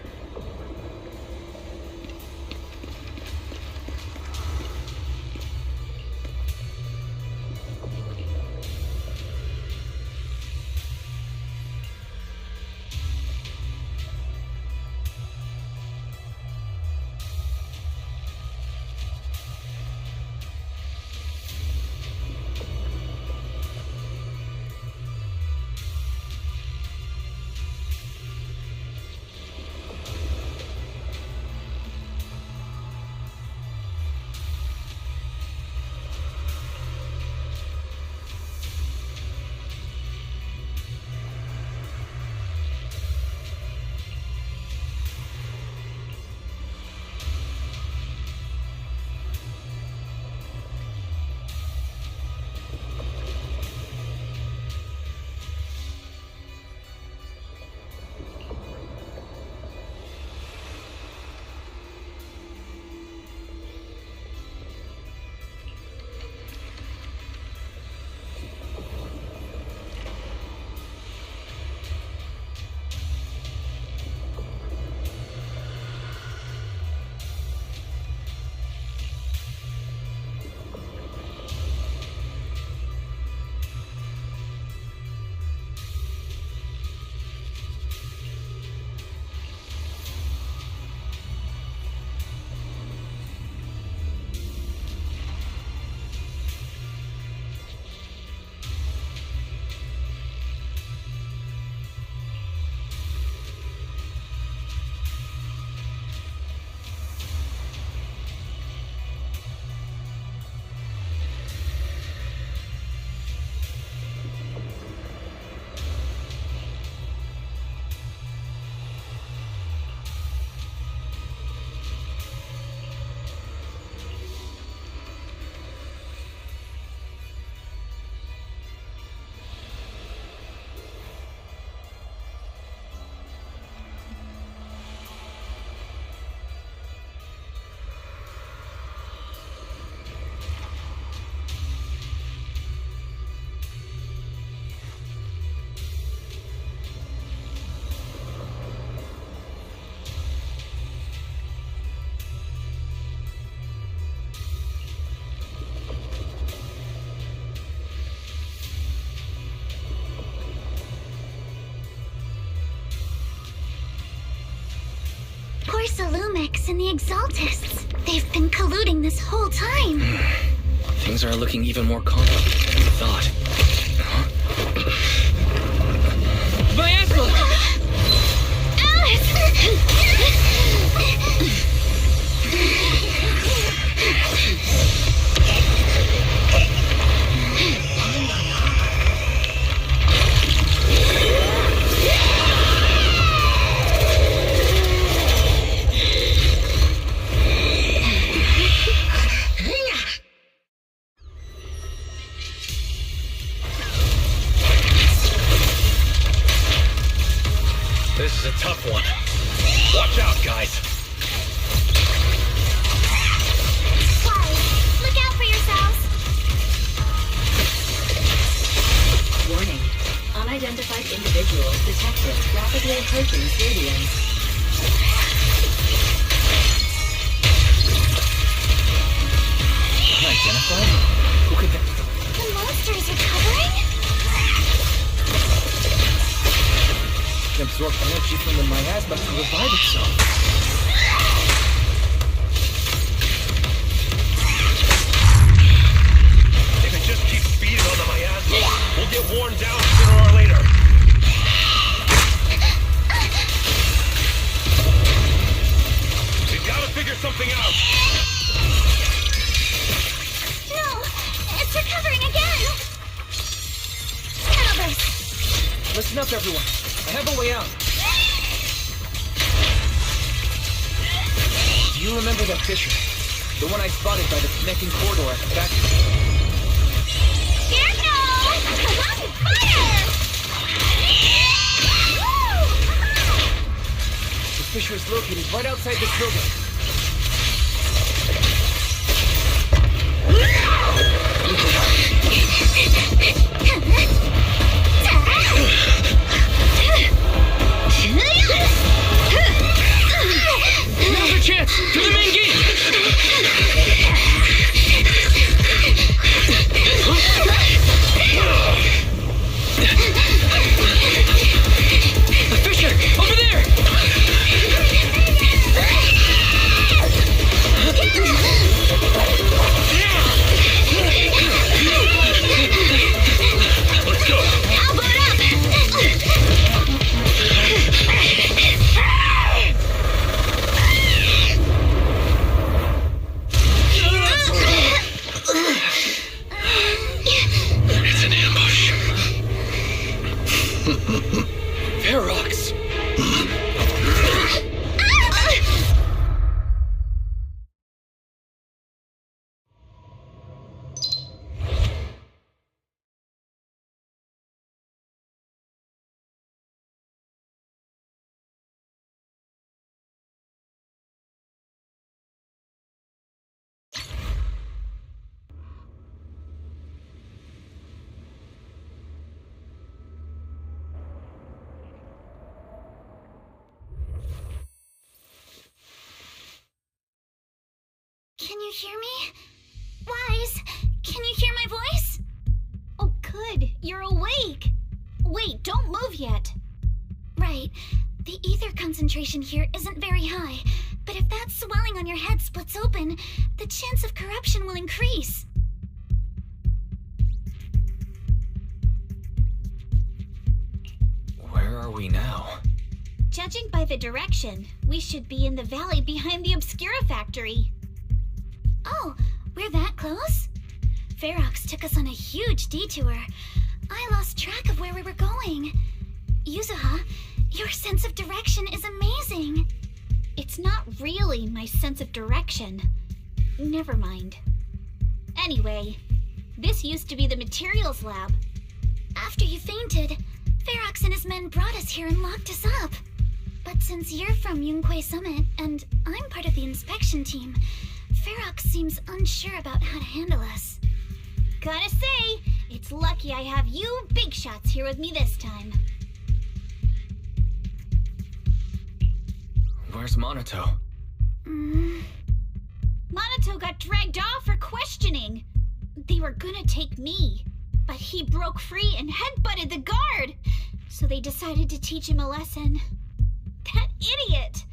Porsalumix and the Exaltists. They've been colluding this whole time. Things are looking even more complicated than we thought. Huh? Viasla! Alice! This is a tough one. Watch out, guys. Look out for yourselves! Warning. Unidentified individuals detected rapidly approaching stadiums. Unidentified? Who could that... The monsters are covering? It absorbed energy from the miasma to revive itself. If it just keeps feeding on the miasma, we'll get worn down sooner or later. We've got to figure something out. No! It's recovering again! Elvis! Listen up, everyone. I have a way out. Do you remember that fissure? The one I spotted by the connecting corridor at the factory? Careful! Come on, fire! Woo! The fissure is located right outside this building. Now's our chance! To the main gate! The fissure! Over there! Let's go! I'll boot up! It's an ambush. Ferox! Can you hear me? Wise, can you hear my voice? Oh, good. You're awake. Wait, don't move yet. Right. The ether concentration here isn't very high, but if that swelling on your head splits open, the chance of corruption will increase. Where are we now? Judging by the direction, we should be in the valley behind the Obscura factory. Oh, we're that close? Ferox took us on a huge detour. I lost track of where we were going. Yuzuha, your sense of direction is amazing. It's not really my sense of direction. Never mind. Anyway, this used to be the materials lab. After you fainted, Ferox and his men brought us here and locked us up. But since you're from Yunquay Summit and I'm part of the inspection team, Ferox seems unsure about how to handle us. Gotta say, it's lucky I have you big shots here with me this time. Where's Monato? Monato got dragged off for questioning. They were gonna take me, but he broke free and headbutted the guard. So they decided to teach him a lesson. That idiot!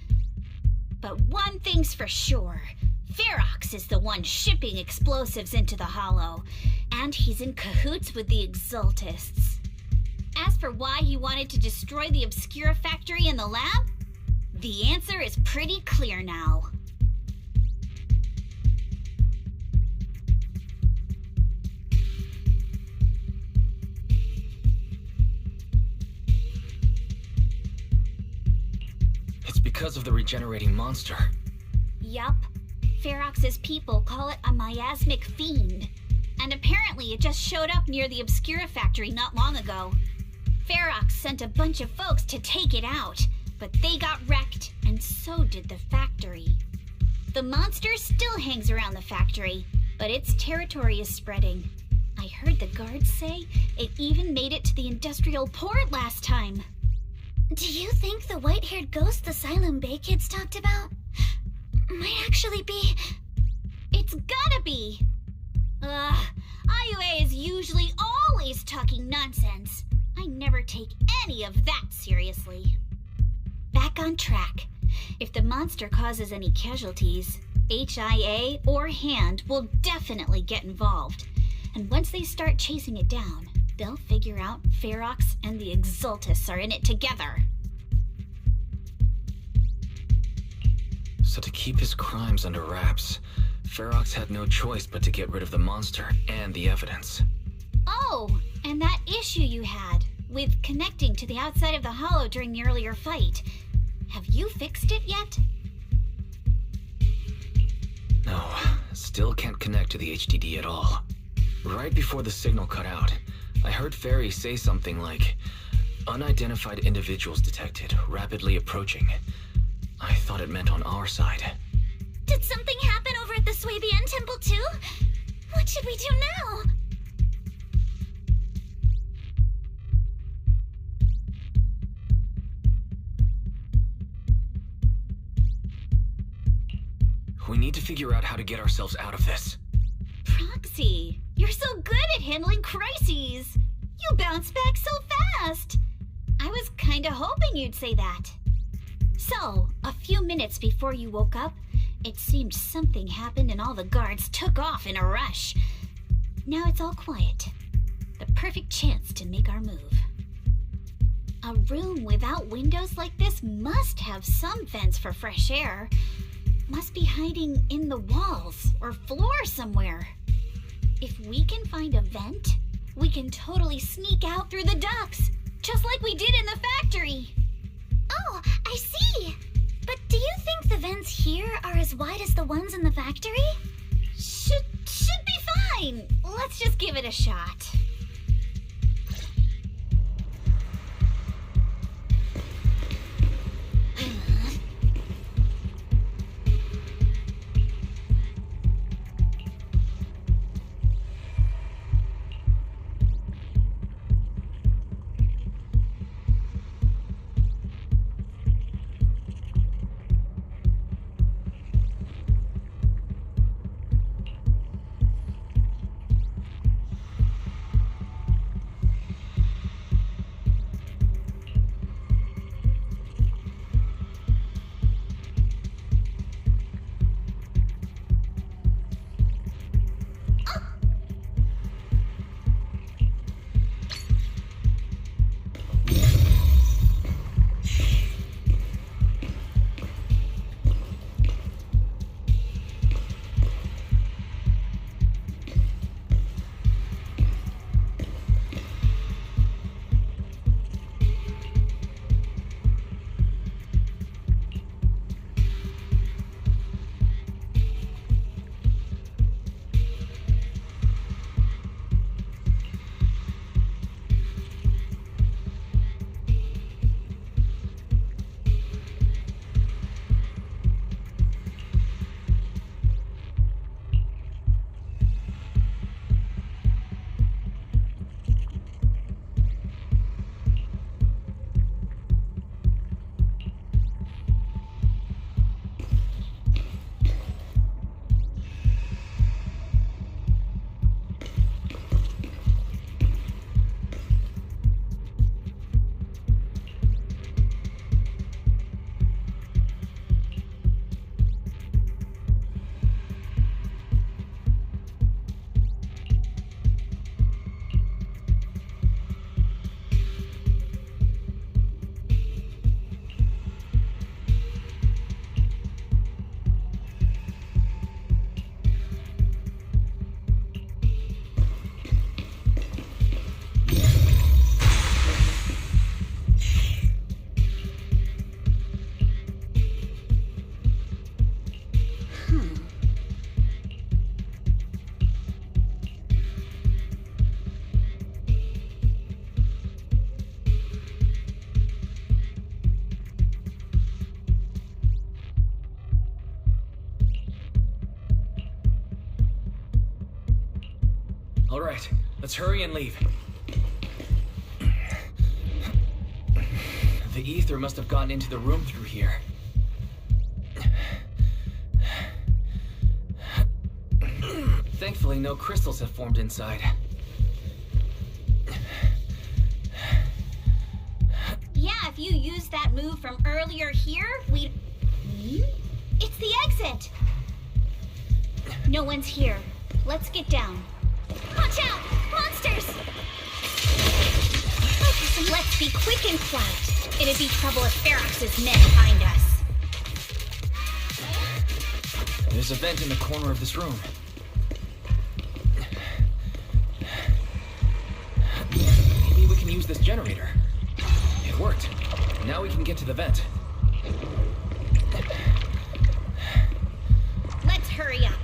But one thing's for sure. Ferox is the one shipping explosives into the Hollow, and he's in cahoots with the Exaltists. As for why he wanted to destroy the Obscura factory and the lab, the answer is pretty clear now. It's because of the regenerating monster. Yup. Ferox's people call it a miasmic fiend. And apparently it just showed up near the Obscura factory not long ago. Ferox sent a bunch of folks to take it out, but they got wrecked, and so did the factory. The monster still hangs around the factory, but its territory is spreading. I heard the guards say it even made it to the industrial port last time. Do you think the white-haired ghost the Asylum Bay kids talked about might actually be... It's gotta be! IUA is usually always talking nonsense. I never take any of that seriously. Back on track. If the monster causes any casualties, HIA or Hand will definitely get involved. And once they start chasing it down, they'll figure out Ferox and the Exultists are in it together. So to keep his crimes under wraps, Ferox had no choice but to get rid of the monster and the evidence. Oh, and that issue you had with connecting to the outside of the hollow during the earlier fight. Have you fixed it yet? No, still can't connect to the HDD at all. Right before the signal cut out, I heard Fairy say something like, "Unidentified individuals detected, rapidly approaching." I thought it meant on our side. Did something happen over at the Swabian Temple too? What should we do now? We need to figure out how to get ourselves out of this. Proxy, you're so good at handling crises. You bounce back so fast. I was kinda hoping you'd say that. So, a few minutes before you woke up, it seemed something happened and all the guards took off in a rush. Now it's all quiet. The perfect chance to make our move. A room without windows like this must have some vents for fresh air. Must be hiding in the walls or floor somewhere. If we can find a vent, we can totally sneak out through the ducts, just like we did in the factory. Oh, I see! But do you think the vents here are as wide as the ones in the factory? Should be fine. Let's just give it a shot. All right, let's hurry and leave. The ether must have gotten into the room through here. Thankfully, no crystals have formed inside. Yeah, if you used that move from earlier here, we'd... It's the exit! No one's here. Let's get down. Watch out! Monsters! Let's be quick and quiet. It'd be trouble if Ferox's men find us. There's a vent in the corner of this room. Maybe we can use this generator. It worked. Now we can get to the vent. Let's hurry up.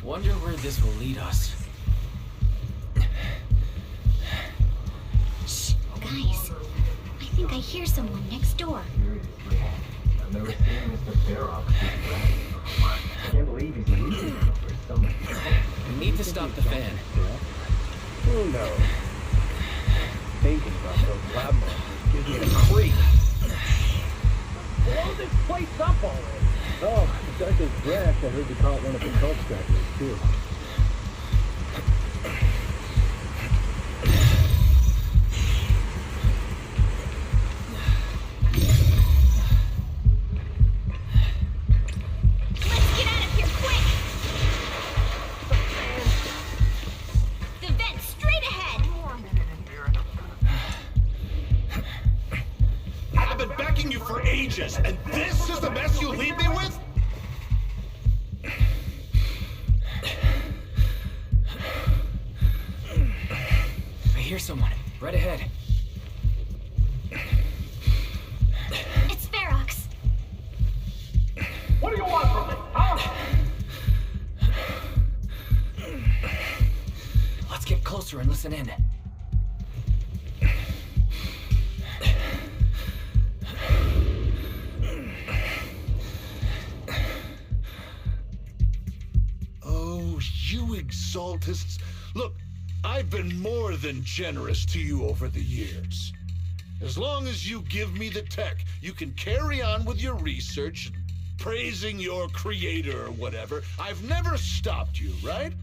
Wonder where this will lead us. Shh, guys. I think I hear someone next door. I've never seen Mr. Ferox I can't believe he's leaving for someone. We need to stop the fan. Who knows? Thinking about those lab monsters gives me a creep. Blow this place up already. Oh, Detective Drax, I heard you caught one of the cult stackers, too. Let's get out of here quick! The vent straight ahead! I've been backing you for ages, and this is the mess you leave me with? I hear someone. Right ahead. It's Ferox. What do you want from me, huh? Let's get closer and listen in. Oh, you exaltists. Look, I've been more than generous to you over the years. As long as you give me the tech, you can carry on with your research, praising your creator or whatever. I've never stopped you, right?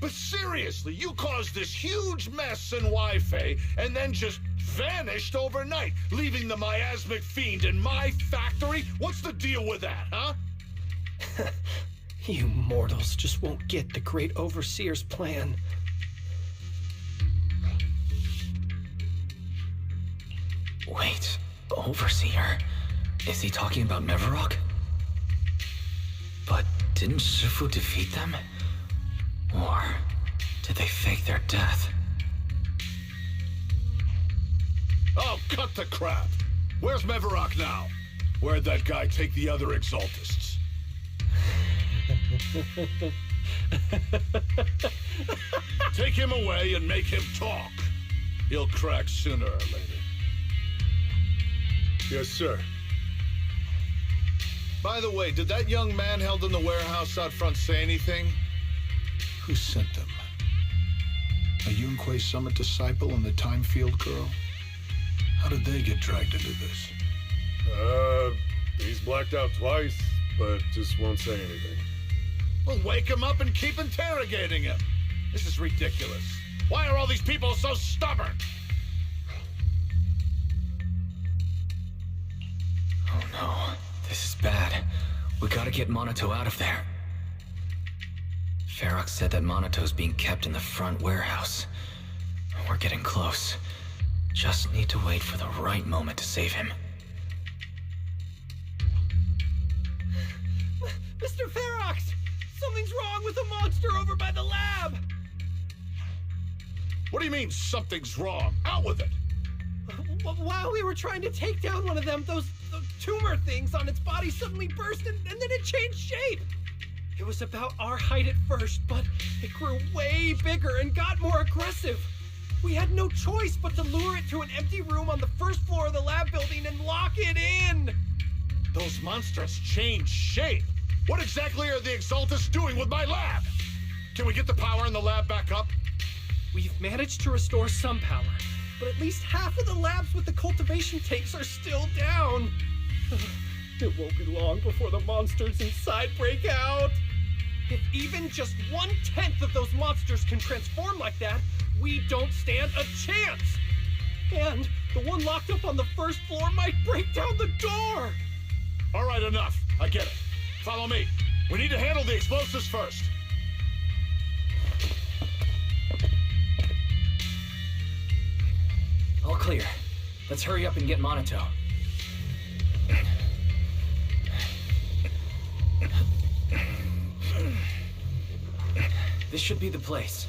But seriously, you caused this huge mess in Wi-Fi and then just vanished overnight, leaving the miasmic fiend in my factory? What's the deal with that, huh? You mortals just won't get the great overseer's plan. Wait, overseer? Is he talking about Mevarok? But didn't Shifu defeat them? Or did they fake their death? Oh, cut the crap! Where's Mevarok now? Where'd that guy take the other exaltists? Take him away and make him talk. He'll crack sooner or later. Yes, sir. By the way, did that young man held in the warehouse out front say anything? Who sent them? A Yunquay Summit disciple and the Time Field girl? How did they get dragged into this? He's blacked out twice, but just won't say anything. Well, wake him up and keep interrogating him. This is ridiculous. Why are all these people so stubborn? Oh no, this is bad. We gotta get Monato out of there. Ferox said that Monato's being kept in the front warehouse. We're getting close. Just need to wait for the right moment to save him. Mr. Ferox! Something's wrong with the monster over by the lab! What do you mean, something's wrong? Out with it! While we were trying to take down one of them, those tumor things on its body suddenly burst and then it changed shape. It was about our height at first, but it grew way bigger and got more aggressive. We had no choice but to lure it to an empty room on the first floor of the lab building and lock it in! Those monsters changed shape. What exactly are the Exaltists doing with my lab? Can we get the power in the lab back up? We've managed to restore some power, but at least half of the labs with the cultivation tanks are still down. It won't be long before the monsters inside break out. If even just 1/10 of those monsters can transform like that, we don't stand a chance. And the one locked up on the first floor might break down the door. All right, enough. I get it. Follow me. We need to handle the explosives first. All clear. Let's hurry up and get Monato. This should be the place.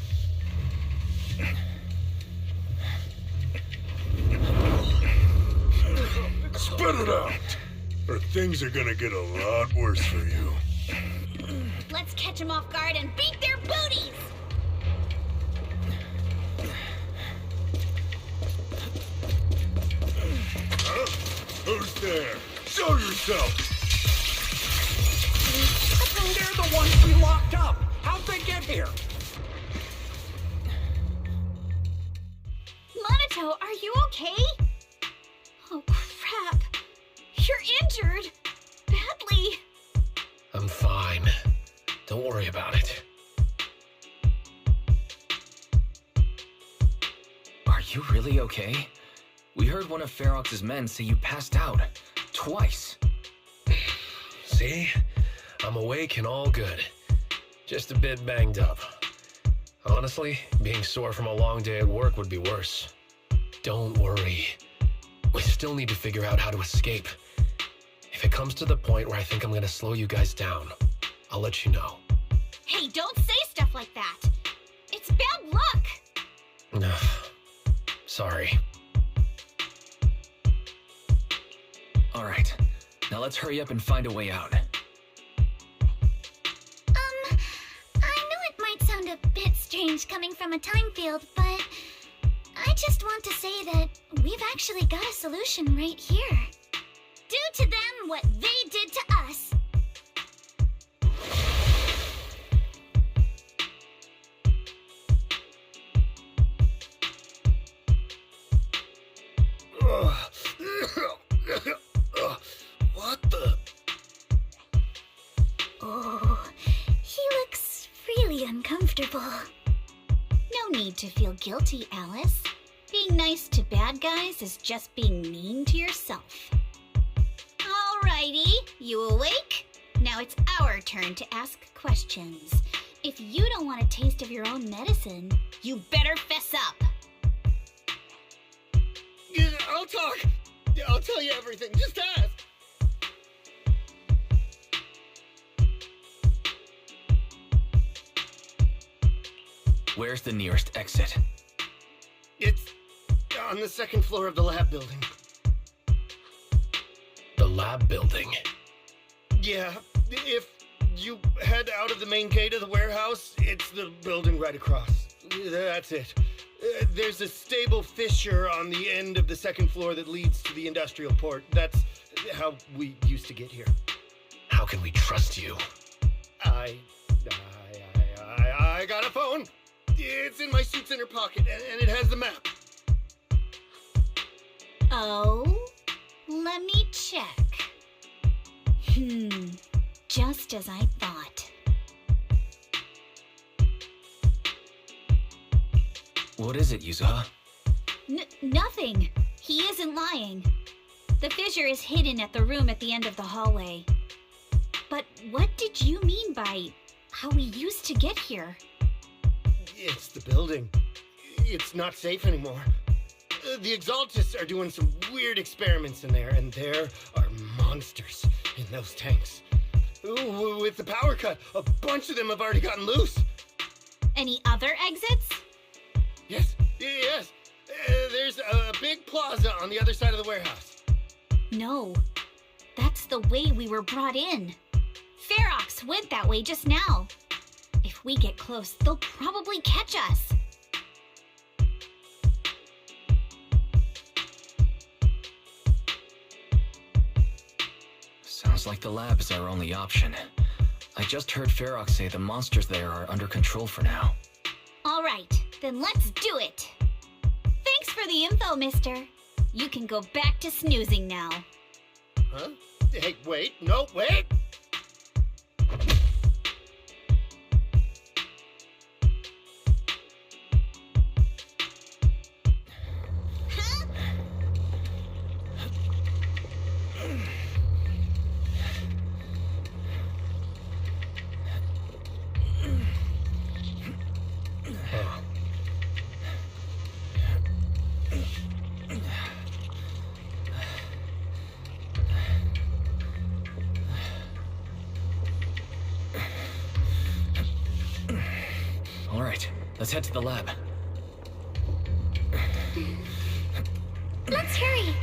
Spit it out, or things are gonna get a lot worse for you. Let's catch them off guard and beat their booties! Huh? Who's there? Show yourself! They're the ones we locked up! How'd they get here? Monato, are you okay? Oh, crap. You're injured. Badly. I'm fine. Don't worry about it. Are you really okay? We heard one of Ferox's men say you passed out. Twice. See? I'm awake and all good. Just a bit banged up. Honestly, being sore from a long day at work would be worse. Don't worry. We still need to figure out how to escape. If it comes to the point where I think I'm gonna slow you guys down, I'll let you know. Hey, don't say stuff like that. It's bad luck. Sorry. All right. Now let's hurry up and find a way out. I know it might sound a bit strange coming from a time field, but I just want to say that we've actually got a solution right here. Do to them what they did to us. What the? Oh, he looks really uncomfortable. No need to feel guilty, Alice. Being nice to bad guys is just being mean to yourself. Alrighty, you awake? Now it's our turn to ask questions. If you don't want a taste of your own medicine, you better fess up. Yeah, I'll talk. Yeah, I'll tell you everything. Just ask. Where's the nearest exit? It's on the second floor of the lab building. The lab building? Yeah, if you head out of the main gate of the warehouse, it's the building right across. That's it. There's a stable fissure on the end of the second floor that leads to the industrial port. That's how we used to get here. How can we trust you? I got a phone. It's in my suit's inner pocket, and it has the map. Oh? Let me check. Just as I thought. What is it, Yuzuha? Nothing. He isn't lying. The fissure is hidden at the room at the end of the hallway. But what did you mean by how we used to get here? It's the building. It's not safe anymore. The Exaltists are doing some weird experiments in there, and there are monsters in those tanks. Ooh, with the power cut, a bunch of them have already gotten loose. Any other exits? Yes. There's a big plaza on the other side of the warehouse. No. That's the way we were brought in. Ferox went that way just now. If we get close, they'll probably catch us. Sounds like the lab is our only option. I just heard Ferox say the monsters there are under control for now. All right, then let's do it. Thanks for the info, mister. You can go back to snoozing now. Huh? Hey, wait, no, wait! All right, let's head to the lab. Let's hurry.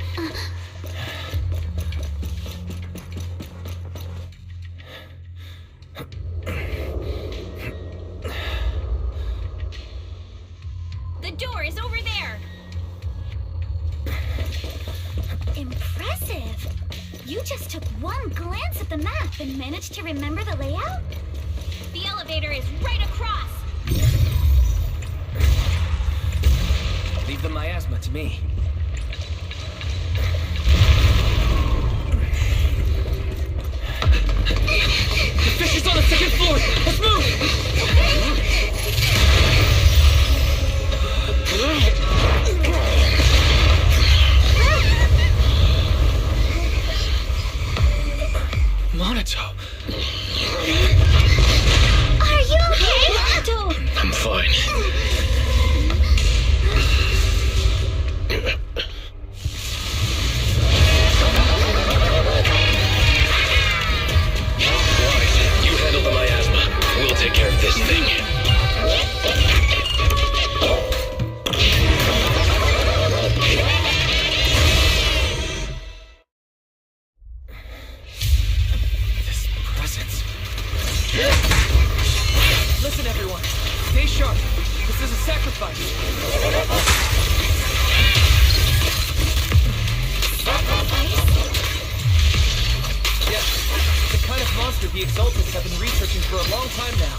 The door is over there. Impressive. You just took one glance at the map and managed to remember the layout? The elevator is right across. Leave the miasma to me. The fish is on the second floor! Let's move! Monato! Are you okay, Monato? I'm fine. You handle the miasma. We'll take care of this thing. This presence. Listen, everyone. Stay sharp. This is a sacrifice. Yes. The kind of monster the Exaltists have been researching for a long time now.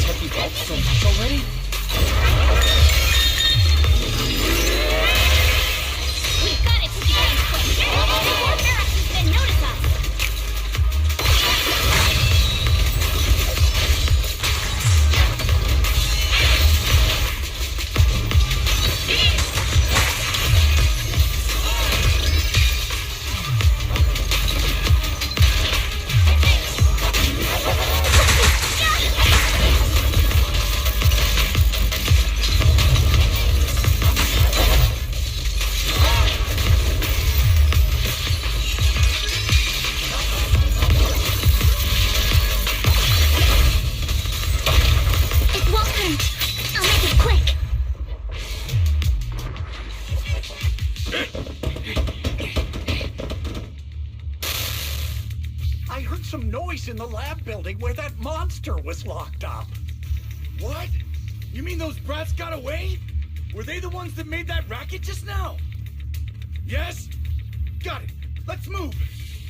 Have you helped so much already? We've got it put together quick. Before Ferox's men notice us. It won't hurt. I'll make it quick. I heard some noise in the lab building where that monster was locked up. What? You mean those brats got away? Were they the ones that made that racket just now? Yes? Got it. Let's move.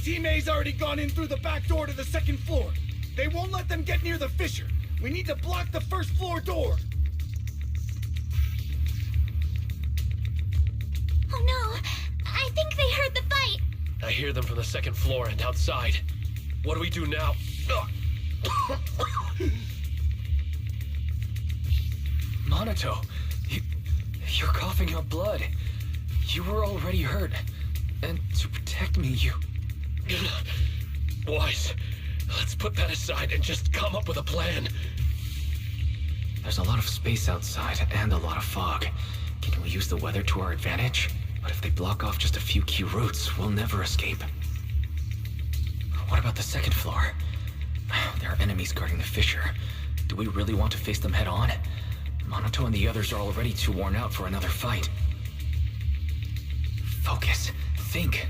Team A's already gone in through the back door to the second floor. They won't let them get near the fissure. We need to block the first floor door. Oh no. I think they heard the fight. I hear them from the second floor and outside. What do we do now? Monato, you're coughing up blood. You were already hurt. And to protect me, you... Wise, let's put that aside and just come up with a plan. There's a lot of space outside and a lot of fog. Can we use the weather to our advantage? But if they block off just a few key routes, we'll never escape. What about the second floor? There are enemies guarding the fissure. Do we really want to face them head on? Monato and the others are already too worn out for another fight. Focus. Think.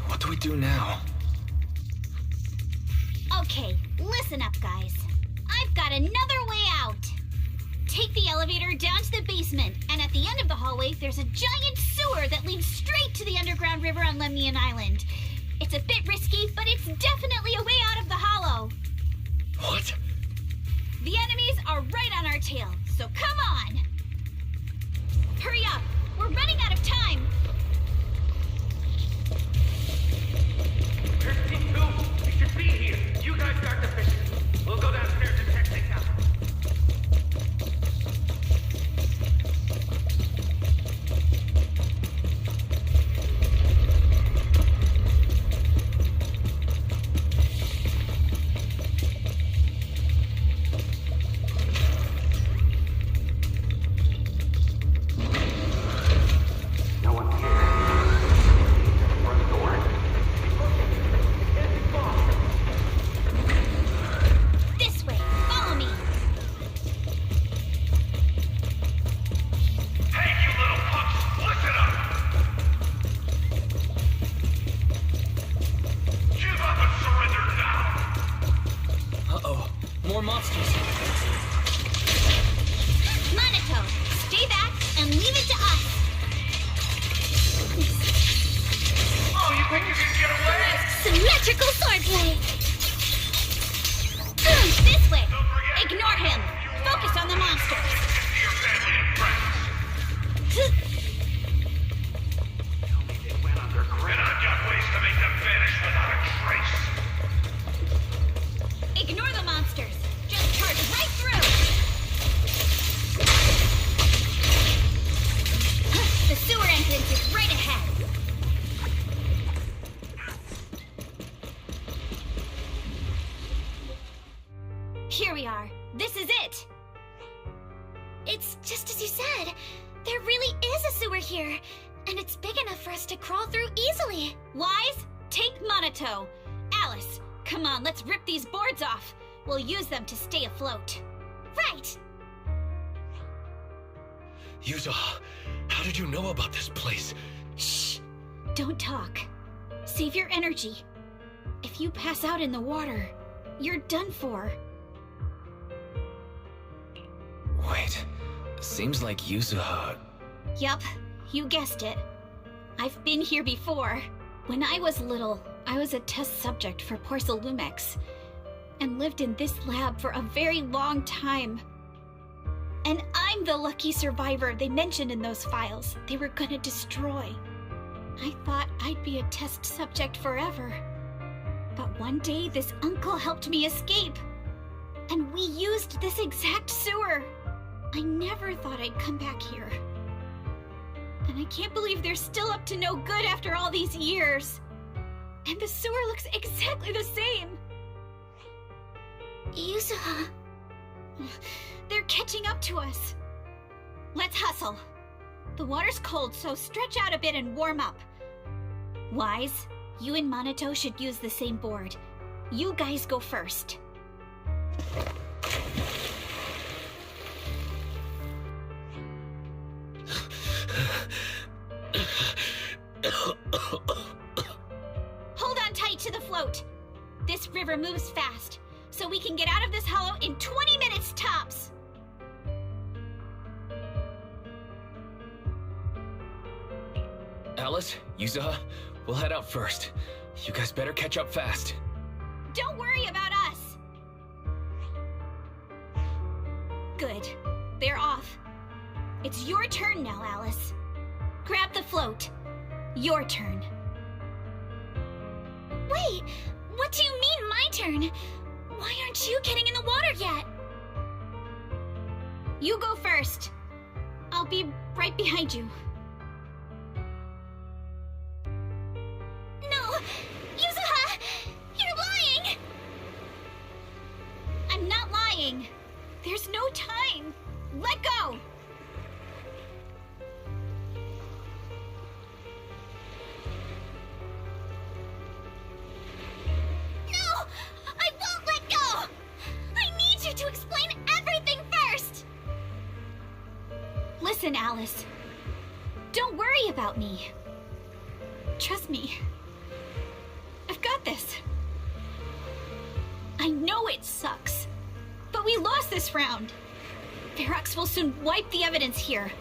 What do we do now? Okay, listen up, guys. I've got another way out. take the elevator down to the basement, and at the end of the hallway, there's a giant sewer that leads straight to the underground river on Lemnian Island. It's a bit risky, but it's definitely a way out of the hollow. What? The enemies are right on our tail, so come on! Hurry up! We're running out of time! There's team 2. We should be here. You guys start the fishing. We'll go downstairs and check things out. No one's here. Front door. This way! Follow me! Hey, you little punks! Listen up! Give up and surrender now! Uh-oh. More monsters. Monaco, stay back and leave it to us! Oh, you think you can get away? Symmetrical swordplay! This way! Ignore him! Focus on the monsters! To your family and friends. Tell me they went underground. And I've got ways to make them vanish without a trace. Ignore the monsters! Just charge right through! The sewer entrance is right ahead! Here we are. This is it! It's just as you said. There really is a sewer here, and it's big enough for us to crawl through easily. Wise, take Monato. Alice, come on, let's rip these boards off. We'll use them to stay afloat. Right! Yuza, how did you know about this place? Shh! Don't talk. Save your energy. If you pass out in the water, you're done for. Wait. Seems like Yuzuha... Yup, you guessed it. I've been here before. When I was little, I was a test subject for Porcelumex, and lived in this lab for a very long time. And I'm the lucky survivor they mentioned in those files they were gonna destroy. I thought I'd be a test subject forever. But one day this uncle helped me escape. And we used this exact sewer. I never thought I'd come back here. And I can't believe they're still up to no good after all these years. And the sewer looks exactly the same. Yuzuha. They're catching up to us. Let's hustle. The water's cold, so stretch out a bit and warm up. Wise, you and Monato should use the same board. You guys go first. Hold on tight to the float. This river moves fast, so we can get out of this hollow in 20 minutes tops. Alice, Yuzuha, we'll head out first. You guys better catch up fast. Don't worry about us. Good. They're off. It's your turn now, Alice. Grab the float. Your turn. Wait, what do you mean my turn? Why aren't you getting in the water yet? You go first. I'll be right behind you. No! Yuzuha! You're lying! I'm not lying. There's no time. Let go! No! I won't let go! I need you to explain everything first! Listen, Alice. Don't worry about me. Trust me. I've got this. I know it sucks, but we lost this round. Ferox will soon wipe the evidence here.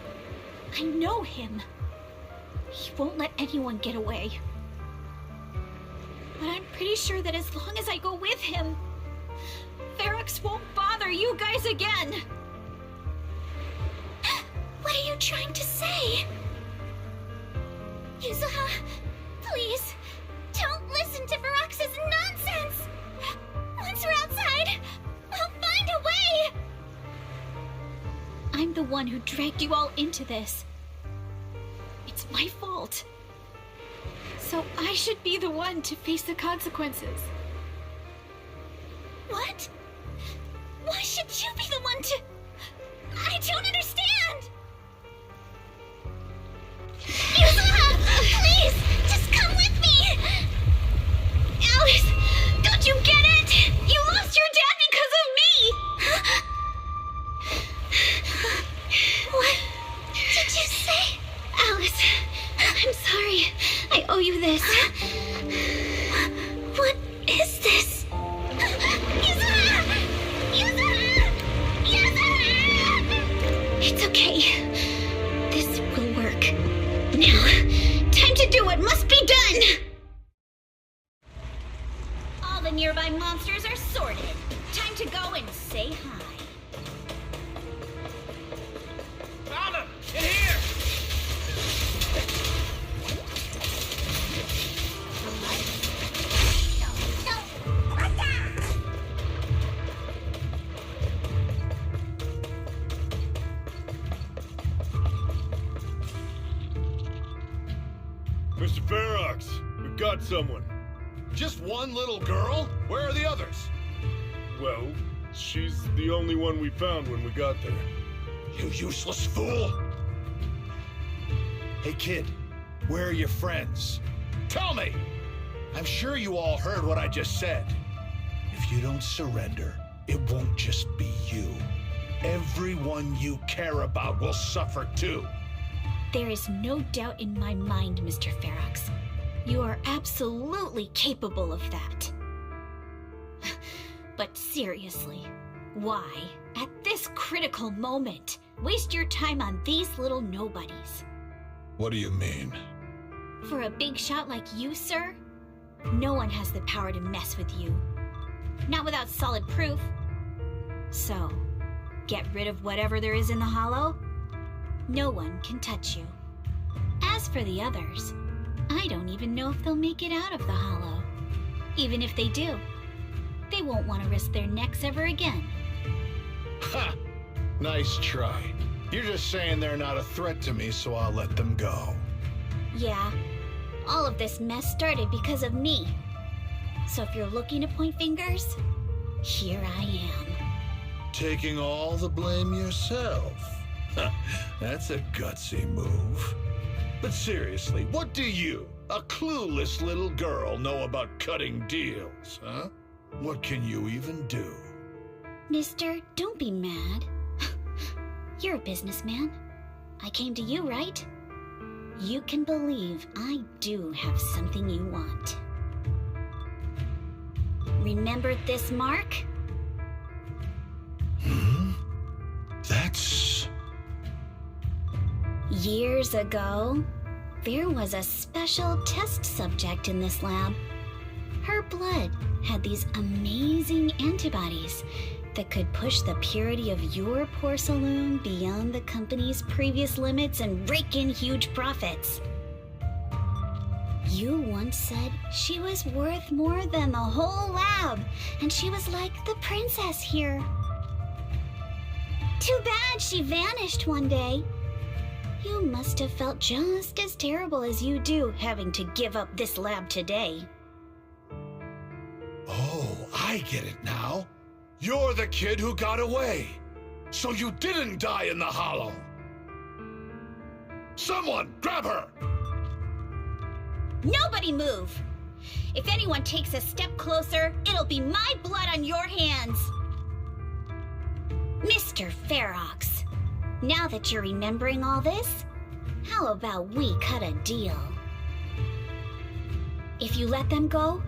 I know him. He won't let anyone get away. But I'm pretty sure that as long as I go with him, Ferox won't bother you guys again. What are you trying to say? Yuzuha, please, don't listen to Ferox's nonsense. Once we're outside, we'll find a way. I'm the one who dragged you all into this. It's my fault. So I should be the one to face the consequences. What? Why should you be the one to... I don't understand! Yuzuha, please, just come with me! Alice, don't you get it? You lost your dad because of me! What did you say? Alice, I'm sorry. I owe you this. What is this? Yuzuha! Yuzuha! Yuzuha! It's okay. This will work. Now, time to do what must be done! All the nearby monsters are sorted. Time to go and say hi. Found him! In here! Mr. Ferox, we've got someone. Just one little girl? Where are the others? Well, she's the only one we found when we got there. You useless fool! Hey kid, where are your friends? Tell me! I'm sure you all heard what I just said. If you don't surrender, it won't just be you. Everyone you care about will suffer too. There is no doubt in my mind, Mr. Ferox. You are absolutely capable of that. But seriously, why, at this critical moment, waste your time on these little nobodies? What do you mean? For a big shot like you, sir, no one has the power to mess with you. Not without solid proof. So, get rid of whatever there is in the hollow. No one can touch you. As for the others, I don't even know if they'll make it out of the hollow. Even if they do, they won't want to risk their necks ever again. Ha! Nice try. You're just saying they're not a threat to me, so I'll let them go. Yeah, all of this mess started because of me. So if you're looking to point fingers, here I am. Taking all the blame yourself. That's a gutsy move. But seriously, what do you, a clueless little girl, know about cutting deals, huh? What can you even do? Mister, don't be mad. You're a businessman. I came to you, right? You can believe I do have something you want. Remember this mark? That's... Years ago, there was a special test subject in this lab. Her blood had these amazing antibodies that could push the purity of your porcelain beyond the company's previous limits and rake in huge profits. You once said she was worth more than the whole lab, and she was like the princess here. Too bad she vanished one day. You must have felt just as terrible as you do having to give up this lab today. Oh, I get it now. You're the kid who got away. So you didn't die in the hollow. Someone, grab her! Nobody move! If anyone takes a step closer, it'll be my blood on your hands! Mr. Ferox, now that you're remembering all this, how about we cut a deal? If you let them go,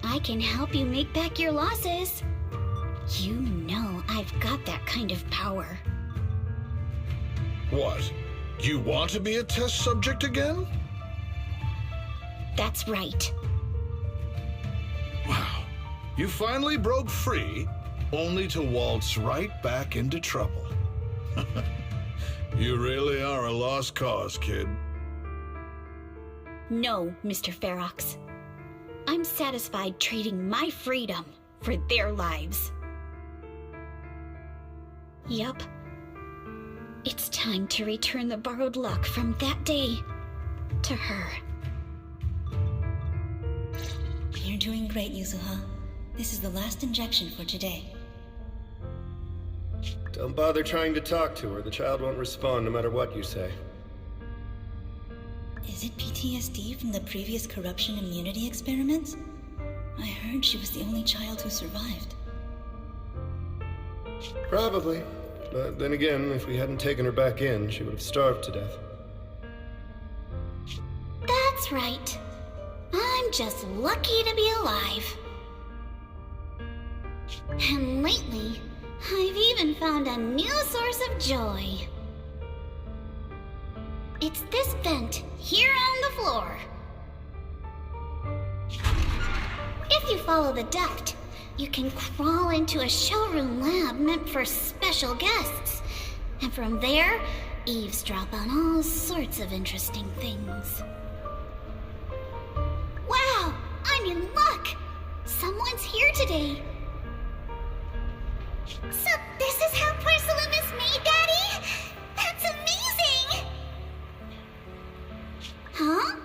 I can help you make back your losses. You know I've got that kind of power. What? You want to be a test subject again? That's right. Wow. You finally broke free, only to waltz right back into trouble. You really are a lost cause, kid. No, Mr. Ferox. I'm satisfied trading my freedom for their lives. Yup. It's time to return the borrowed luck from that day to her. You're doing great, Yuzuha. This is the last injection for today. Don't bother trying to talk to her. The child won't respond no matter what you say. Is it PTSD from the previous corruption immunity experiments? I heard she was the only child who survived. Probably. But then again, if we hadn't taken her back in, she would have starved to death. That's right. I'm just lucky to be alive. And lately, I've even found a new source of joy. It's this vent here on the floor. If you follow the duct, you can crawl into a showroom lab meant for special guests. And from there, eavesdrop on all sorts of interesting things. Wow, I'm in luck! Someone's here today. So this is how porcelain is made, Daddy? That's amazing! Huh?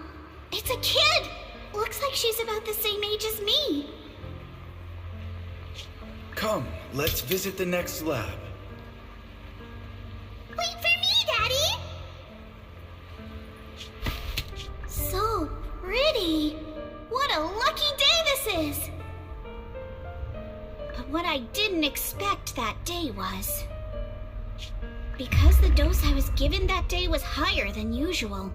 It's a kid! Looks like she's about the same age as me. Come, let's visit the next lab. Wait for me, Daddy! So pretty. What a lucky day this is! But what I didn't expect that day was... because the dose I was given that day was higher than usual,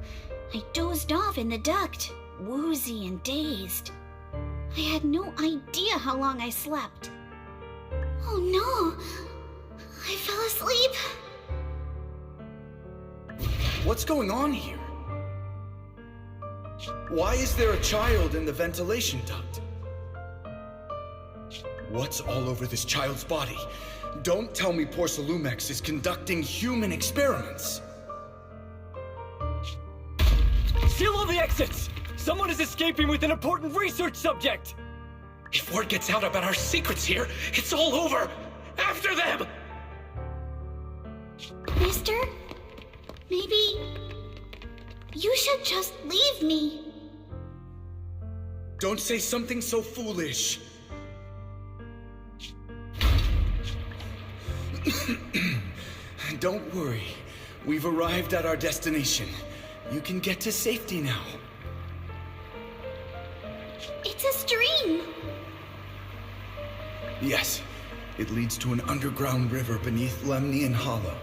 I dozed off in the duct, woozy and dazed. I had no idea how long I slept. Oh no! I fell asleep. What's going on here? Why is there a child in the ventilation duct? What's all over this child's body? Don't tell me Porcelumex is conducting human experiments. Seal all the exits! Someone is escaping with an important research subject! If word gets out about our secrets here, it's all over! After them! Mister? Maybe... you should just leave me. Don't say something so foolish. Don't worry. We've arrived at our destination. You can get to safety now. It's a stream. Yes, it leads to an underground river beneath Lemnian Hollow.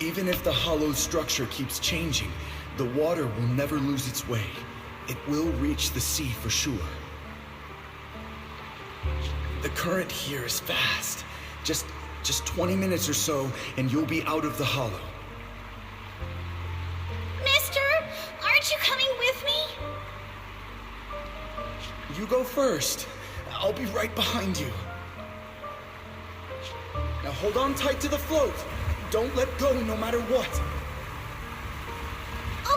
Even if the hollow's structure keeps changing, the water will never lose its way. It will reach the sea for sure. The current here is fast. Just 20 minutes or so, and you'll be out of the hollow. Mister, aren't you coming with me? You go first. I'll be right behind you. Now hold on tight to the float. Don't let go no matter what.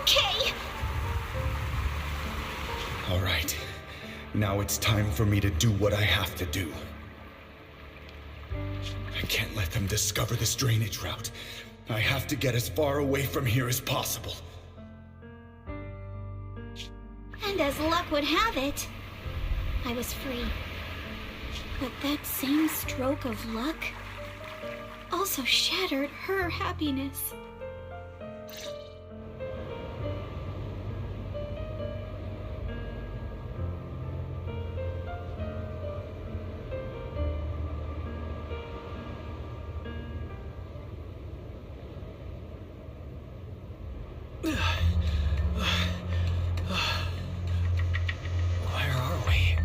Okay. All right. Now it's time for me to do what I have to do. I can't let them discover this drainage route. I have to get as far away from here as possible. And as luck would have it, I was free. But that same stroke of luck also shattered her happiness. Where are we?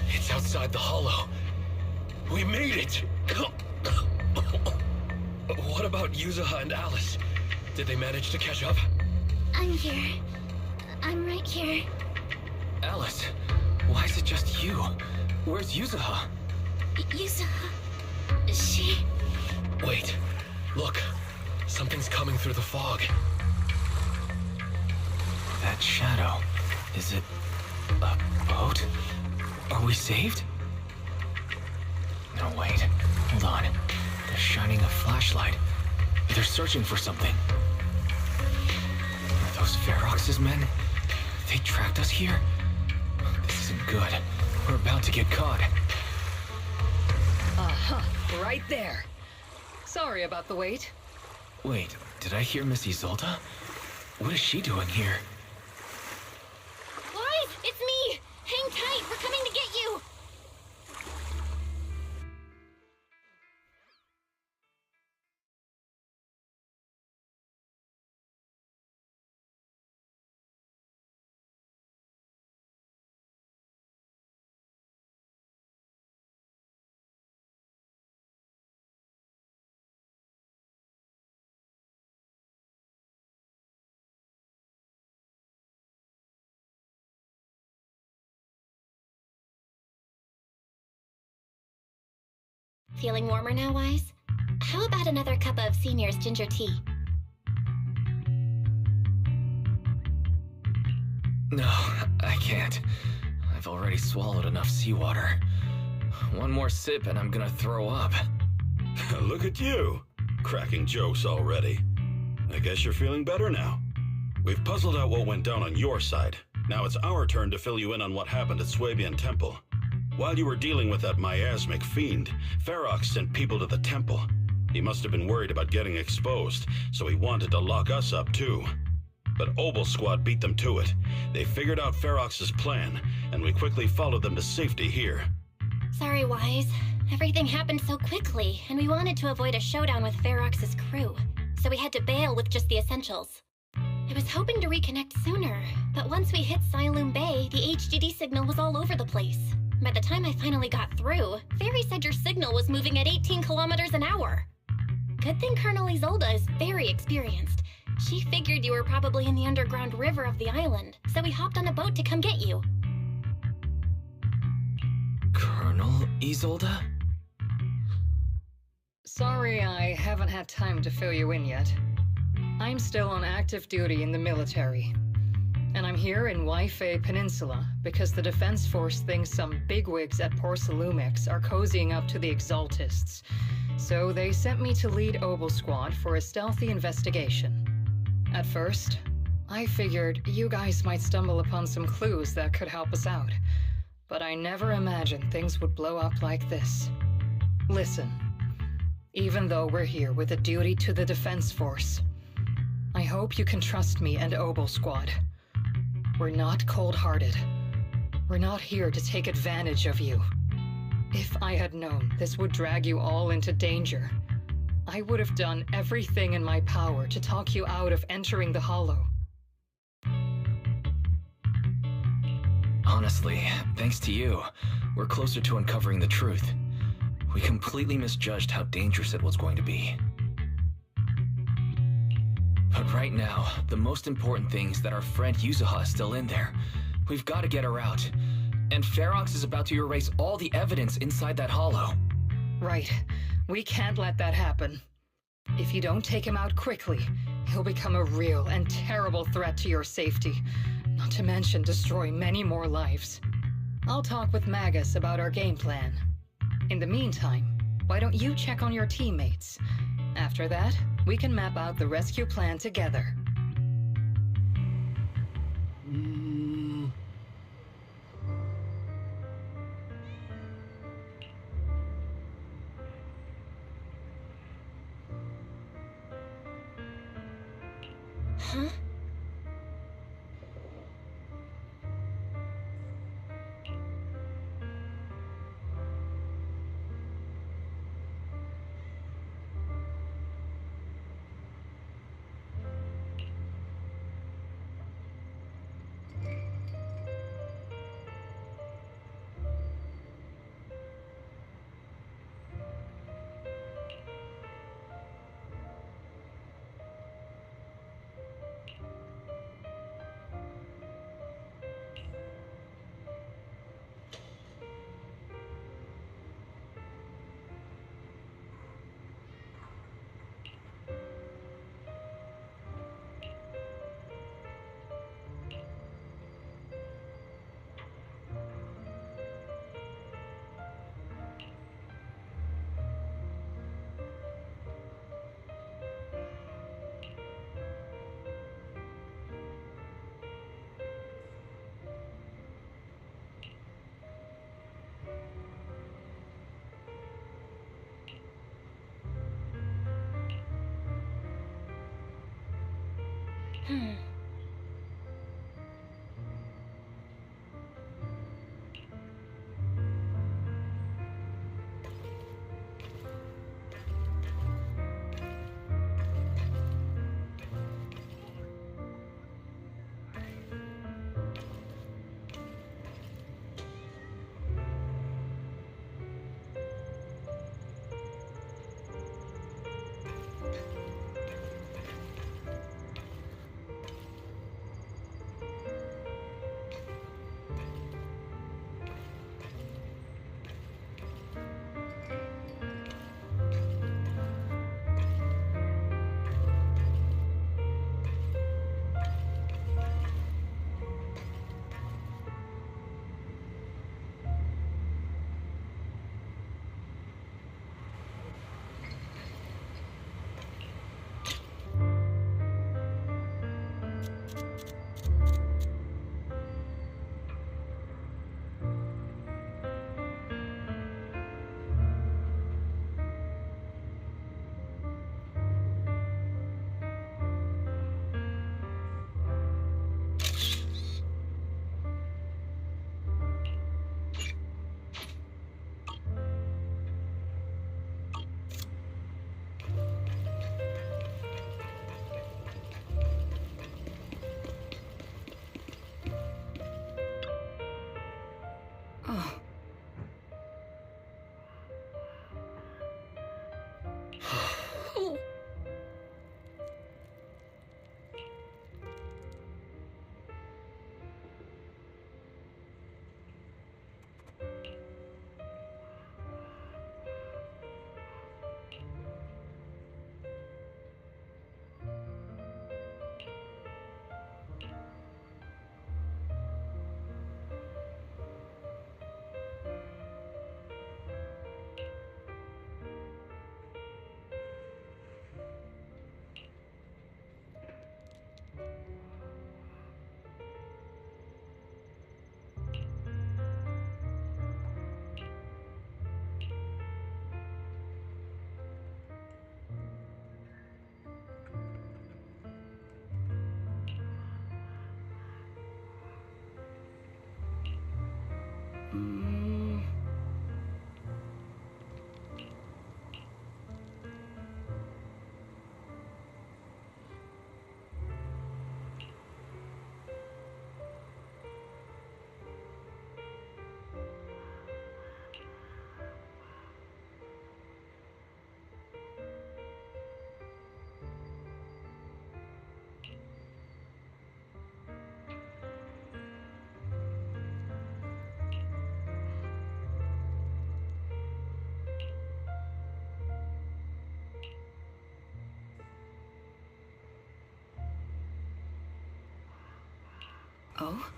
It's outside the hollow. We made it! about Yuzuha and Alice? Did they manage to catch up? I'm here. I'm right here. Alice, why is it just you? Where's Yuzuha? Yuzuha... She... Wait. Look. Something's coming through the fog. That shadow. Is it a boat? Are we saved? No, wait. Hold on. They're shining a flashlight. They're searching for something. Are those Ferox's men? They tracked us here? This isn't good. We're about to get caught. Uh-huh. Right there. Sorry about the wait. Wait, did I hear Miss Isolde? What is she doing here? Wise, it's me! Hang tight, we're coming to get you! Feeling warmer now, Wise? How about another cup of Senior's ginger tea? No, I can't. I've already swallowed enough seawater. One more sip and I'm gonna throw up. Look at you, cracking jokes already. I guess you're feeling better now. We've puzzled out what went down on your side. Now it's our turn to fill you in on what happened at Swabian Temple. While you were dealing with that miasmic fiend, Ferox sent people to the temple. He must have been worried about getting exposed, so he wanted to lock us up too. But Obel Squad beat them to it. They figured out Ferox's plan, and we quickly followed them to safety here. Sorry, Wise. Everything happened so quickly, and we wanted to avoid a showdown with Ferox's crew, so we had to bail with just the essentials. I was hoping to reconnect sooner, but once we hit Siloam Bay, the HDD signal was all over the place. By the time I finally got through, Fairy said your signal was moving at 18 kilometers an hour. Good thing Colonel Isolde is very experienced. She figured you were probably in the underground river of the island, so we hopped on a boat to come get you. Colonel Isolde? Sorry I haven't had time to fill you in yet. I'm still on active duty in the military. And I'm here in Waifei Peninsula because the Defense Force thinks some bigwigs at Porcelumex are cozying up to the Exaltists. So they sent me to lead Obel Squad for a stealthy investigation. At first, I figured you guys might stumble upon some clues that could help us out. But I never imagined things would blow up like this. Listen, even though we're here with a duty to the Defense Force, I hope you can trust me and Obel Squad. We're not cold-hearted. We're not here to take advantage of you. If I had known this would drag you all into danger, I would have done everything in my power to talk you out of entering the Hollow. Honestly, thanks to you, we're closer to uncovering the truth. We completely misjudged how dangerous it was going to be. But right now, the most important thing is that our friend Yuzuha is still in there. We've got to get her out. And Ferox is about to erase all the evidence inside that hollow. Right. We can't let that happen. If you don't take him out quickly, he'll become a real and terrible threat to your safety. Not to mention destroy many more lives. I'll talk with Magus about our game plan. In the meantime, why don't you check on your teammates? After that, we can map out the rescue plan together. Huh? Oh?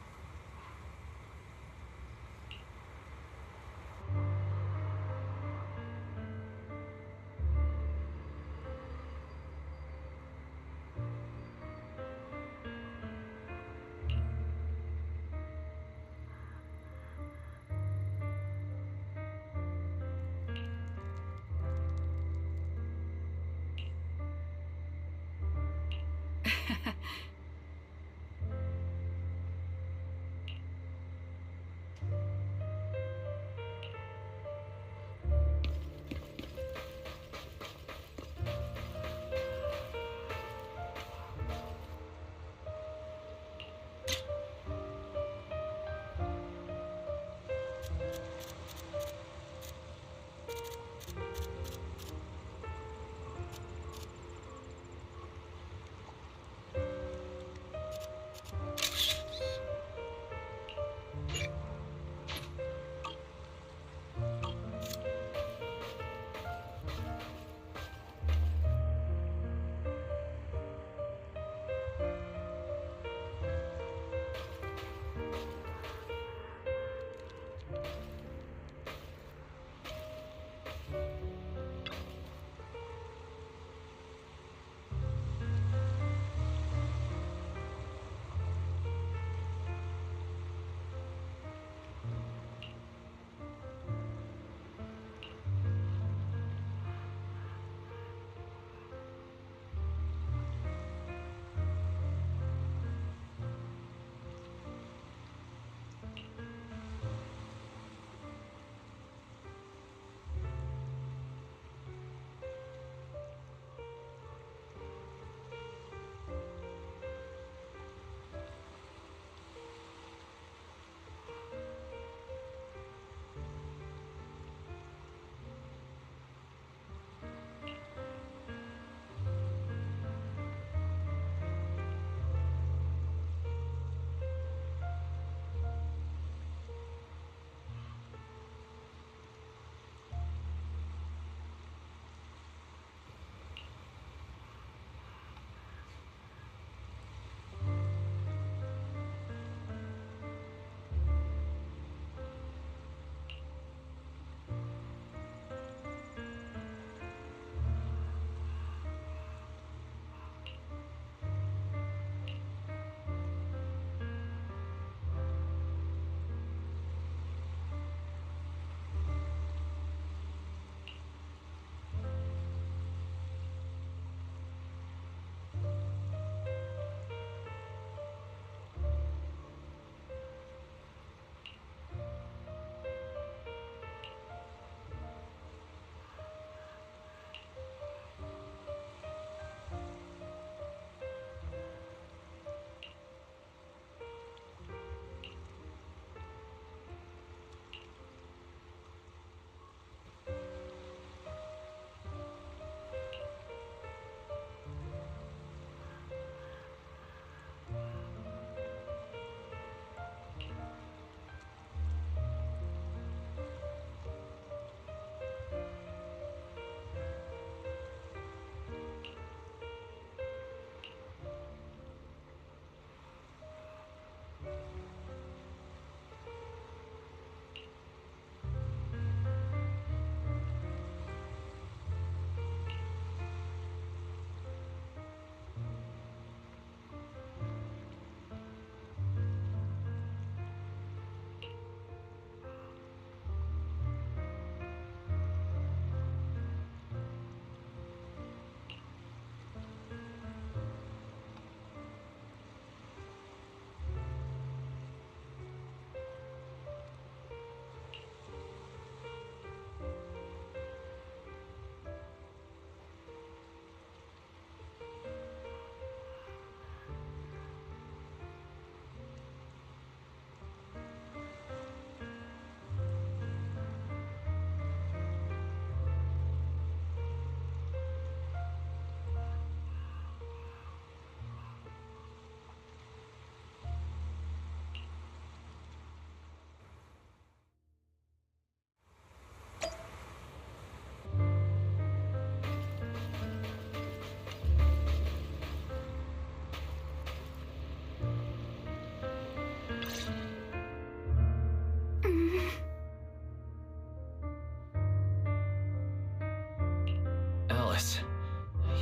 Alice.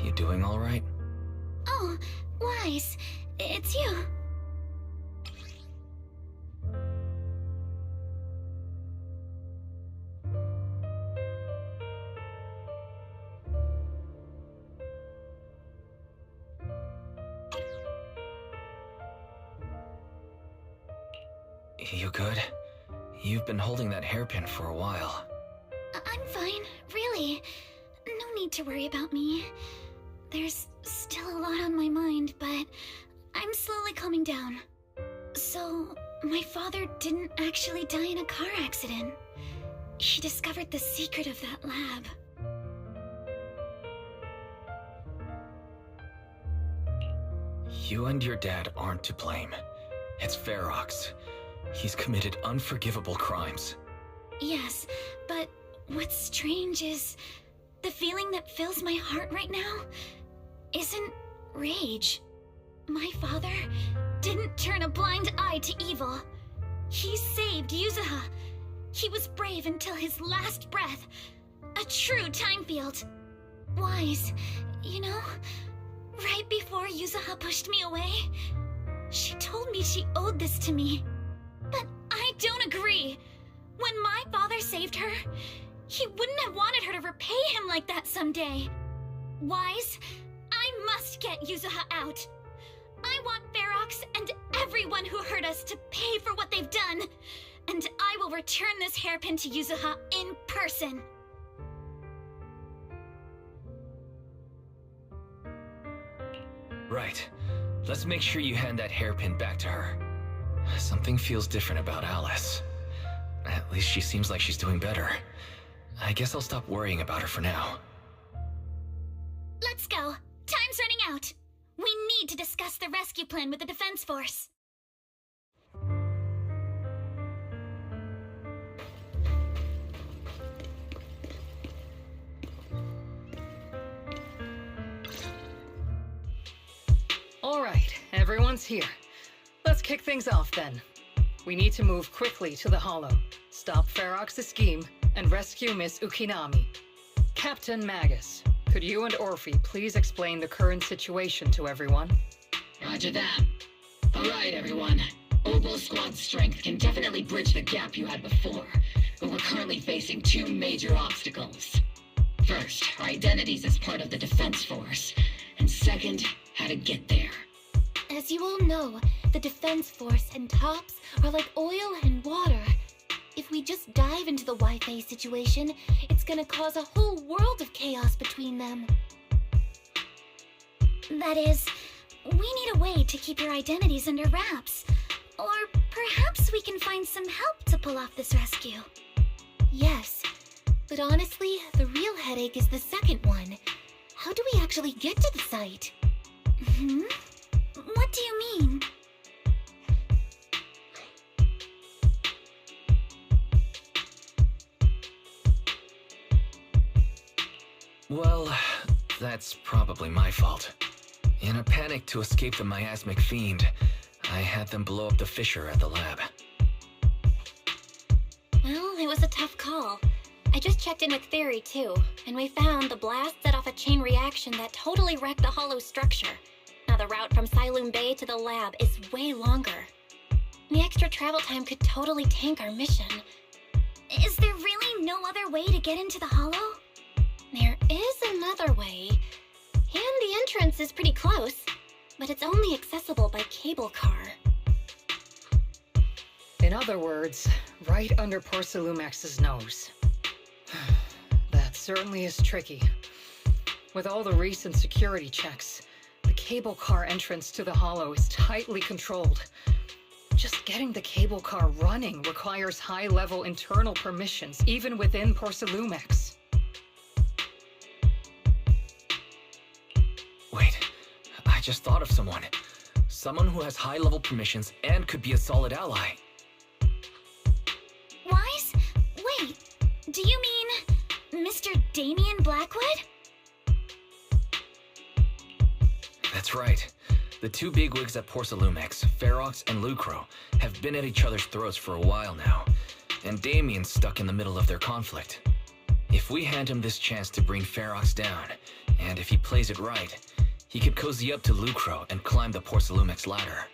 You doing all right? Oh, Wise, it's you. You good? You've been holding that hairpin for a while. I'm fine, really. No need to worry about me. There's still a lot on my mind, but I'm slowly calming down. So, my father didn't actually die in a car accident. He discovered the secret of that lab. You and your dad aren't to blame. It's Ferox. He's committed unforgivable crimes. Yes, but what's strange is the feeling that fills my heart right now isn't rage. My father didn't turn a blind eye to evil. He saved Yuzuha. He was brave until his last breath. A true Timefield. Wise, you know, right before Yuzuha pushed me away, she told me she owed this to me. But I don't agree. When my father saved her, he wouldn't have wanted her to repay him like that someday. Wise, I must get Yuzuha out. I want Ferox and everyone who hurt us to pay for what they've done. And I will return this hairpin to Yuzuha in person. Right. Let's make sure you hand that hairpin back to her. Something feels different about Alice. At least she seems like she's doing better. I guess I'll stop worrying about her for now. Let's go. Time's running out. We need to discuss the rescue plan with the Defense Force. All right, everyone's here. Let's kick things off then. We need to move quickly to the Hollow, stop Ferox's scheme, and rescue Miss Ukinami. Captain Magus, could you and Orphe please explain the current situation to everyone? Roger that. Alright, everyone. Oboe Squad's strength can definitely bridge the gap you had before, but we're currently facing two major obstacles. First, our identities as part of the Defense Force, and second, how to get there. As you all know, the Defense Force and Tops are like oil and water. If we just dive into the Wi-Fi situation, it's gonna cause a whole world of chaos between them. That is, we need a way to keep your identities under wraps. Or perhaps we can find some help to pull off this rescue. Yes, but honestly, the real headache is the second one. How do we actually get to the site? What do you mean? Well, that's probably my fault. In a panic to escape the miasmic fiend, I had them blow up the fissure at the lab. Well, it was a tough call. I just checked in with Theory too, and we found the blast set off a chain reaction that totally wrecked the hollow structure. Now the route from Siloam Bay to the lab is way longer. The extra travel time could totally tank our mission. Is there really no other way to get into the Hollow? There is another way, and the entrance is pretty close, but it's only accessible by cable car. In other words, right under Porcelumex's nose. That certainly is tricky. With all the recent security checks, the cable car entrance to the Hollow is tightly controlled. Just getting the cable car running requires high-level internal permissions, even within Porcelumex. Wait, I just thought of someone. Someone who has high-level permissions and could be a solid ally. Wise? Wait, do you mean Mr. Damien Blackwood? That's right. The two bigwigs at Porcelumex, Ferox and Lucro, have been at each other's throats for a while now, and Damien's stuck in the middle of their conflict. If we hand him this chance to bring Ferox down, and if he plays it right, he could cozy up to Lucro and climb the Porcelumex ladder.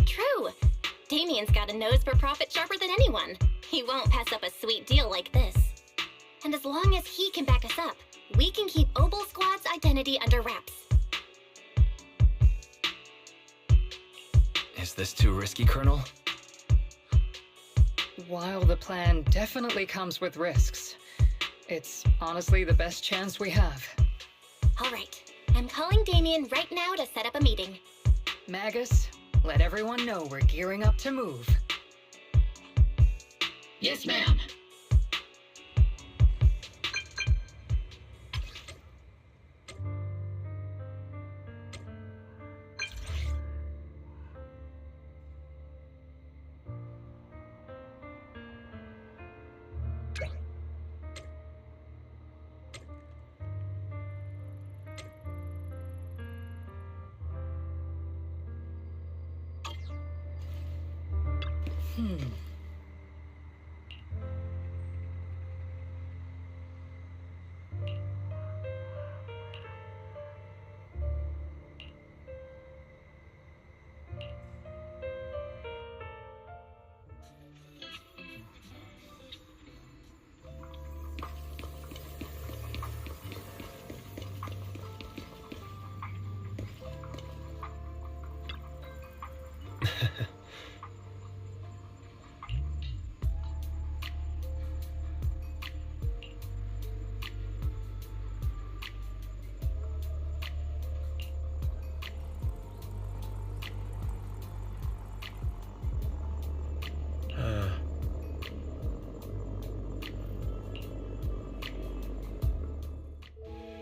True. Damien's got a nose for profit sharper than anyone. He won't pass up a sweet deal like this. And as long as he can back us up, we can keep Obel Squad's identity under wraps. Is this too risky, Colonel? While the plan definitely comes with risks, it's honestly the best chance we have. All right. I'm calling Damien right now to set up a meeting. Magus, let everyone know we're gearing up to move. Yes, ma'am.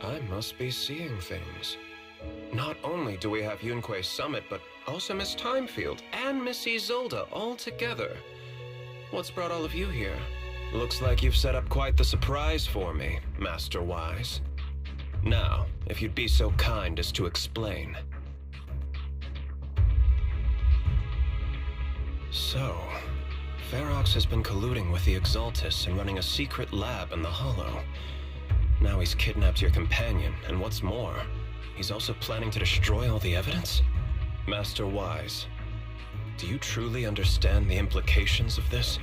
I must be seeing things. Not only do we have Yunque's summit, but also Miss Timefield and Miss Isolde all together. What's brought all of you here? Looks like you've set up quite the surprise for me, Master Wise. Now, if you'd be so kind as to explain. So, Ferox has been colluding with the Exaltus and running a secret lab in the Hollow. Now he's kidnapped your companion, and what's more, he's also planning to destroy all the evidence? Master Wise, do you truly understand the implications of this?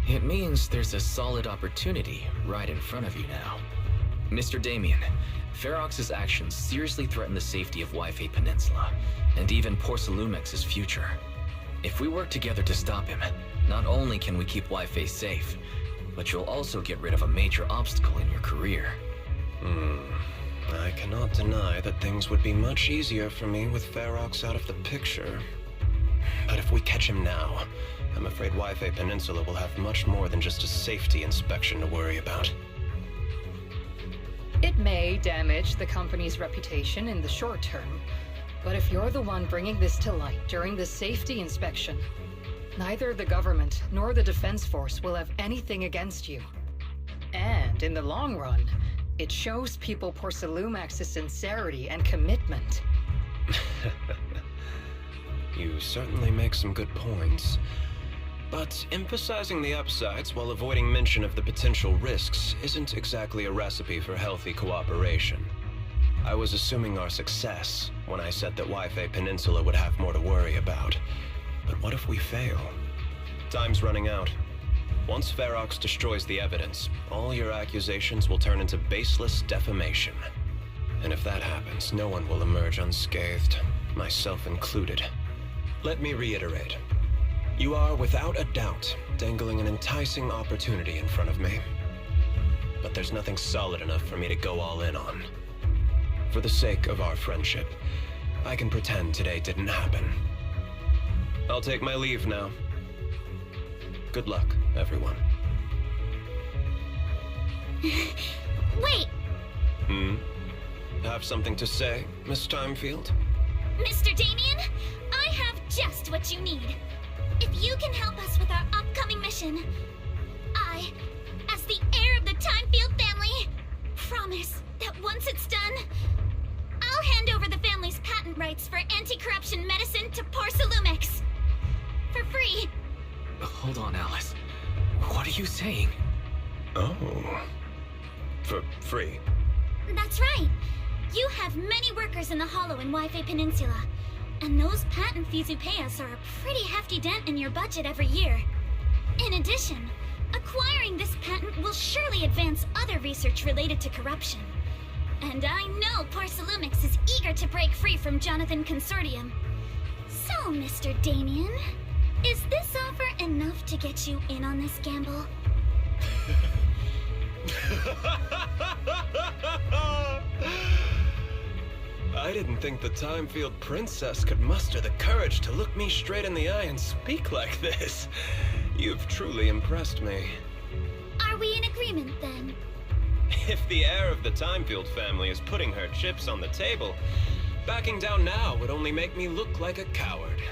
It means there's a solid opportunity right in front of you now. Mr. Damien, Ferox's actions seriously threaten the safety of Wi-Fi Peninsula, and even Porcelumex's future. If we work together to stop him, not only can we keep Wi-Fi safe, but you'll also get rid of a major obstacle in your career. I cannot deny that things would be much easier for me with Ferox out of the picture. But if we catch him now, I'm afraid Wi-Fi Peninsula will have much more than just a safety inspection to worry about. It may damage the company's reputation in the short term, but if you're the one bringing this to light during the safety inspection, neither the government nor the Defense Force will have anything against you. And in the long run, it shows people Porcelumex's sincerity and commitment. You certainly make some good points. But emphasizing the upsides while avoiding mention of the potential risks isn't exactly a recipe for healthy cooperation. I was assuming our success when I said that Wi-Fi Peninsula would have more to worry about. But what if we fail? Time's running out. Once Ferox destroys the evidence, all your accusations will turn into baseless defamation. And if that happens, no one will emerge unscathed, myself included. Let me reiterate. You are, without a doubt, dangling an enticing opportunity in front of me. But there's nothing solid enough for me to go all in on. For the sake of our friendship, I can pretend today didn't happen. I'll take my leave now. Good luck, everyone. Wait! Have something to say, Miss Timefield? Mr. Damien, I have just what you need. If you can help us with our upcoming mission, I, as the heir of the Timefield family, promise that once it's done, I'll hand over the family's patent rights for anti-corruption medicine to Porcelumex. for free. Hold on, Alice. What are you saying? Oh. For free? That's right. You have many workers in the Hollow and Wi-Fi Peninsula. And those patent fees you pay us are a pretty hefty dent in your budget every year. In addition, acquiring this patent will surely advance other research related to corruption. And I know Porcelumix is eager to break free from Jonathan Consortium. So, Mr. Damien, is this offer enough to get you in on this gamble? I didn't think the Timefield Princess could muster the courage to look me straight in the eye and speak like this. You've truly impressed me. Are we in agreement, then? If the heir of the Timefield family is putting her chips on the table, backing down now would only make me look like a coward.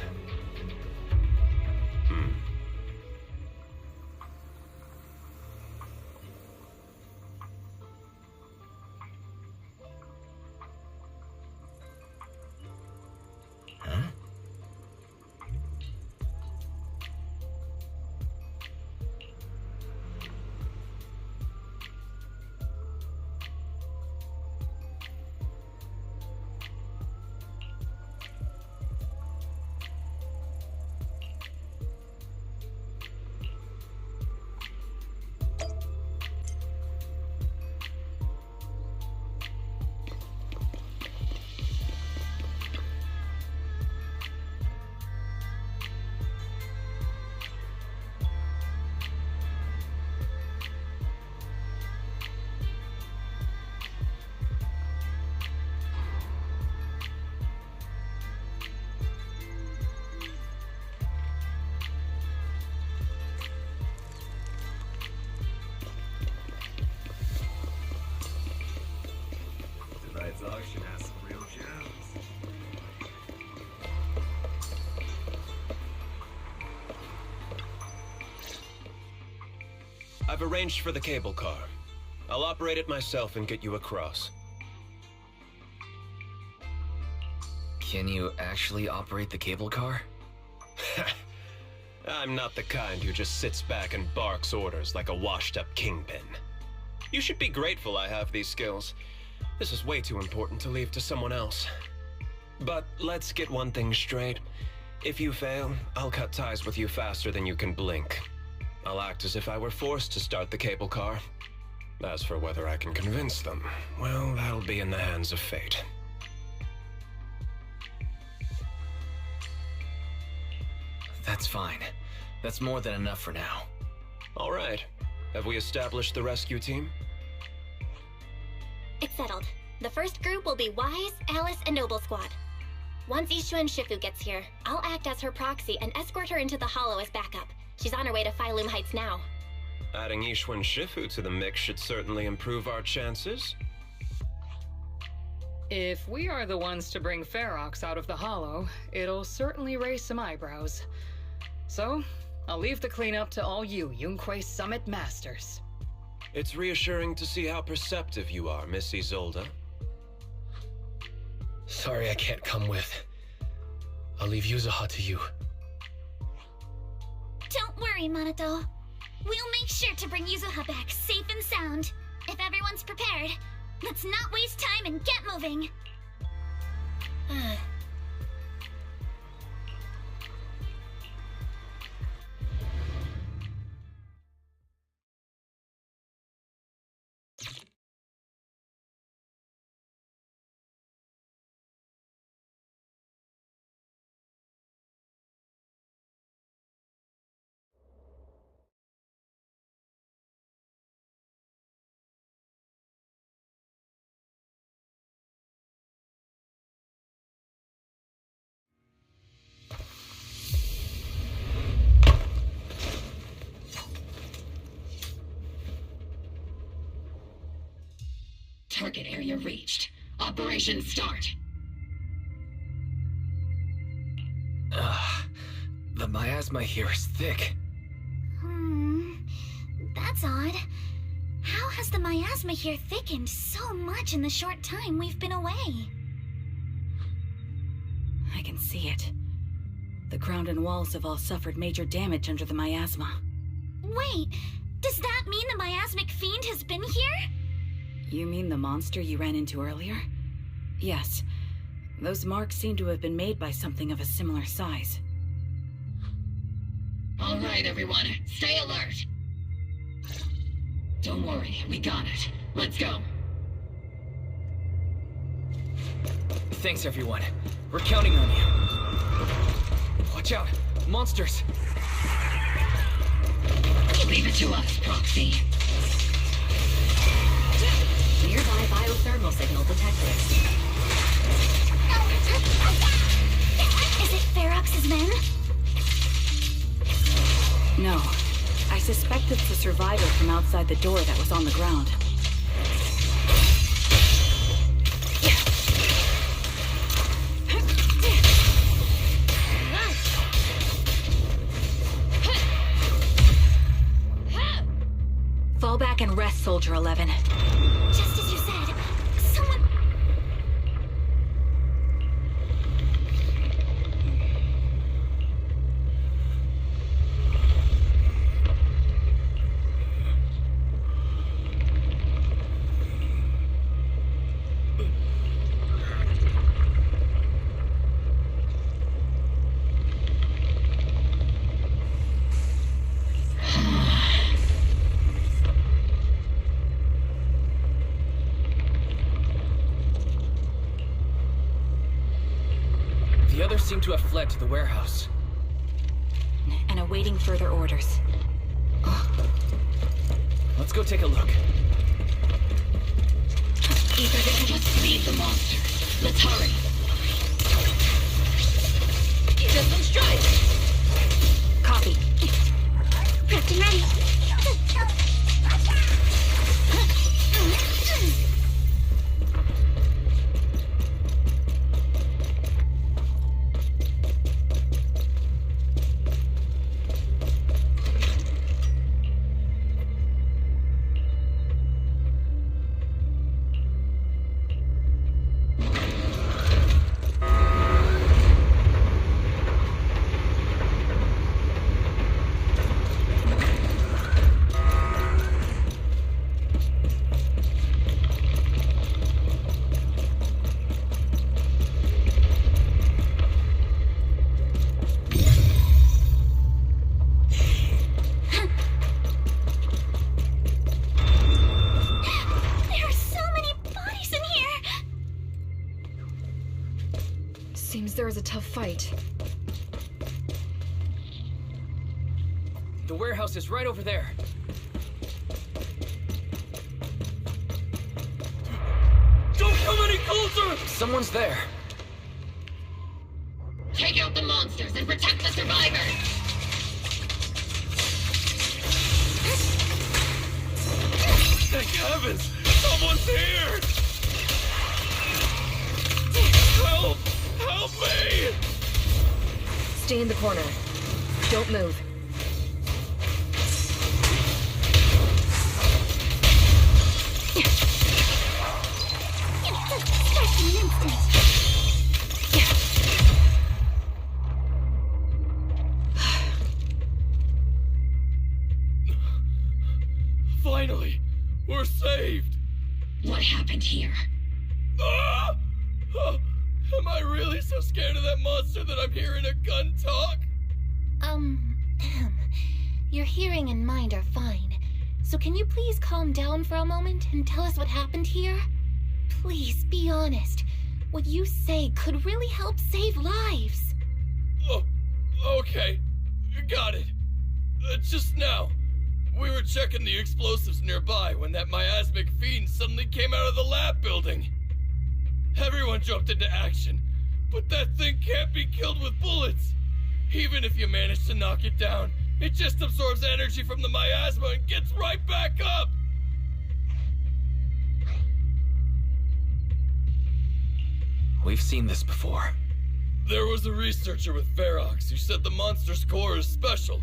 Tonight's auction has some real gems. I've arranged for the cable car. I'll operate it myself and get you across. Can you actually operate the cable car? I'm not the kind who just sits back and barks orders like a washed-up kingpin. You should be grateful I have these skills. This is way too important to leave to someone else. But let's get one thing straight. If you fail, I'll cut ties with you faster than you can blink. I'll act as if I were forced to start the cable car. As for whether I can convince them, well, that'll be in the hands of fate. That's fine. That's more than enough for now. All right. Have we established the rescue team? It's settled. The first group will be Wise, Alice, and Noble Squad. Once Ishun Shifu gets here, I'll act as her proxy and escort her into the Hollow as backup. She's on her way to Phylum Heights now. Adding Ishun Shifu to the mix should certainly improve our chances. If we are the ones to bring Ferox out of the Hollow, it'll certainly raise some eyebrows. So, I'll leave the cleanup to all you Yunquay Summit Masters. It's reassuring to see how perceptive you are, Miss Isolde. Sorry I can't come with. I'll leave Yuzuha to you. Don't worry, Minato. We'll make sure to bring Yuzuha back safe and sound. If everyone's prepared, let's not waste time and get moving. Target area reached. Operation start. The miasma here is thick. That's odd. How has the miasma here thickened so much in the short time we've been away? I can see it. The ground and walls have all suffered major damage under the miasma. Wait, does that mean the miasmic fiend has been here? You mean the monster you ran into earlier? Yes. Those marks seem to have been made by something of a similar size. All right, everyone, stay alert. Don't worry, we got it. Let's go. Thanks, everyone. We're counting on you. Watch out! Monsters! Leave it to us, Proxy. Nearby biothermal signal detected. Is it Ferox's men? No. I suspect it's the survivor from outside the door that was on the ground. Fall back and rest, Soldier 11. Just as you said, someone... The others seem to have fled to the warehouse. And awaiting further orders. Let's go take a look. Ether didn't just feed the monster. Let's hurry. Just on strike! Copy. Prepped and ready. Seems there was a tough fight. The warehouse is right over there. Don't come any closer! Someone's there. Take out the monsters and protect the survivor! Thank heavens! Someone's here! Help! Help me! Stay in the corner. Don't move. Starts in an instant. Finally! We're saved! What happened here? Ah! Oh, am I really so scared of that monster that I'm hearing a gun talk? Your hearing and mind are fine. So can you please calm down for a moment and tell us what happened here? Please, be honest. What you say could really help save lives. Oh, okay. Got it. Just now, we were checking the explosives nearby when that miasmic fiend suddenly came out of the lab building. Everyone jumped into action, but that thing can't be killed with bullets. Even if you manage to knock it down, it just absorbs energy from the miasma and gets right back up. We've seen this before. There was a researcher with Ferox who said the monster's core is special,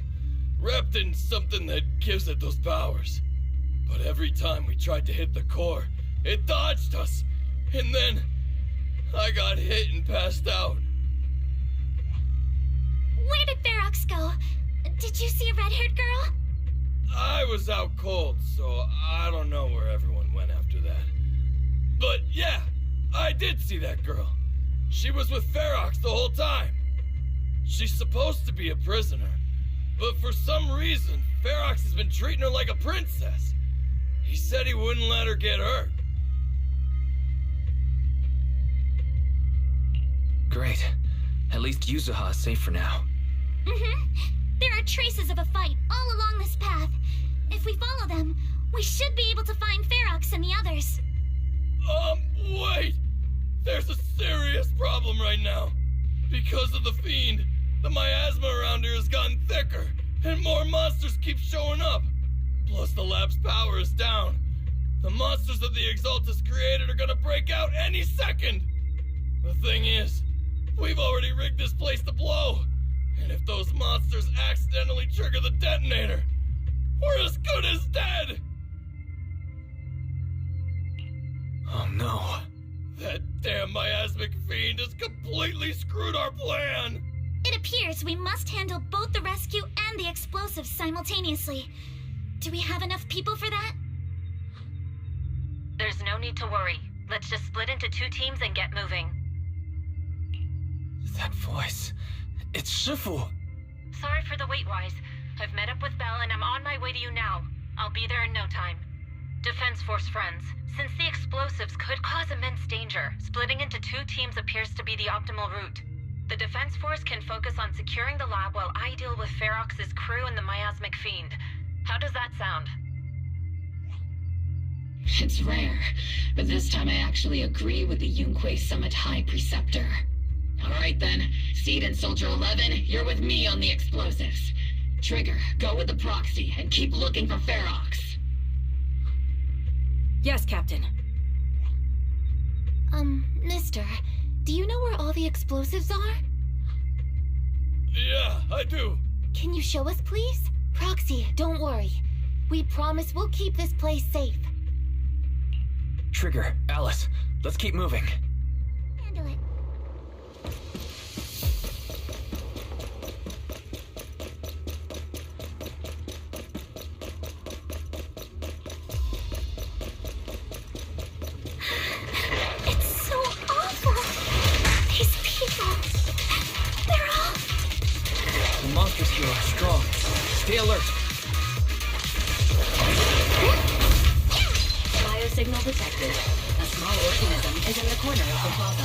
wrapped in something that gives it those powers. But every time we tried to hit the core, it dodged us, and then I got hit and passed out. Where did Ferox go? Did you see a red-haired girl? I was out cold, so I don't know where everyone went after that. But yeah, I did see that girl. She was with Ferox the whole time. She's supposed to be a prisoner, but for some reason, Ferox has been treating her like a princess. He said he wouldn't let her get hurt. Great. At least Yuzuha is safe for now. There are traces of a fight all along this path. If we follow them, we should be able to find Ferox and the others. Wait! There's a serious problem right now. Because of the fiend, the miasma around here has gotten thicker, and more monsters keep showing up. Plus the lab's power is down. The monsters that the Exaltus created are gonna break out any second. The thing is, we've already rigged this place to blow. And if those monsters accidentally trigger the detonator, we're as good as dead! Oh no. That damn miasmic fiend has completely screwed our plan! It appears we must handle both the rescue and the explosives simultaneously. Do we have enough people for that? There's no need to worry. Let's just split into 2 teams and get moving. That voice. It's Shifu! Sorry for the wait, Wise. I've met up with Belle and I'm on my way to you now. I'll be there in no time. Defense Force friends, since the explosives could cause immense danger, splitting into 2 teams appears to be the optimal route. The Defense Force can focus on securing the lab while I deal with Ferox's crew and the miasmic fiend. How does that sound? It's rare, but this time I actually agree with the Yunquei Summit High Preceptor. Alright then, Seed and Soldier 11, you're with me on the explosives. Trigger, go with the proxy and keep looking for Ferox. Yes, Captain. Mister, do you know where all the explosives are? Yeah, I do. Can you show us, please? Proxy, don't worry. We promise we'll keep this place safe. Trigger, Alice, let's keep moving. Handle it. It's so awful. These people, they're all... The monsters here are strong. Stay alert. Biosignal detected. A small organism is in the corner of the plaza.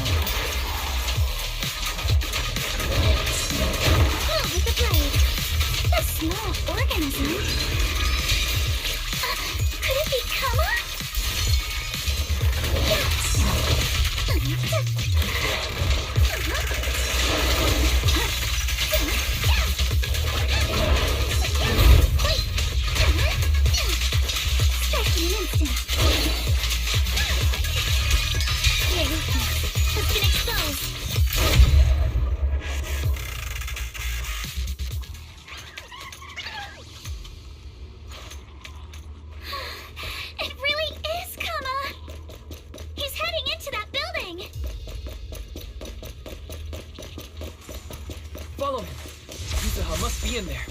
Move with the blade. A small organism? Could it be Kama? Strike in an instant. Their weakness has been exposed. It really is Kama! He's heading into that building! Follow him. Yuzuha must be in there.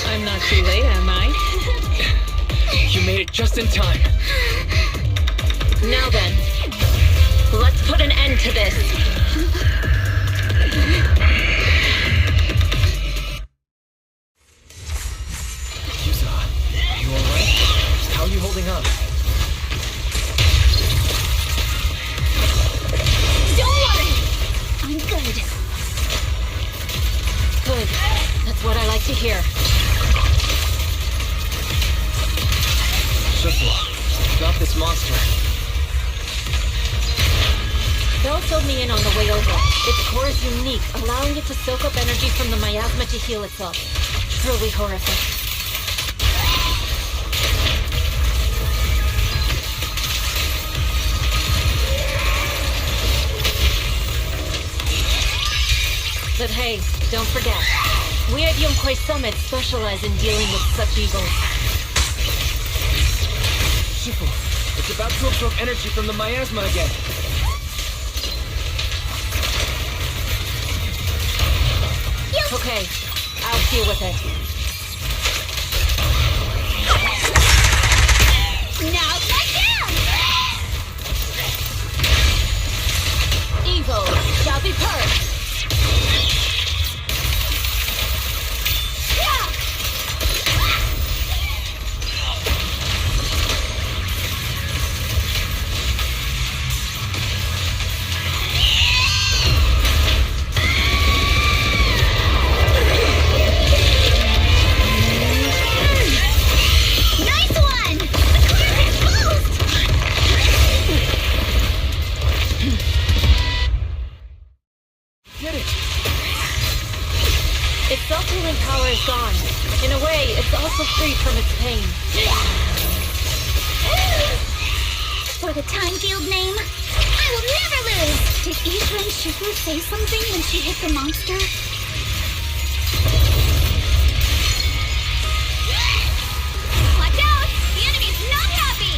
I'm not too late, am I? You made it just in time. Now then, let's put an end to this. Yuzuha, you alright? How are you holding up? Don't worry! I'm good. Good. That's what I like to hear. Shifu, stop this monster. Bell filled me in on the way over. Its core is unique, allowing it to soak up energy from the miasma to heal itself. Truly horrific. But hey, don't forget, we at Yunquay Summit specialize in dealing with such evils. Shifu, it's about to absorb energy from the miasma again. Okay, I'll deal with it. Now back down! Evil shall be purged. Freed from its pain. For the time field name, I will never lose! Did Isra and Shifu say something when she hit the monster? Watch out! The enemy's not happy!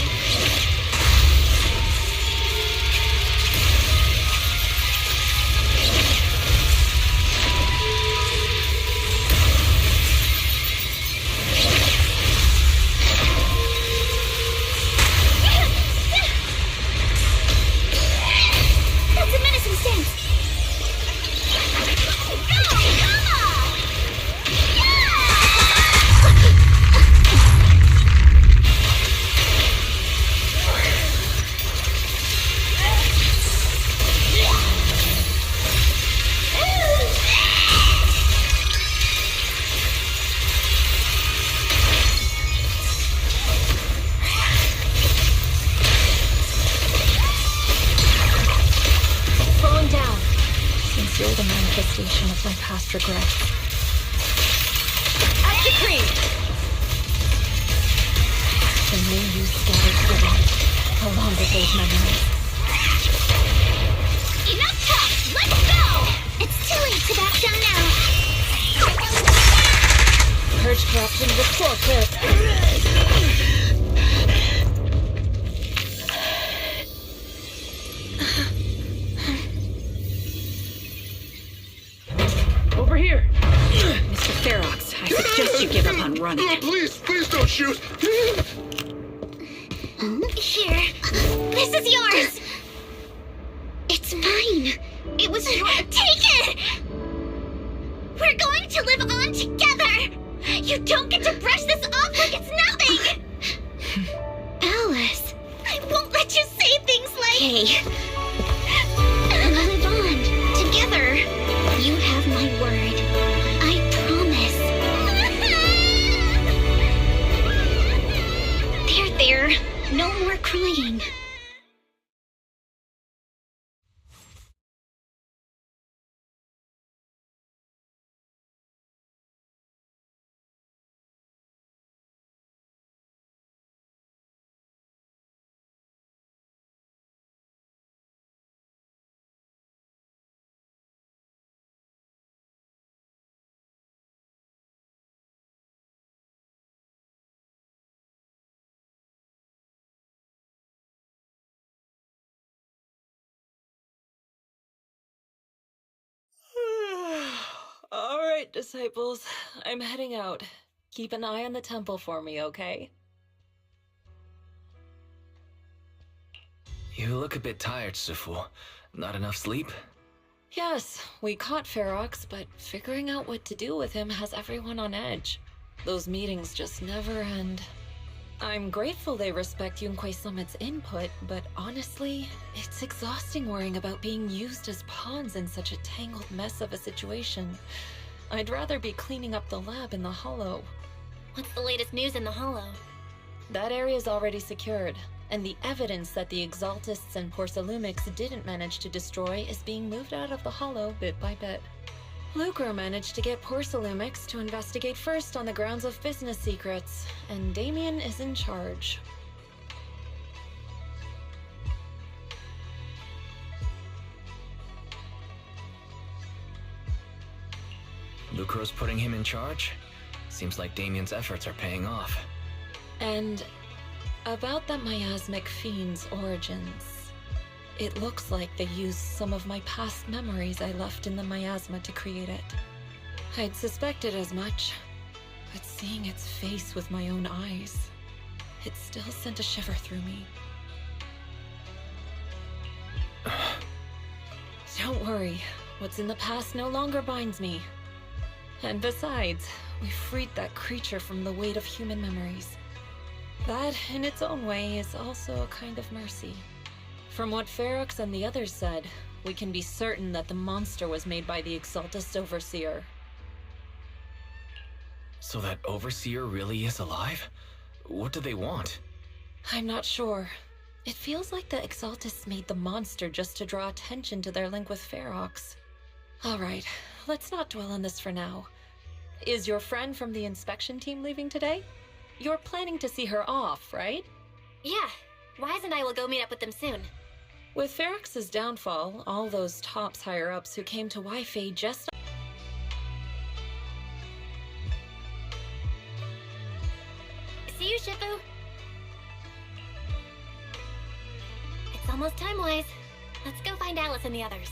Of my past regrets. As decreed! The name you scattered through along with those memories. Enough talk! Let's go! It's too late to back down now. Purge corruption with full clip. Over here! Mr. Ferox, I suggest you give up on running. Please don't shoot! Here. This is yours! It's mine. It was your... Take it! We're going to live on together! You don't get to brush this off like it's nothing! Alice, I won't let you say things like... Hey. We'll live on, together. You have my word. I promise. There. No more crying. Alright, disciples. I'm heading out. Keep an eye on the temple for me, okay? You look a bit tired, Sifu. Not enough sleep? Yes, we caught Ferox, but figuring out what to do with him has everyone on edge. Those meetings just never end. I'm grateful they respect Yunquay Summit's input, but honestly, it's exhausting worrying about being used as pawns in such a tangled mess of a situation. I'd rather be cleaning up the lab in the Hollow. What's the latest news in the Hollow? That area's already secured. and the evidence that the Exaltists and Porcelumics didn't manage to destroy is being moved out of the hollow bit by bit. Lucro managed to get Porcelumix to investigate first on the grounds of business secrets, and Damien is in charge. Lucro's putting him in charge? Seems like Damien's efforts are paying off. And about that miasmic fiend's origins. It looks like they used some of my past memories I left in the miasma to create it. I'd suspected as much, but seeing its face with my own eyes, it still sent a shiver through me. Don't worry, what's in the past no longer binds me. And besides, we freed that creature from the weight of human memories. That, in its own way, is also a kind of mercy. From what Ferox and the others said, we can be certain that the monster was made by the Exaltist Overseer. So that Overseer really is alive? What do they want? I'm not sure. It feels like the Exaltists made the monster just to draw attention to their link with Ferox. Alright, let's not dwell on this for now. Is your friend from the inspection team leaving today? You're planning to see her off, right? Yeah, Wise and I will go meet up with them soon. With Ferox's downfall, all those tops higher-ups who came to Wi-Fi just... See you, Shifu. It's almost time, Wise. Let's go find Alice and the others.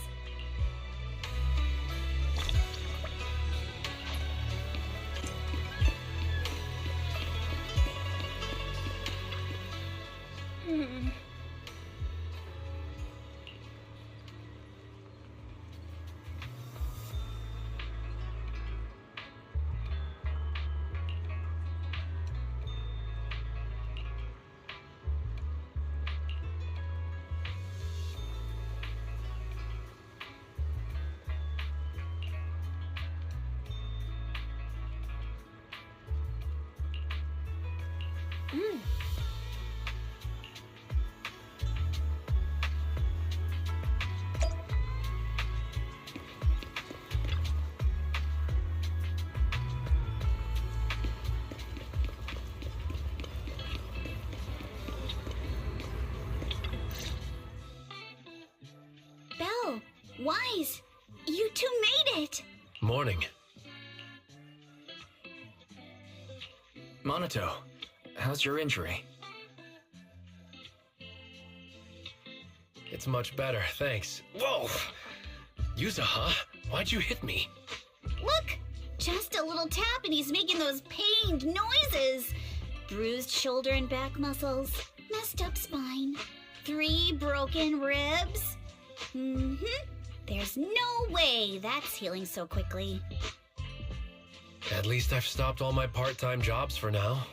Belle, Wise, you two made it! Morning. Monato, how's your injury? It's much better, thanks. Whoa! Yuza, huh? Why'd you hit me? Look! Just a little tap and he's making those pained noises! Bruised shoulder and back muscles, messed up spine, 3 broken ribs. There's no way that's healing so quickly. At least I've stopped all my part-time jobs for now.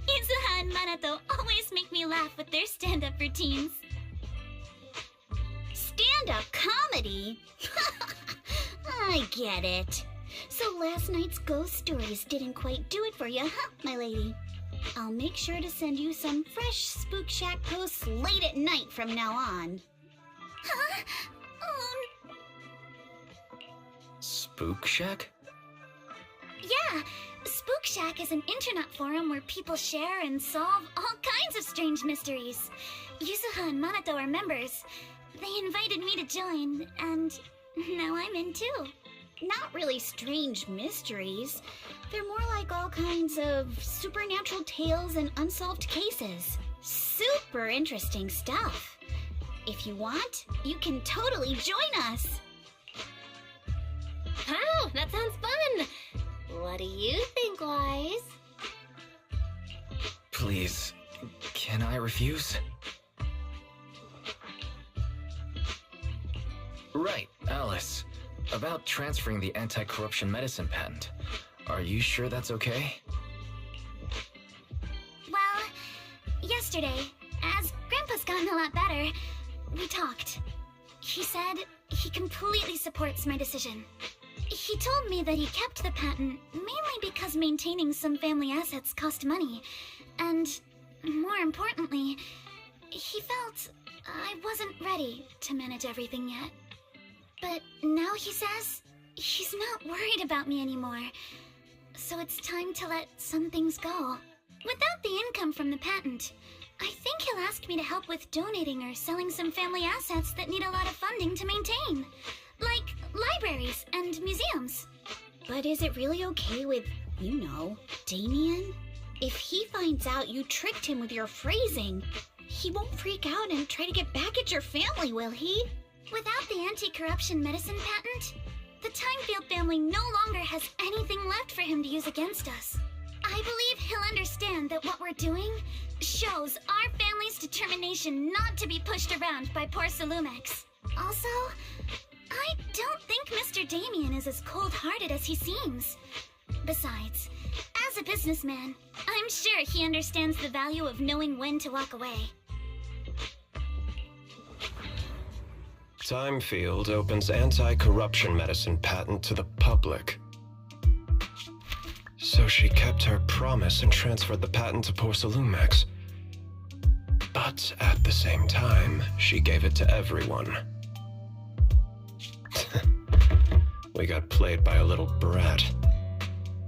Izuha and Manato always make me laugh with their stand-up routines. Stand-up comedy? I get it. So last night's ghost stories didn't quite do it for you, huh, my lady? I'll make sure to send you some fresh Spook Shack posts late at night from now on. Huh? Spook Shack? Yeah, Spook Shack is an internet forum where people share and solve all kinds of strange mysteries. Yuzuha and Manato are members. They invited me to join, and now I'm in too. Not really strange mysteries. They're more like all kinds of supernatural tales and unsolved cases. Super interesting stuff. If you want, you can totally join us. Wow, that sounds fun! What do you think, Wise? Please, can I refuse? Right, Alice. About transferring the anti-corruption medicine patent. Are you sure that's okay? Well, yesterday, as Grandpa's gotten a lot better, we talked. He said he completely supports my decision. He told me that he kept the patent mainly because maintaining some family assets cost money. And, more importantly, he felt I wasn't ready to manage everything yet. But now he says he's not worried about me anymore. So it's time to let some things go. Without the income from the patent, I think he'll ask me to help with donating or selling some family assets that need a lot of funding to maintain. Like libraries and museums. But is it really okay with, Damien? If he finds out you tricked him with your phrasing, he won't freak out and try to get back at your family, will he? Without the anti-corruption medicine patent, the Timefield family no longer has anything left for him to use against us. I believe he'll understand that what we're doing shows our family's determination not to be pushed around by poor Salumex. Also, I don't think Mr. Damien is as cold-hearted as he seems. Besides, as a businessman, I'm sure he understands the value of knowing when to walk away. Timefield opens anti-corruption medicine patent to the public. So she kept her promise and transferred the patent to poor Salumex. But at the same time, she gave it to everyone. We got played by a little brat.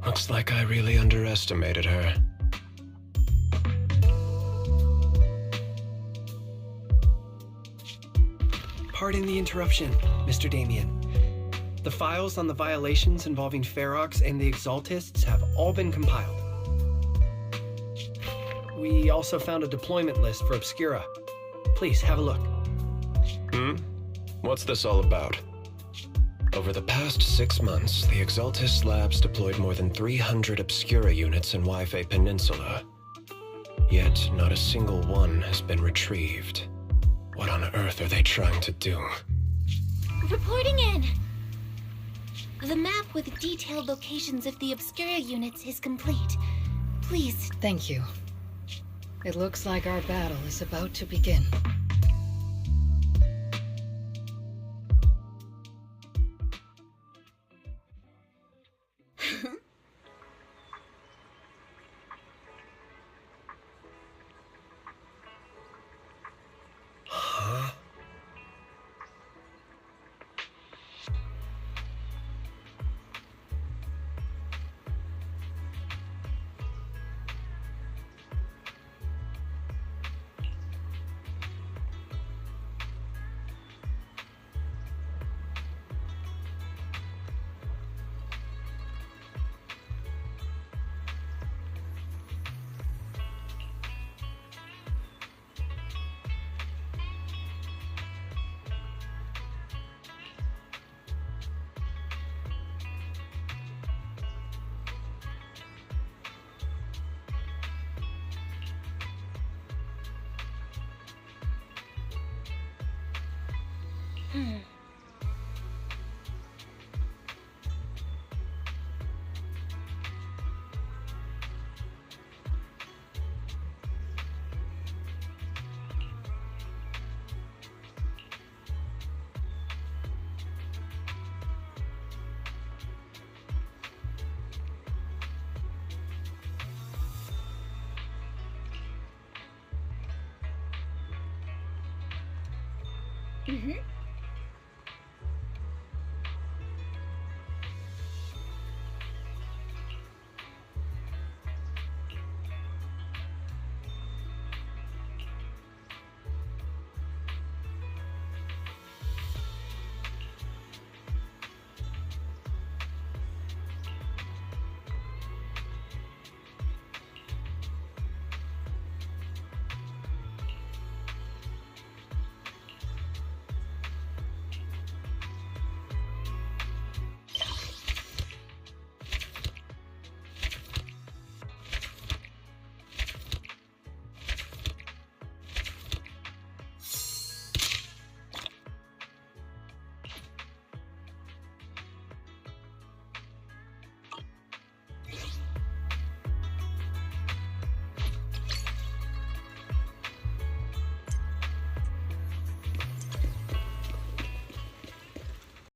Looks like I really underestimated her. Pardon the interruption, Mr. Damien. The files on the violations involving Ferox and the Exaltists have all been compiled. We also found a deployment list for Obscura. Please, have a look. What's this all about? Over the past 6 months, the Exaltist labs deployed more than 300 Obscura units in Wi-Fi Peninsula. Yet, not a single one has been retrieved. What on earth are they trying to do? Reporting in! The map with detailed locations of the Obscura units is complete. Please. Thank you. It looks like our battle is about to begin.